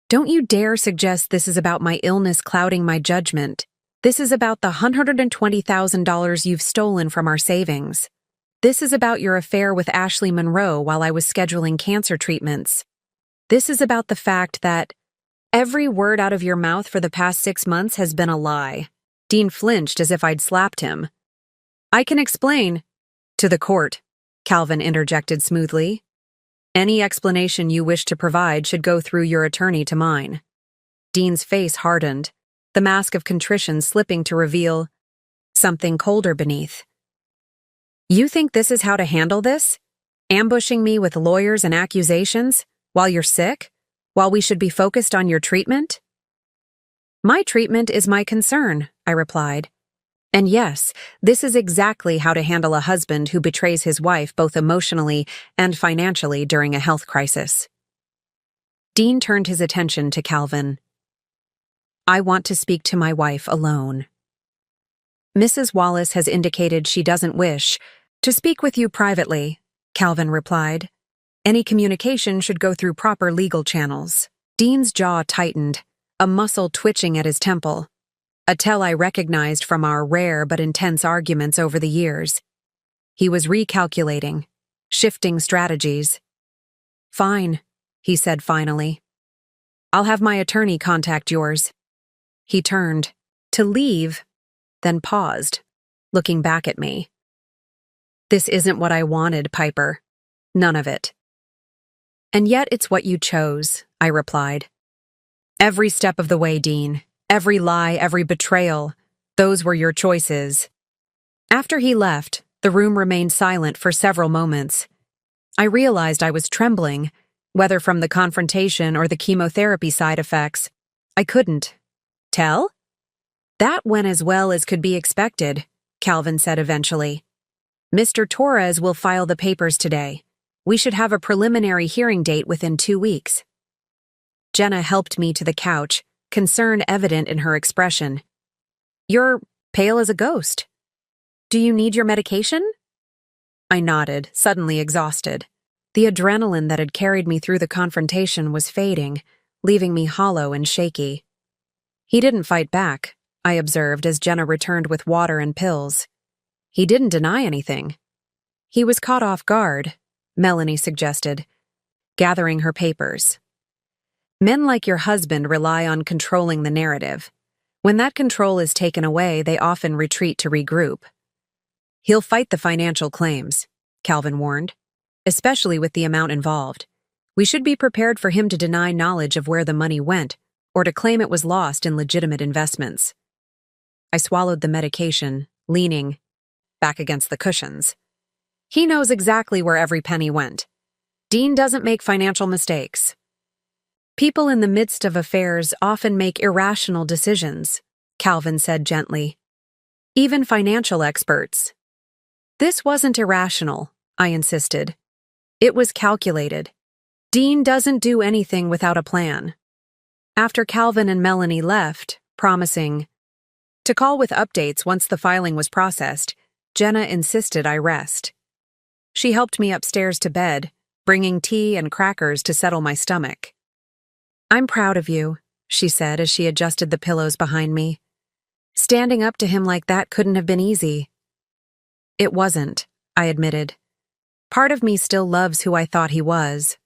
"Don't you dare suggest this is about my illness clouding my judgment. This is about the $120,000 you've stolen from our savings. This is about your affair with Ashley Monroe while I was scheduling cancer treatments. This is about the fact that every word out of your mouth for the past 6 months has been a lie." Dean flinched as if I'd slapped him. "I can explain." "To the court," Calvin interjected smoothly. "Any explanation you wish to provide should go through your attorney to mine." Dean's face hardened, the mask of contrition slipping to reveal something colder beneath. "You think this is how to handle this? Ambushing me with lawyers and accusations while you're sick? While we should be focused on your treatment?" "My treatment is my concern," I replied. "And yes, this is exactly how to handle a husband who betrays his wife both emotionally and financially during a health crisis." Dean turned his attention to Calvin. "I want to speak to my wife alone." "Mrs. Wallace has indicated she doesn't wish to speak with you privately," Calvin replied. "Any communication should go through proper legal channels." Dean's jaw tightened, a muscle twitching at his temple, a tell I recognized from our rare but intense arguments over the years. He was recalculating, shifting strategies. "Fine," he said finally. "I'll have my attorney contact yours." He turned to leave, then paused, looking back at me. "This isn't what I wanted, Piper. None of it." "And yet it's what you chose," I replied. "Every step of the way, Dean. Every lie, every betrayal. Those were your choices." After he left, the room remained silent for several moments. I realized I was trembling, whether from the confrontation or the chemotherapy side effects. I couldn't tell? "That went as well as could be expected," Calvin said eventually. "Mr. Torres will file the papers today. We should have a preliminary hearing date within 2 weeks." Jenna helped me to the couch, concern evident in her expression. "You're pale as a ghost. Do you need your medication?" I nodded, suddenly exhausted. The adrenaline that had carried me through the confrontation was fading, leaving me hollow and shaky. "He didn't fight back," I observed as Jenna returned with water and pills. "He didn't deny anything." "He was caught off guard," Melanie suggested, gathering her papers. "Men like your husband rely on controlling the narrative. When that control is taken away, they often retreat to regroup." "He'll fight the financial claims," Calvin warned, "especially with the amount involved. We should be prepared for him to deny knowledge of where the money went or to claim it was lost in legitimate investments." I swallowed the medication, leaning back against the cushions. "He knows exactly where every penny went. Dean doesn't make financial mistakes." "People in the midst of affairs often make irrational decisions," Calvin said gently. "Even financial experts." "This wasn't irrational," I insisted. "It was calculated. Dean doesn't do anything without a plan. After Calvin and Melanie left, promising to call with updates once the filing was processed, Jenna insisted I rest. She helped me upstairs to bed, bringing tea and crackers to settle my stomach. "I'm proud of you," she said as she adjusted the pillows behind me. "Standing up to him like that couldn't have been easy." "It wasn't," I admitted. "Part of me still loves who I thought he was."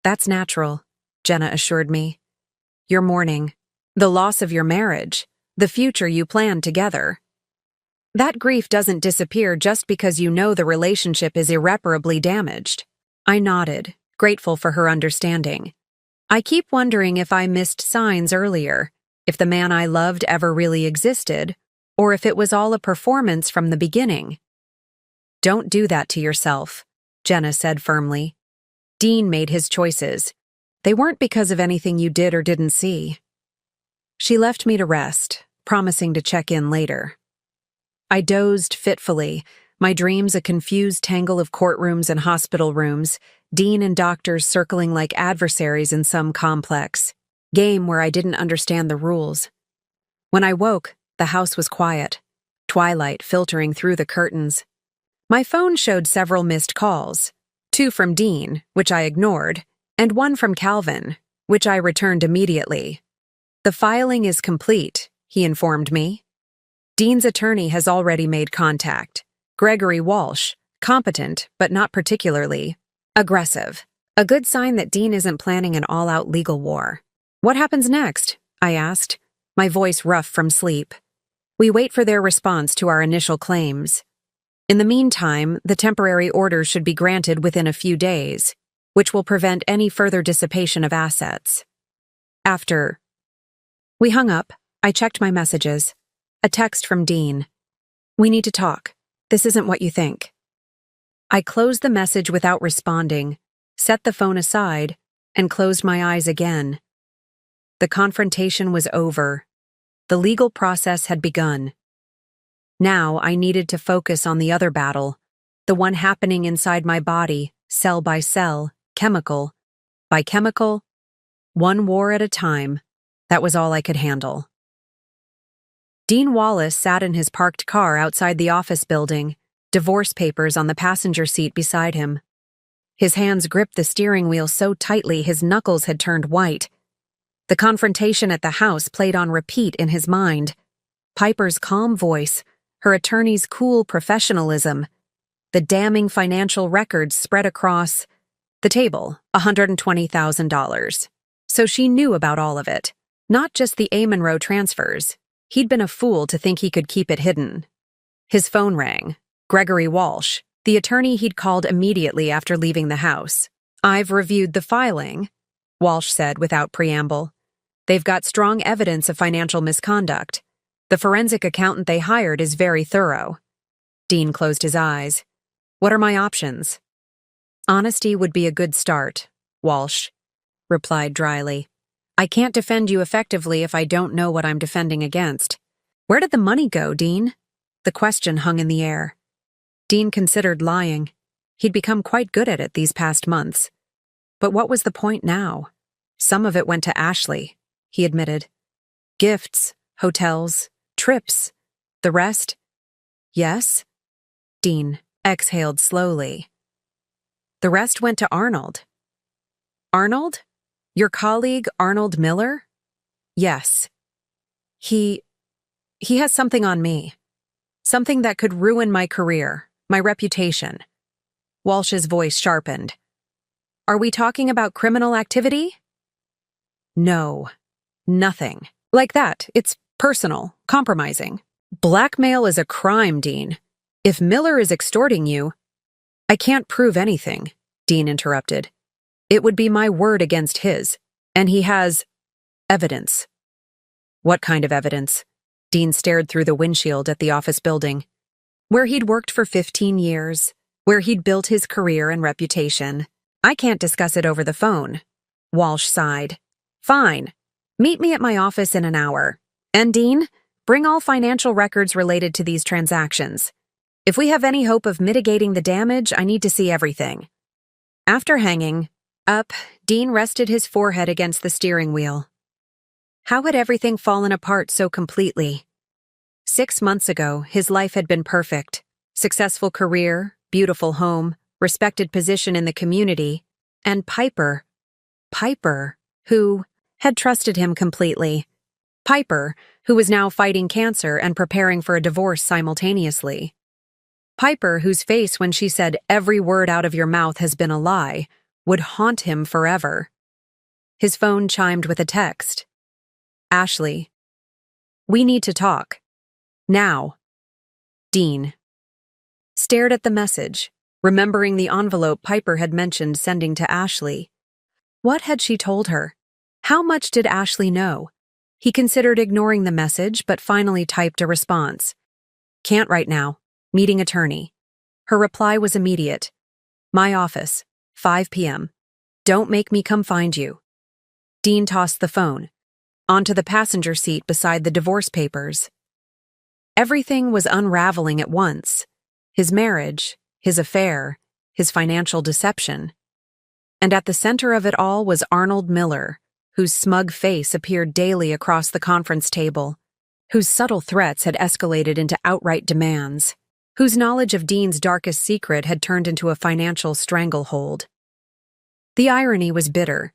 "That's natural," Jenna assured me. "You're mourning the loss of your marriage, the future you planned together. That grief doesn't disappear just because you know the relationship is irreparably damaged." I nodded, grateful for her understanding. I keep wondering if I missed signs earlier, if the man I loved ever really existed, or if it was all a performance from the beginning. "Don't do that to yourself," Jenna said firmly. "Dean made his choices. They weren't because of anything you did or didn't see." She left me to rest, promising to check in later. I dozed fitfully, my dreams a confused tangle of courtrooms and hospital rooms, Dean and doctors circling like adversaries in some complex game where I didn't understand the rules. When I woke, the house was quiet, twilight filtering through the curtains. My phone showed several missed calls, 2 from Dean, which I ignored, and 1 from Calvin, which I returned immediately. "The filing is complete," he informed me. "Dean's attorney has already made contact. Gregory Walsh, competent, but not particularly aggressive. A good sign that Dean isn't planning an all-out legal war." "What happens next?" I asked, my voice rough from sleep. "We wait for their response to our initial claims. In the meantime, the temporary orders should be granted within a few days, which will prevent any further dissipation of assets. After..." We hung up. I checked my messages. A text from Dean. "We need to talk. This isn't what you think." I closed the message without responding, set the phone aside, and closed my eyes again. The confrontation was over. The legal process had begun. Now I needed to focus on the other battle, the one happening inside my body, cell by cell, chemical by chemical, one war at a time. That was all I could handle. Dean Wallace sat in his parked car outside the office building, divorce papers on the passenger seat beside him. His hands gripped the steering wheel so tightly his knuckles had turned white. The confrontation at the house played on repeat in his mind. Piper's calm voice, her attorney's cool professionalism, the damning financial records spread across the table, $120,000. So she knew about all of it, not just the A. Monroe transfers. He'd been a fool to think he could keep it hidden. His phone rang. Gregory Walsh, the attorney he'd called immediately after leaving the house. "I've reviewed the filing," Walsh said without preamble. "They've got strong evidence of financial misconduct. The forensic accountant they hired is very thorough." Dean closed his eyes. "What are my options?" "Honesty would be a good start," Walsh replied dryly. "I can't defend you effectively if I don't know what I'm defending against." "Where did the money go, Dean?" The question hung in the air. Dean considered lying. He'd become quite good at it these past months. But what was the point now? "Some of it went to Ashley," he admitted. "Gifts, hotels, trips. The rest?" "Yes?" Dean exhaled slowly. "The rest went to Arnold." "Arnold? Your colleague, Arnold Miller?" "Yes. He has something on me. Something that could ruin my career, my reputation." Walsh's voice sharpened. "Are we talking about criminal activity?" "No. Nothing. Like that. It's personal, compromising. Blackmail is a crime, Dean. If Miller is extorting you..." "I can't prove anything," Dean interrupted. "It would be my word against his, and he has evidence." "What kind of evidence?" Dean stared through the windshield at the office building. "Where he'd worked for 15 years, where he'd built his career and reputation. I can't discuss it over the phone." Walsh sighed. "Fine. Meet me at my office in an hour. And Dean, bring all financial records related to these transactions. If we have any hope of mitigating the damage, I need to see everything." After hanging, Up, Dean rested his forehead against the steering wheel. How had everything fallen apart so completely? 6 months ago, his life had been perfect. Successful career, beautiful home, respected position in the community, and Piper, who had trusted him completely. Piper, who was now fighting cancer and preparing for a divorce simultaneously. Piper, whose face when she said every word out of your mouth has been a lie, would haunt him forever. His phone chimed with a text. Ashley. We need to talk. Now. Dean. Stared at the message, remembering the envelope Piper had mentioned sending to Ashley. What had she told her? How much did Ashley know? He considered ignoring the message, but finally typed a response. Can't right now. Meeting attorney. Her reply was immediate. My office, 5 p.m. Don't make me come find you. Dean tossed the phone onto the passenger seat beside the divorce papers. Everything was unraveling at once. His marriage, his affair, his financial deception. And at the center of it all was Arnold Miller, whose smug face appeared daily across the conference table, whose subtle threats had escalated into outright demands, whose knowledge of Dean's darkest secret had turned into a financial stranglehold. The irony was bitter.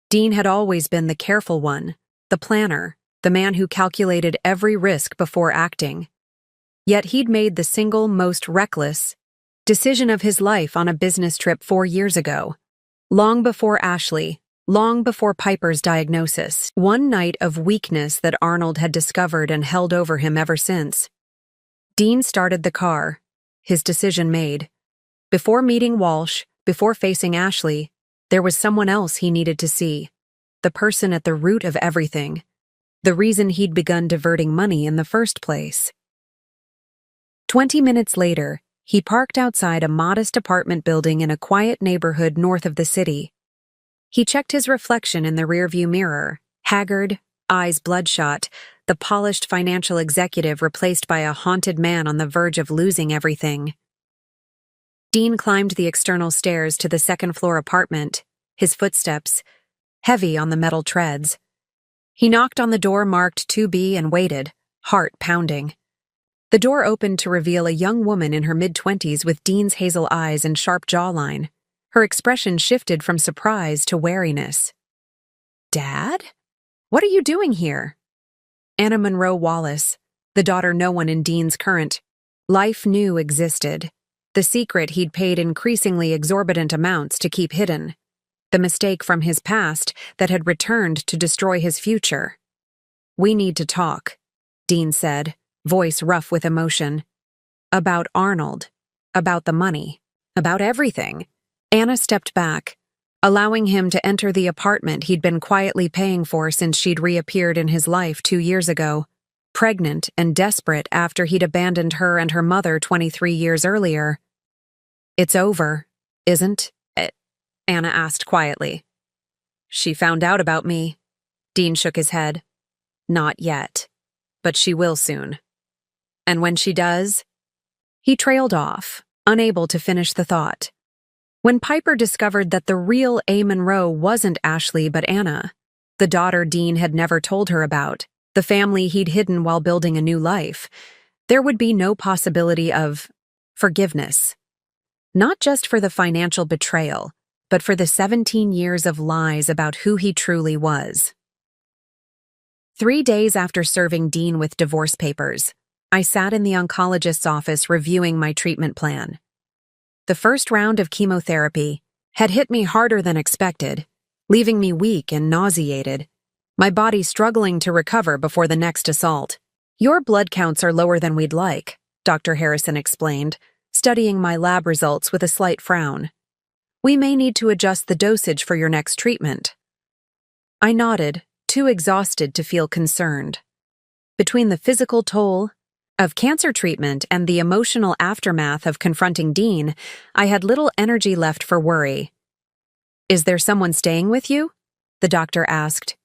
Dean had always been the careful one, the planner, the man who calculated every risk before acting. Yet he'd made the single most reckless decision of his life on a business trip 4 years ago. Long before Ashley, long before Piper's diagnosis, one night of weakness that Arnold had discovered and held over him ever since. Dean started the car, his decision made. Before meeting Walsh, before facing Ashley, there was someone else he needed to see. The person at the root of everything. The reason he'd begun diverting money in the first place. 20 minutes later, he parked outside a modest apartment building in a quiet neighborhood north of the city. He checked his reflection in the rearview mirror, haggard, eyes bloodshot, the polished financial executive replaced by a haunted man on the verge of losing everything. Dean climbed the external stairs to the second-floor apartment, his footsteps heavy on the metal treads. He knocked on the door marked 2B and waited, heart pounding. The door opened to reveal a young woman in her mid-20s with Dean's hazel eyes and sharp jawline. Her expression shifted from surprise to wariness. Dad? What are you doing here? Anna Monroe Wallace, the daughter no one in Dean's current life knew existed. The secret he'd paid increasingly exorbitant amounts to keep hidden. The mistake from his past that had returned to destroy his future. We need to talk, Dean said, voice rough with emotion. About Arnold. About the money. About everything. Anna stepped back, allowing him to enter the apartment he'd been quietly paying for since she'd reappeared in his life 2 years ago, pregnant and desperate after he'd abandoned her and her mother 23 years earlier. It's over, isn't it? Anna asked quietly. She found out about me. Dean shook his head. Not yet, but she will soon. And when she does? He trailed off, unable to finish the thought. When Piper discovered that the real A. Monroe wasn't Ashley but Anna, the daughter Dean had never told her about, the family he'd hidden while building a new life, there would be no possibility of forgiveness. Not just for the financial betrayal, but for the 17 years of lies about who he truly was. 3 days after serving Dean with divorce papers, I sat in the oncologist's office reviewing my treatment plan. The first round of chemotherapy had hit me harder than expected, leaving me weak and nauseated, my body struggling to recover before the next assault. Your blood counts are lower than we'd like, Dr. Harrison explained, studying my lab results with a slight frown. We may need to adjust the dosage for your next treatment. I nodded, too exhausted to feel concerned. Between the physical toll of cancer treatment and the emotional aftermath of confronting Dean, I had little energy left for worry. Is there someone staying with you? The doctor asked.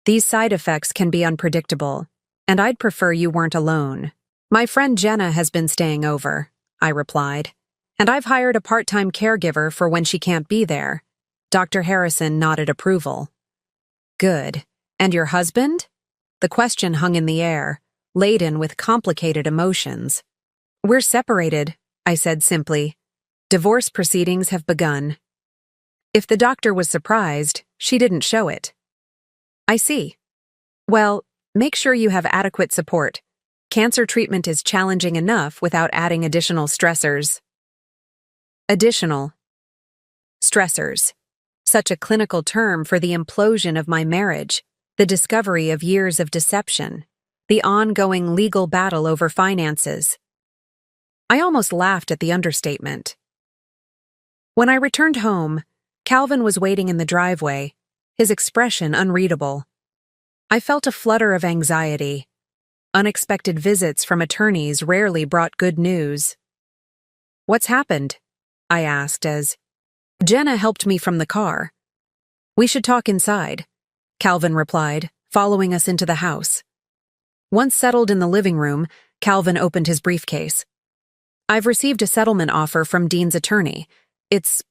These side effects can be unpredictable, and I'd prefer you weren't alone. My friend Jenna has been staying over, I replied, and I've hired a part-time caregiver for when she can't be there. Dr. Harrison nodded approval. Good. And your husband? The question hung in the air, laden with complicated emotions. We're separated, I said simply. Divorce proceedings have begun. If the doctor was surprised, she didn't show it. I see. Well, make sure you have adequate support. Cancer treatment is challenging enough without adding additional stressors. Additional stressors. Such a clinical term for the implosion of my marriage, the discovery of years of deception, the ongoing legal battle over finances. I almost laughed at the understatement. When I returned home, Calvin was waiting in the driveway, his expression unreadable. I felt a flutter of anxiety. Unexpected visits from attorneys rarely brought good news. What's happened? I asked as Jenna helped me from the car. We should talk inside, Calvin replied, following us into the house. Once settled in the living room, Calvin opened his briefcase. I've received a settlement offer from Dean's attorney. It's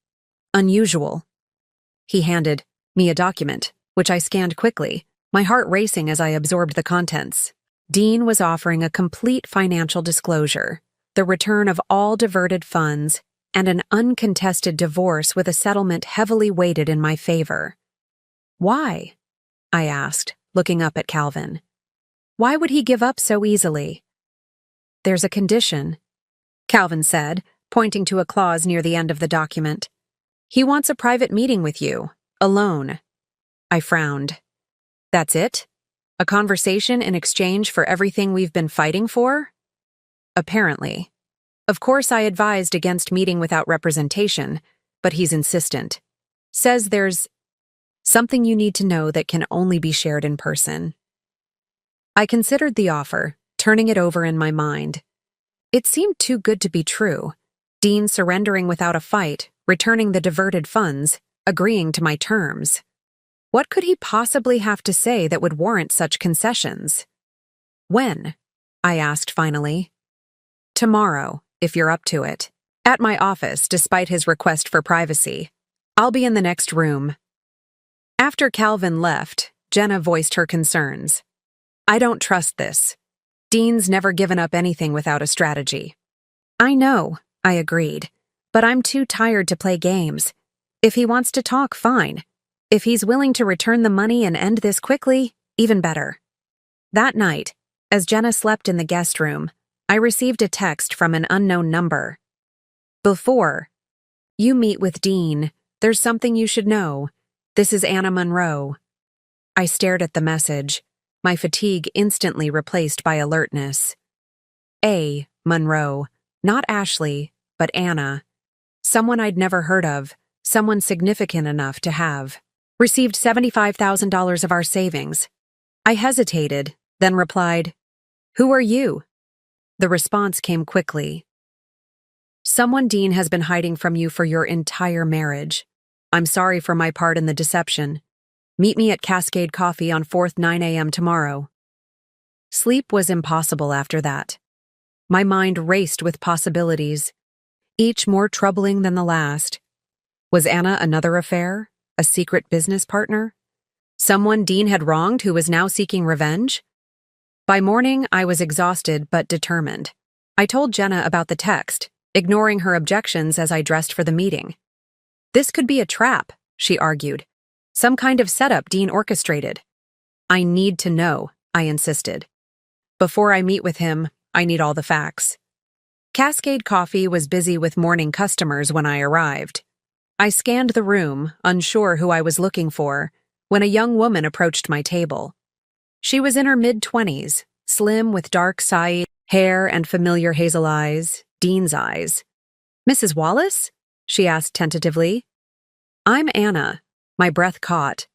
unusual. He handed me a document, which I scanned quickly, my heart racing as I absorbed the contents. Dean was offering a complete financial disclosure, the return of all diverted funds, and an uncontested divorce with a settlement heavily weighted in my favor. Why? I asked, looking up at Calvin. Why would he give up so easily? There's a condition, Calvin said, pointing to a clause near the end of the document. He wants a private meeting with you, alone. I frowned. That's it? A conversation in exchange for everything we've been fighting for? Apparently. Of course, I advised against meeting without representation, but he's insistent. Says there's something you need to know that can only be shared in person. I considered the offer, turning it over in my mind. It seemed too good to be true. Dean surrendering without a fight, returning the diverted funds, agreeing to my terms. What could he possibly have to say that would warrant such concessions? When? I asked finally. Tomorrow, if you're up to it. At my office, despite his request for privacy. I'll be in the next room. After Calvin left, Jenna voiced her concerns. I don't trust this. Dean's never given up anything without a strategy. I know, I agreed, but I'm too tired to play games. If he wants to talk, fine. If he's willing to return the money and end this quickly, even better. That night, as Jenna slept in the guest room, I received a text from an unknown number. Before you meet with Dean, there's something you should know. This is Anna Monroe. I stared at the message, my fatigue instantly replaced by alertness. A. Monroe, not Ashley, but Anna. Someone I'd never heard of, someone significant enough to have. Received $75,000 of our savings. I hesitated, then replied, Who are you? The response came quickly. Someone Dean has been hiding from you for your entire marriage. I'm sorry for my part in the deception. Meet me at Cascade Coffee on 4th 9 a.m. tomorrow. Sleep was impossible after that. My mind raced with possibilities, each more troubling than the last. Was Anna another affair? A secret business partner? Someone Dean had wronged who was now seeking revenge? By morning, I was exhausted but determined. I told Jenna about the text, ignoring her objections as I dressed for the meeting. This could be a trap, she argued. Some kind of setup Dean orchestrated. I need to know, I insisted. Before I meet with him, I need all the facts. Cascade Coffee was busy with morning customers when I arrived. I scanned the room, unsure who I was looking for, when a young woman approached my table. She was in her mid-20s, slim with dark side hair and familiar hazel eyes, Dean's eyes. Mrs. Wallace? She asked tentatively. I'm Anna. My breath caught.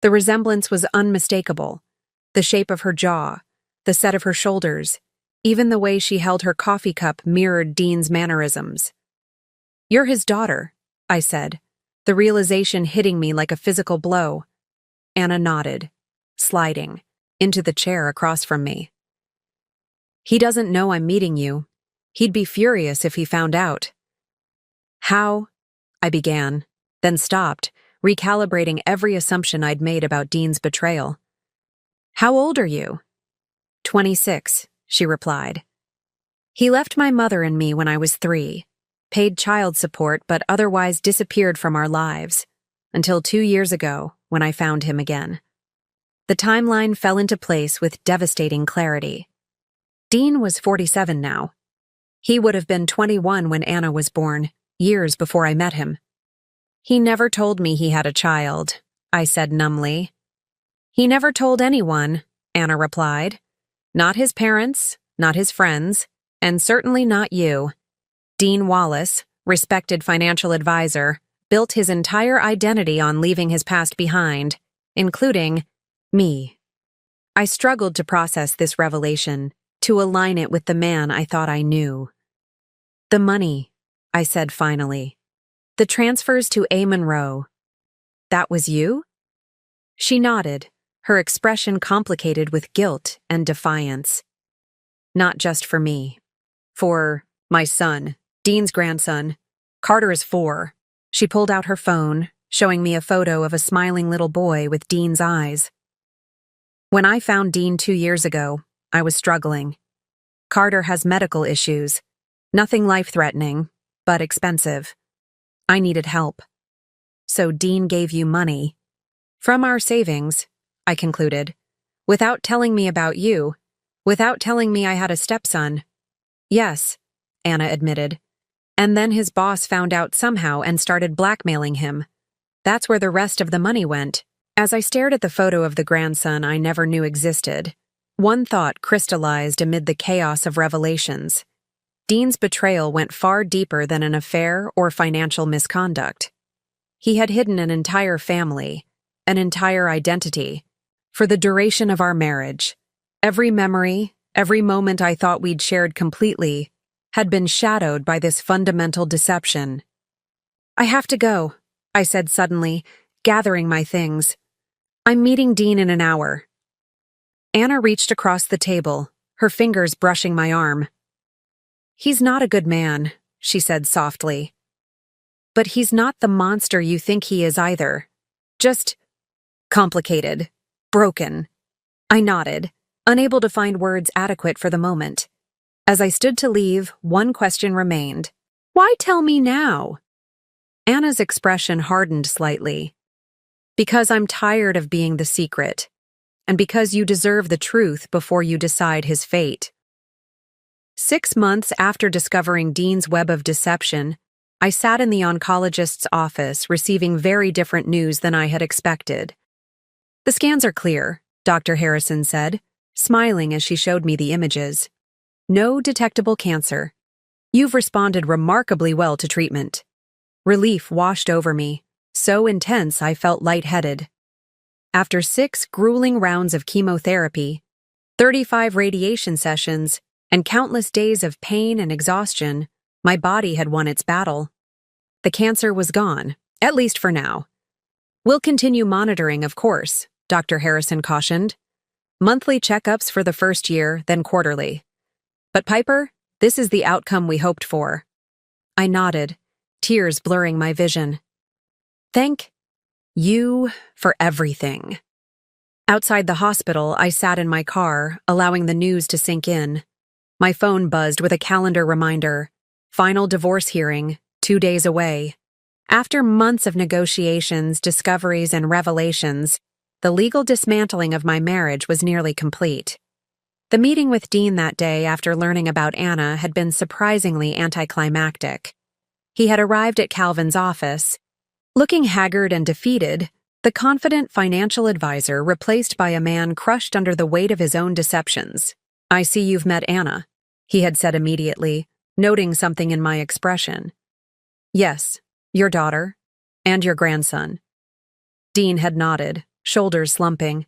The resemblance was unmistakable. The shape of her jaw, the set of her shoulders, even the way she held her coffee cup mirrored Dean's mannerisms. You're his daughter, I said, the realization hitting me like a physical blow. Anna nodded, sliding, into the chair across from me. He doesn't know I'm meeting you. He'd be furious if he found out. How? I began, then stopped, recalibrating every assumption I'd made about Dean's betrayal. "How old are you?" 26, she replied. "He left my mother and me when I was 3, paid child support but otherwise disappeared from our lives, until 2 years ago when I found him again." The timeline fell into place with devastating clarity. Dean was 47 now. He would have been 21 when Anna was born, years before I met him. "He never told me he had a child," I said numbly. "He never told anyone," Anna replied. "Not his parents, not his friends, and certainly not you." Dean Wallace, respected financial advisor, built his entire identity on leaving his past behind, including me. I struggled to process this revelation, to align it with the man I thought I knew. "The money," I said finally. "The transfers to A. Monroe. That was you?" She nodded, her expression complicated with guilt and defiance. "Not just for me. For my son, Dean's grandson. Carter is 4. She pulled out her phone, showing me a photo of a smiling little boy with Dean's eyes. "When I found Dean 2 years ago, I was struggling. Carter has medical issues. Nothing life-threatening, but expensive. I needed help. So Dean gave you money. From our savings," I concluded. "Without telling me about you. Without telling me I had a stepson." "Yes," Anna admitted. "And then his boss found out somehow and started blackmailing him. That's where the rest of the money went." As I stared at the photo of the grandson I never knew existed, one thought crystallized amid the chaos of revelations. Dean's betrayal went far deeper than an affair or financial misconduct. He had hidden an entire family, an entire identity, for the duration of our marriage. Every memory, every moment I thought we'd shared completely, had been shadowed by this fundamental deception. "I have to go," I said suddenly, gathering my things. "I'm meeting Dean in an hour." Anna reached across the table, her fingers brushing my arm. "He's not a good man," she said softly. "But he's not the monster you think he is either. Just complicated, broken." I nodded, unable to find words adequate for the moment. As I stood to leave, one question remained. "Why tell me now?" Anna's expression hardened slightly. "Because I'm tired of being the secret, and because you deserve the truth before you decide his fate." 6 months after discovering Dean's web of deception, I sat in the oncologist's office receiving very different news than I had expected. "The scans are clear," Dr. Harrison said, smiling as she showed me the images. "No detectable cancer. You've responded remarkably well to treatment." Relief washed over me, so intense I felt lightheaded. After 6 grueling rounds of chemotherapy, 35 radiation sessions, and countless days of pain and exhaustion, my body had won its battle. The cancer was gone, at least for now. "We'll continue monitoring, of course," Dr. Harrison cautioned. "Monthly checkups for the first year, then quarterly. But Piper, this is the outcome we hoped for." I nodded, tears blurring my vision. "Thank you for everything." Outside the hospital, I sat in my car, allowing the news to sink in. My phone buzzed with a calendar reminder. Final divorce hearing, 2 days away. After months of negotiations, discoveries, and revelations, the legal dismantling of my marriage was nearly complete. The meeting with Dean that day after learning about Anna had been surprisingly anticlimactic. He had arrived at Calvin's office. Looking haggard and defeated, the confident financial advisor replaced by a man crushed under the weight of his own deceptions. "I see you've met Anna," he had said immediately, noting something in my expression. "Yes, your daughter, and your grandson." Dean had nodded, shoulders slumping.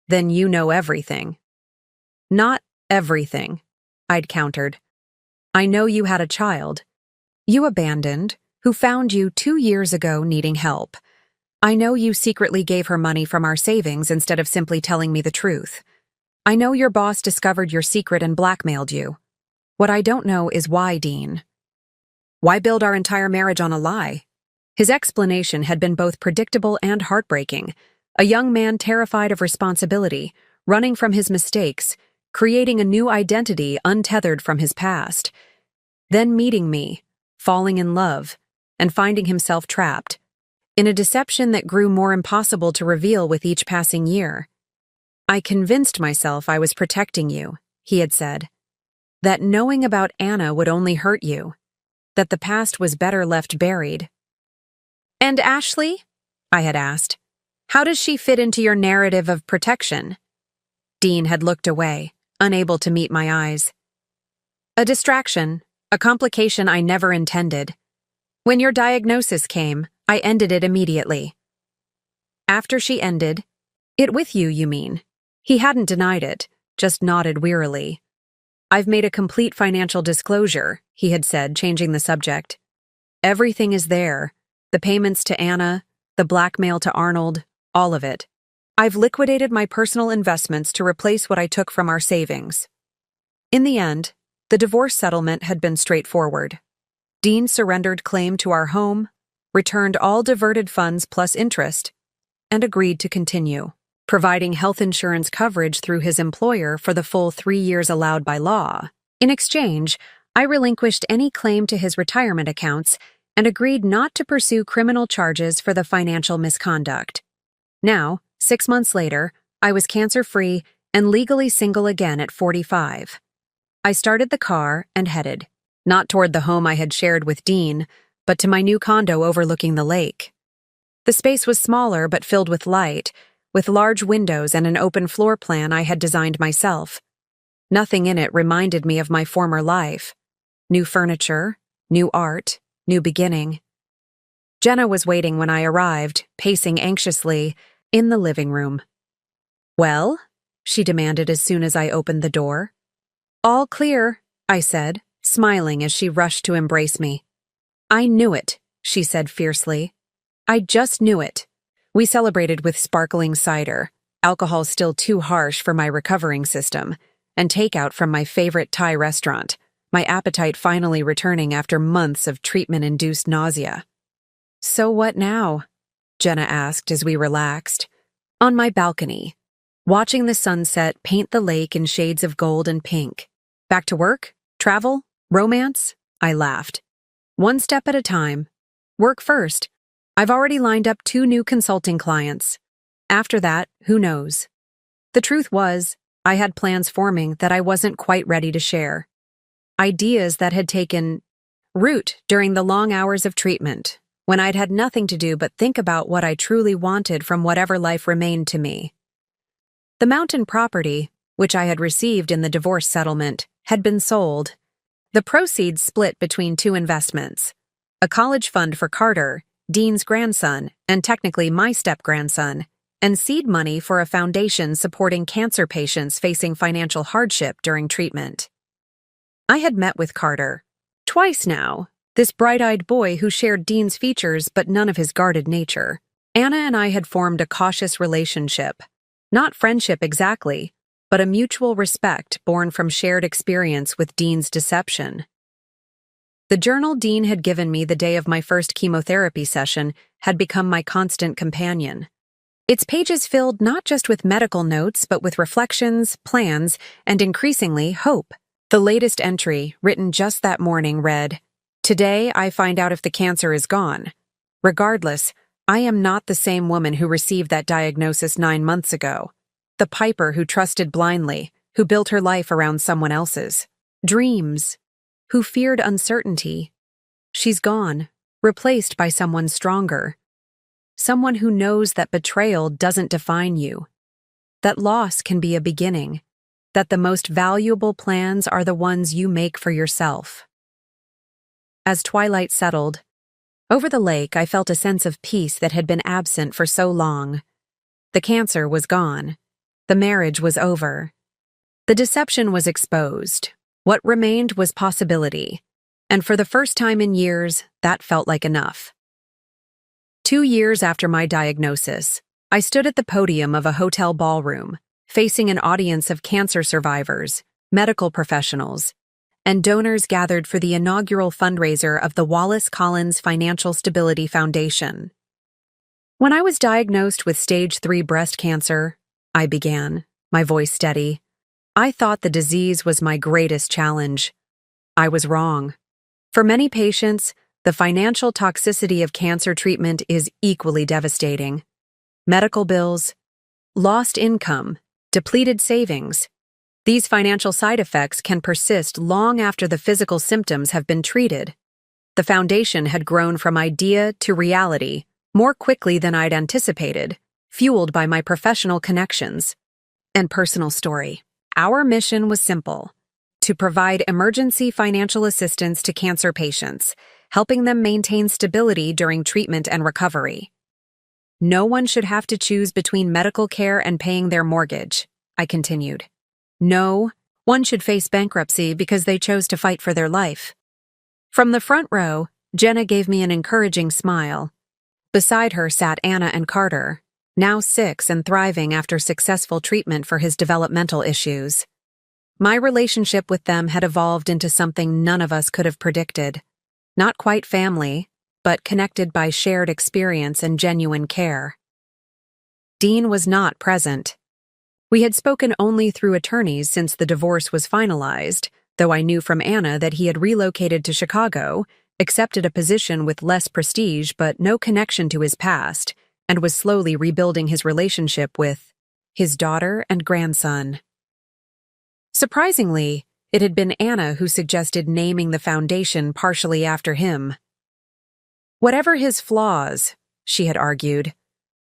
"Then you know everything." "Not everything," I'd countered. "I know you had a child. You abandoned, who found you 2 years ago needing help. I know you secretly gave her money from our savings instead of simply telling me the truth. I know your boss discovered your secret and blackmailed you. What I don't know is why, Dean. Why build our entire marriage on a lie? His explanation had been both predictable and heartbreaking. A young man terrified of responsibility, running from his mistakes, creating a new identity untethered from his past. Then meeting me, falling in love, and finding himself trapped in a deception that grew more impossible to reveal with each passing year. "I convinced myself I was protecting you," he had said. "That knowing about Anna would only hurt you. That the past was better left buried." "And Ashley?" I had asked. "How does she fit into your narrative of protection?" Dean had looked away, unable to meet my eyes. "A distraction, a complication I never intended. When your diagnosis came, I ended it immediately." After she ended, "It with you mean?" He hadn't denied it, just nodded wearily. "I've made a complete financial disclosure," he had said, changing the subject. "Everything is there. The payments to Anna, the blackmail to Arnold, all of it. I've liquidated my personal investments to replace what I took from our savings." In the end, the divorce settlement had been straightforward. Dean surrendered claim to our home, returned all diverted funds plus interest, and agreed to continue providing health insurance coverage through his employer for the full 3 years allowed by law. In exchange, I relinquished any claim to his retirement accounts and agreed not to pursue criminal charges for the financial misconduct. Now, 6 months later, I was cancer-free and legally single again at 45. I started the car and headed, not toward the home I had shared with Dean, but to my new condo overlooking the lake. The space was smaller but filled with light, with large windows and an open floor plan I had designed myself. Nothing in it reminded me of my former life. New furniture, new art, new beginning. Jenna was waiting when I arrived, pacing anxiously, in the living room. "Well?" she demanded as soon as I opened the door. "All clear," I said, smiling as she rushed to embrace me. "I knew it," she said fiercely. "I just knew it." We celebrated with sparkling cider, alcohol still too harsh for my recovering system, and takeout from my favorite Thai restaurant, my appetite finally returning after months of treatment-induced nausea. "So what now?" Jenna asked as we relaxed. "On my balcony, watching the sunset paint the lake in shades of gold and pink. Back to work? Travel? Romance?" I laughed. "One step at a time. Work first. I've already lined up 2 new consulting clients. After that, who knows?" The truth was, I had plans forming that I wasn't quite ready to share. Ideas that had taken root during the long hours of treatment, when I'd had nothing to do but think about what I truly wanted from whatever life remained to me. The mountain property, which I had received in the divorce settlement, had been sold. The proceeds split between 2 investments: a college fund for Carter, Dean's grandson, and technically my step-grandson, and seed money for a foundation supporting cancer patients facing financial hardship during treatment. I had met with Carter twice now, this bright-eyed boy who shared Dean's features but none of his guarded nature. Anna and I had formed a cautious relationship. Not friendship exactly, but a mutual respect born from shared experience with Dean's deception. The journal Dean had given me the day of my first chemotherapy session had become my constant companion. Its pages filled not just with medical notes but with reflections, plans, and increasingly, hope. The latest entry, written just that morning, read, "Today I find out if the cancer is gone. Regardless, I am not the same woman who received that diagnosis 9 months ago. The Piper who trusted blindly, who built her life around someone else's dreams, who feared uncertainty. She's gone, replaced by someone stronger. Someone who knows that betrayal doesn't define you, that loss can be a beginning, that the most valuable plans are the ones you make for yourself." As twilight settled, over the lake I felt a sense of peace that had been absent for so long. The cancer was gone. The marriage was over. The deception was exposed. What remained was possibility, and for the first time in years, that felt like enough. 2 years after my diagnosis, I stood at the podium of a hotel ballroom, facing an audience of cancer survivors, medical professionals, and donors gathered for the inaugural fundraiser of the Wallace Collins Financial Stability Foundation. When I was diagnosed with stage 3 breast cancer, I began, my voice steady. I thought the disease was my greatest challenge. I was wrong. For many patients, the financial toxicity of cancer treatment is equally devastating. Medical bills, lost income, depleted savings. These financial side effects can persist long after the physical symptoms have been treated. The foundation had grown from idea to reality more quickly than I'd anticipated, fueled by my professional connections and personal story. Our mission was simple: to provide emergency financial assistance to cancer patients, helping them maintain stability during treatment and recovery. No one should have to choose between medical care and paying their mortgage, I continued. No one should face bankruptcy because they chose to fight for their life. From the front row, Jenna gave me an encouraging smile. Beside her sat Anna and Carter, now 6 and thriving after successful treatment for his developmental issues. My relationship with them had evolved into something none of us could have predicted. Not quite family, but connected by shared experience and genuine care. Dean was not present. We had spoken only through attorneys since the divorce was finalized, though I knew from Anna that he had relocated to Chicago, accepted a position with less prestige but no connection to his past, and was slowly rebuilding his relationship with his daughter and grandson. Surprisingly, it had been Anna who suggested naming the foundation partially after him. Whatever his flaws, she had argued,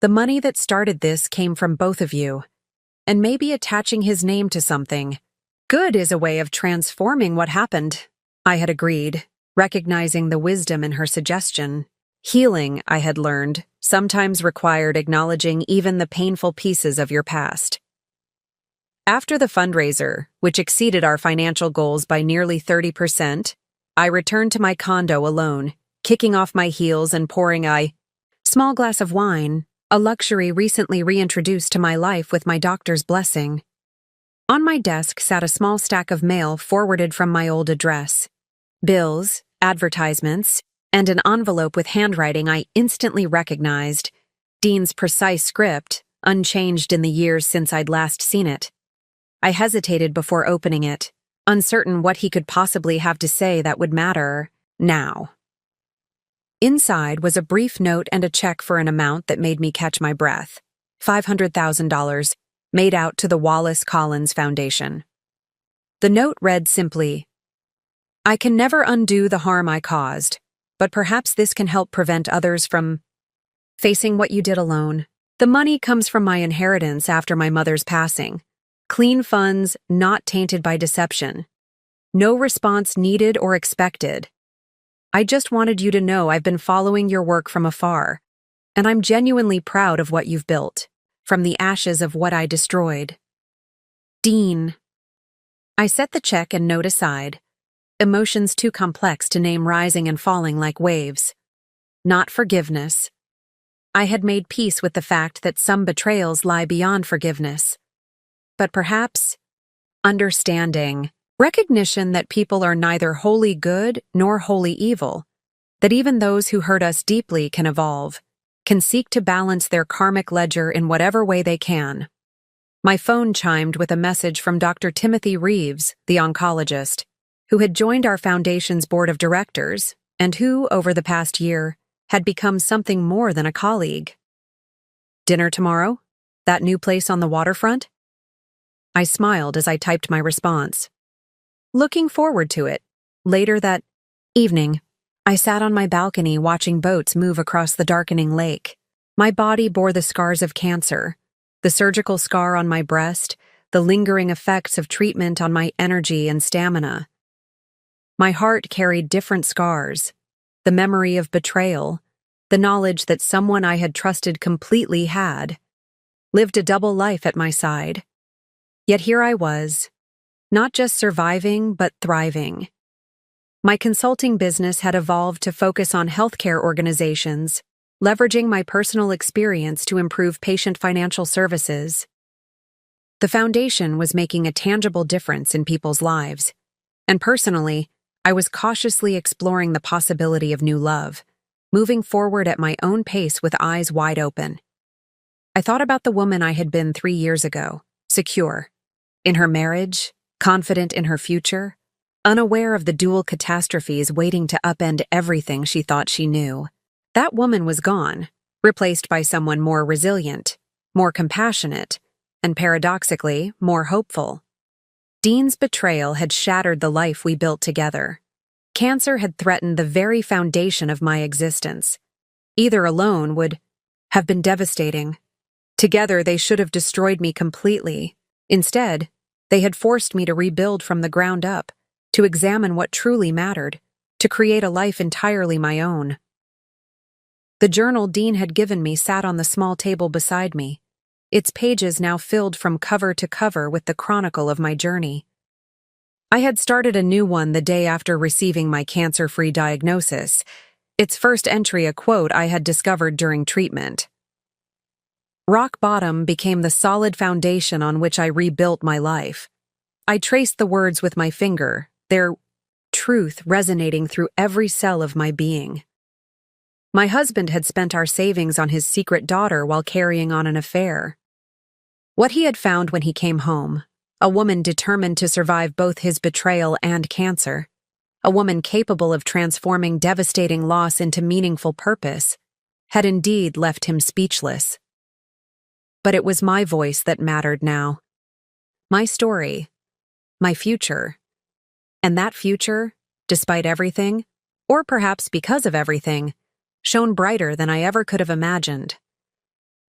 the money that started this came from both of you, and maybe attaching his name to something good is a way of transforming what happened, I had agreed, recognizing the wisdom in her suggestion. Healing, I had learned, sometimes required acknowledging even the painful pieces of your past. After the fundraiser, which exceeded our financial goals by nearly 30%, I returned to my condo alone, kicking off my heels and pouring a small glass of wine, a luxury recently reintroduced to my life with my doctor's blessing. On my desk sat a small stack of mail forwarded from my old address. Bills, advertisements, and an envelope with handwriting I instantly recognized, Dean's precise script, unchanged in the years since I'd last seen it. I hesitated before opening it, uncertain what he could possibly have to say that would matter now. Inside was a brief note and a check for an amount that made me catch my breath. $500,000, made out to the Wallace Collins Foundation. The note read simply, "I can never undo the harm I caused, but perhaps this can help prevent others from facing what you did alone. The money comes from my inheritance after my mother's passing. Clean funds, not tainted by deception. No response needed or expected. I just wanted you to know I've been following your work from afar, and I'm genuinely proud of what you've built, from the ashes of what I destroyed. Dean." I set the check and note aside, emotions too complex to name rising and falling like waves. Not forgiveness. I had made peace with the fact that some betrayals lie beyond forgiveness. But perhaps understanding, recognition that people are neither wholly good nor wholly evil, that even those who hurt us deeply can evolve, can seek to balance their karmic ledger in whatever way they can. My phone chimed with a message from Dr. Timothy Reeves, the oncologist, who had joined our foundation's board of directors and who, over the past year, had become something more than a colleague. "Dinner tomorrow? That new place on the waterfront?" I smiled as I typed my response. Looking forward to it. Later that evening, I sat on my balcony watching boats move across the darkening lake. My body bore the scars of cancer, the surgical scar on my breast, the lingering effects of treatment on my energy and stamina. My heart carried different scars, the memory of betrayal, the knowledge that someone I had trusted completely had lived a double life at my side. Yet here I was, not just surviving, but thriving. My consulting business had evolved to focus on healthcare organizations, leveraging my personal experience to improve patient financial services. The foundation was making a tangible difference in people's lives, And personally, I was cautiously exploring the possibility of new love, moving forward at my own pace with eyes wide open. I thought about the woman I had been 3 years ago, secure, in her marriage, confident in her future, unaware of the dual catastrophes waiting to upend everything she thought she knew. That woman was gone, replaced by someone more resilient, more compassionate, and paradoxically, more hopeful. Dean's betrayal had shattered the life we built together. Cancer had threatened the very foundation of my existence. Either alone would have been devastating. Together, they should have destroyed me completely. Instead, they had forced me to rebuild from the ground up, to examine what truly mattered, to create a life entirely my own. The journal Dean had given me sat on the small table beside me, its pages now filled from cover to cover with the chronicle of my journey. I had started a new one the day after receiving my cancer-free diagnosis, its first entry a quote I had discovered during treatment. Rock bottom became the solid foundation on which I rebuilt my life. I traced the words with my finger, their truth resonating through every cell of my being. My husband had spent our savings on his secret daughter while carrying on an affair. What he had found when he came home, a woman determined to survive both his betrayal and cancer, a woman capable of transforming devastating loss into meaningful purpose, had indeed left him speechless. But it was my voice that mattered now. My story, my future. And that future, despite everything, or perhaps because of everything, shone brighter than I ever could have imagined.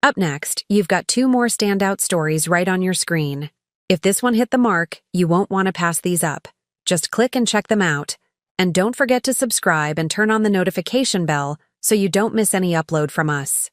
Up next, you've got 2 more standout stories right on your screen. If this one hit the mark, you won't want to pass these up. Just click and check them out. And don't forget to subscribe and turn on the notification bell so you don't miss any upload from us.